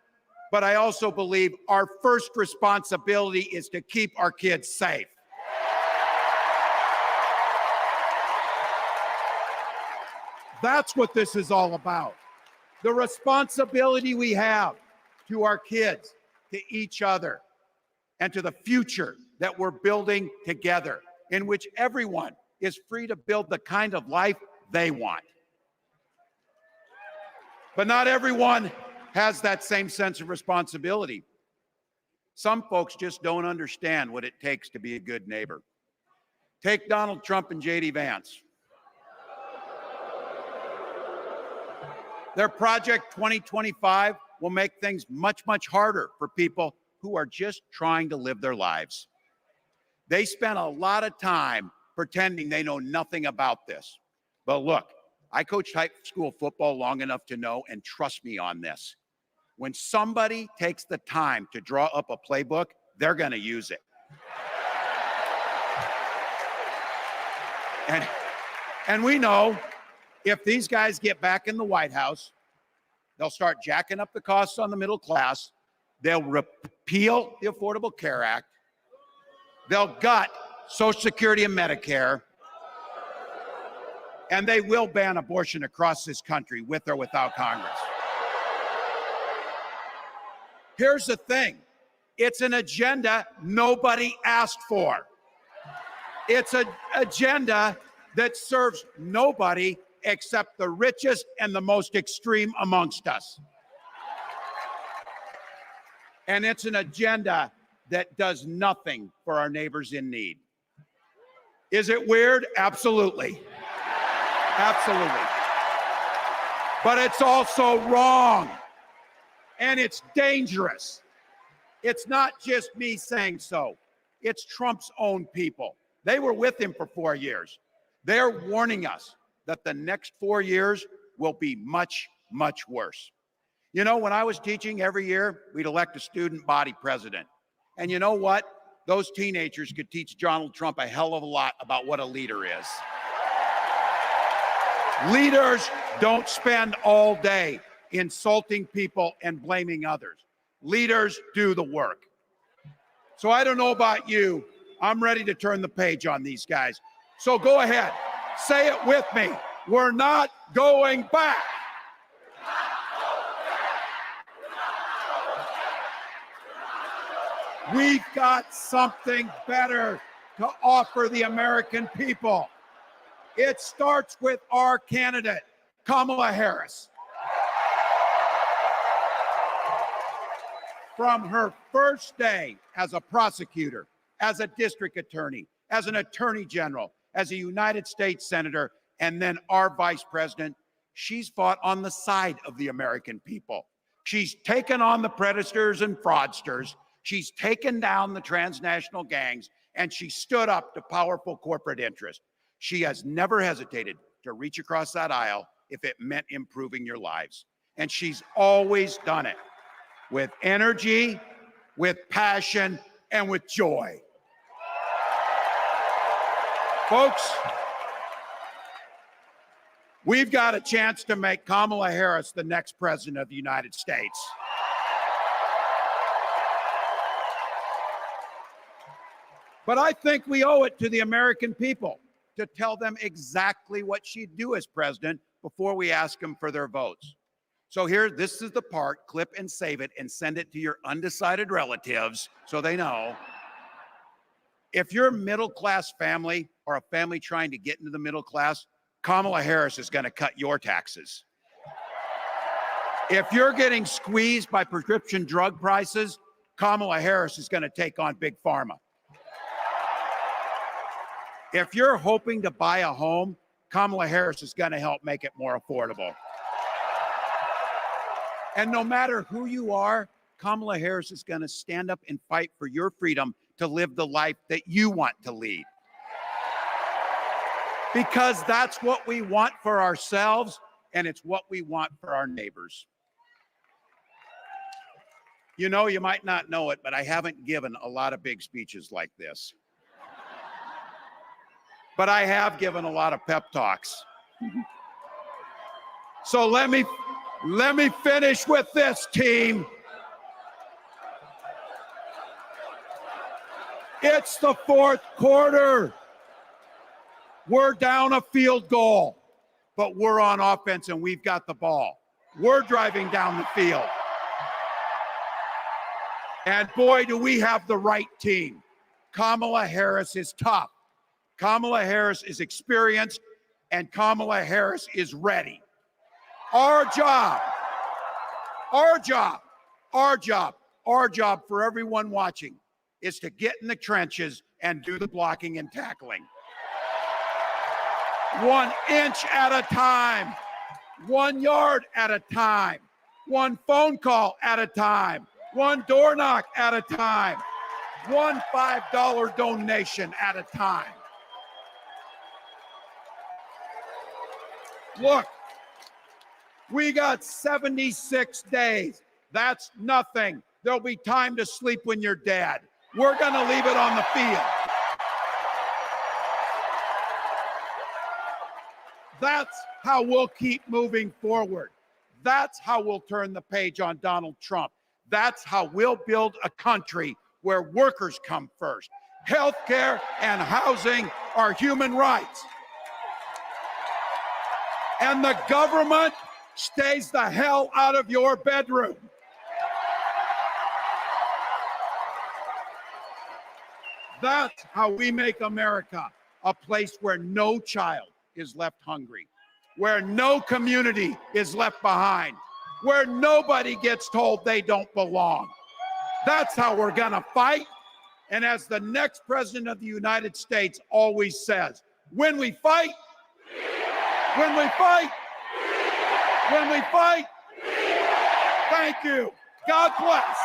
but I also believe our first responsibility is to keep our kids safe. That's what this is all about. The responsibility we have to our kids, to each other, and to the future that we're building together, in which everyone is free to build the kind of life they want. But not everyone has that same sense of responsibility. Some folks just don't understand what it takes to be a good neighbor. Take Donald Trump and J.D. Vance. Their Project 2025 will make things much, much harder for people who are just trying to live their lives. They spent a lot of time pretending they know nothing about this. But look, I coached high school football long enough to know, and trust me on this, when somebody takes the time to draw up a playbook, they're going to use it. And we know if these guys get back in the White House, they'll start jacking up the costs on the middle class. They'll repeal the Affordable Care Act. They'll gut Social Security and Medicare. And they will ban abortion across this country with or without Congress. Here's the thing. It's an agenda nobody asked for. It's an agenda that serves nobody except the richest and the most extreme amongst us. And it's an agenda that does nothing for our neighbors in need. Is it weird? Absolutely. Absolutely. But it's also wrong. And it's dangerous. It's not just me saying so. It's Trump's own people. They were with him for 4 years. They're warning us that the next 4 years will be much, much worse. You know, when I was teaching every year, we'd elect a student body president. And you know what? Those teenagers could teach Donald Trump a hell of a lot about what a leader is. Leaders don't spend all day insulting people and blaming others. Leaders do the work. So I don't know about you. I'm ready to turn the page on these guys. So go ahead. Say it with me. We're not going back. We've got something better to offer the American people. It starts with our candidate, Kamala Harris. From her first day as a prosecutor, as a district attorney, as an attorney general, as a United States senator, and then our vice president, she's fought on the side of the American people. She's taken on the predators and fraudsters. She's taken down the transnational gangs, and she stood up to powerful corporate interests. She has never hesitated to reach across that aisle if it meant improving your lives. And she's always done it with energy, with passion, and with joy. Folks, we've got a chance to make Kamala Harris the next president of the United States. But I think we owe it to the American people to tell them exactly what she'd do as president before we ask them for their votes. So here, this is the part, clip and save it and send it to your undecided relatives so they know. If you're a middle-class family or a family trying to get into the middle class, Kamala Harris is going to cut your taxes. If you're getting squeezed by prescription drug prices, Kamala Harris is going to take on Big Pharma. If you're hoping to buy a home, Kamala Harris is going to help make it more affordable. And no matter who you are, Kamala Harris is going to stand up and fight for your freedom to live the life that you want to lead. Because that's what we want for ourselves, and it's what we want for our neighbors. You know, you might not know it, but I haven't given a lot of big speeches like this. But I have given a lot of pep talks. So let me finish with this, team. It's the fourth quarter. We're down a field goal, but we're on offense and we've got the ball. We're driving down the field. And boy, do we have the right team. Kamala Harris is tough. Kamala Harris is experienced, and Kamala Harris is ready. Our job for everyone watching is to get in the trenches and do the blocking and tackling. 1 inch at a time, 1 yard at a time, 1 phone call at a time, 1 door knock at a time, 1 $5 donation at a time. Look, we got 76 days. That's nothing. There'll be time to sleep when you're dead. We're going to leave it on the field. That's how we'll keep moving forward. That's how we'll turn the page on Donald Trump. That's how we'll build a country where workers come first. Healthcare and housing are human rights. And the government stays the hell out of your bedroom. That's how we make America a place where no child is left hungry, where no community is left behind, where nobody gets told they don't belong. That's how we're gonna fight. And as the next president of the United States always says, when we fight, thank you. God bless.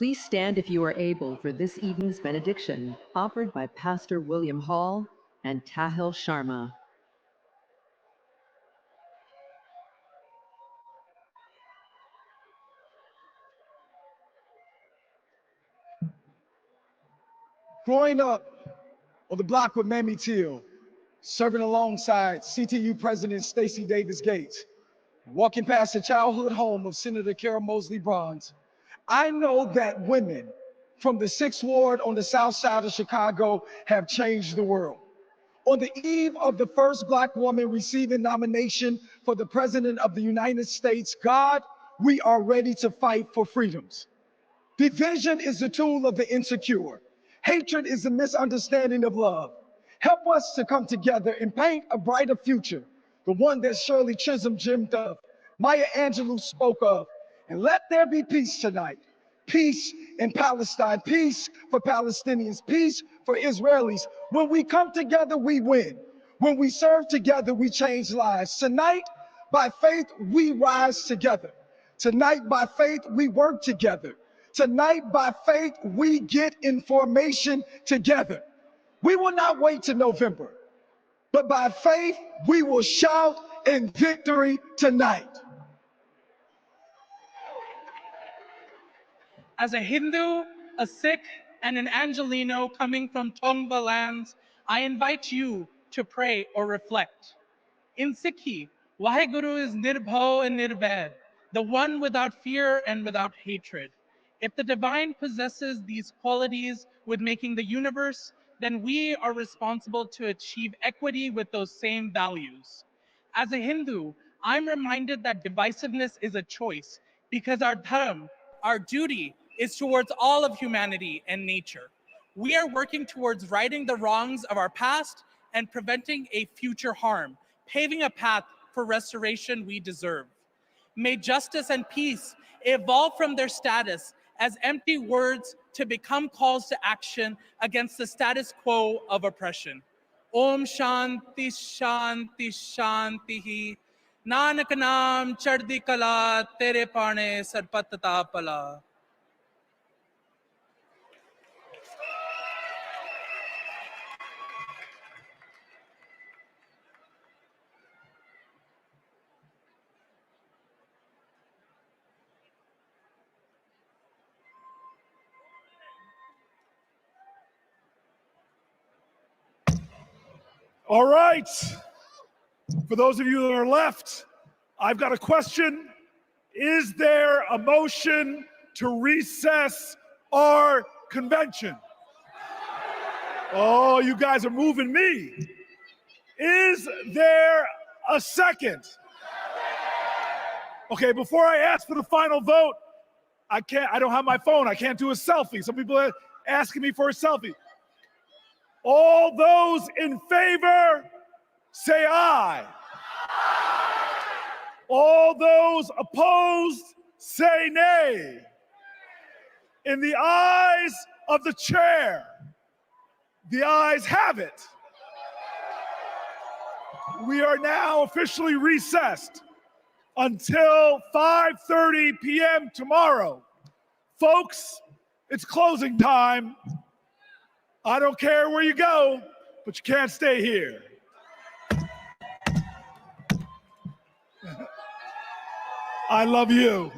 Please stand if you are able for this evening's benediction, offered by Pastor William Hall and Tahil Sharma. Growing up on the block with Mamie Till, serving alongside CTU President Stacey Davis Gates, walking past the childhood home of Senator Carol Moseley Barnes, I know that women from the 6th Ward on the south side of Chicago have changed the world. On the eve of the first Black woman receiving nomination for the President of the United States, God, we are ready to fight for freedoms. Division is the tool of the insecure. Hatred is the misunderstanding of love. Help us to come together and paint a brighter future, the one that Shirley Chisholm dreamed of, Maya Angelou spoke of. And let there be peace tonight. Peace in Palestine, peace for Palestinians, peace for Israelis. When we come together, we win. When we serve together, we change lives. Tonight, by faith, we rise together. Tonight, by faith, we work together. Tonight, by faith, we get information together. We will not wait till November, but by faith, we will shout in victory tonight. As a Hindu, a Sikh, and an Angelino coming from Tongva lands, I invite you to pray or reflect. In Sikhi, Vaheguru is Nirbhau and Nirbhed, the one without fear and without hatred. If the divine possesses these qualities with making the universe, then we are responsible to achieve equity with those same values. As a Hindu, I'm reminded that divisiveness is a choice because our dharma, our duty, is towards all of humanity and nature. We are working towards righting the wrongs of our past and preventing a future harm, paving a path for restoration we deserve. May justice and peace evolve from their status as empty words to become calls to action against the status quo of oppression. Om Shanti Shanti Shanti Nanak Naam Chardi Kala Tere Pane Sarpatata Pala. All right. For those of you that are left, I've got a question. Is there a motion to recess our convention? Oh, you guys are moving me. Is there a second? Okay, before I ask for the final vote, I don't have my phone. I can't do a selfie. Some people are asking me for a selfie. All those in favor, say aye. All those opposed, say nay. In the eyes of the chair, the ayes have it. We are now officially recessed until 5:30 p.m. tomorrow. Folks, it's closing time. I don't care where you go, but you can't stay here. I love you.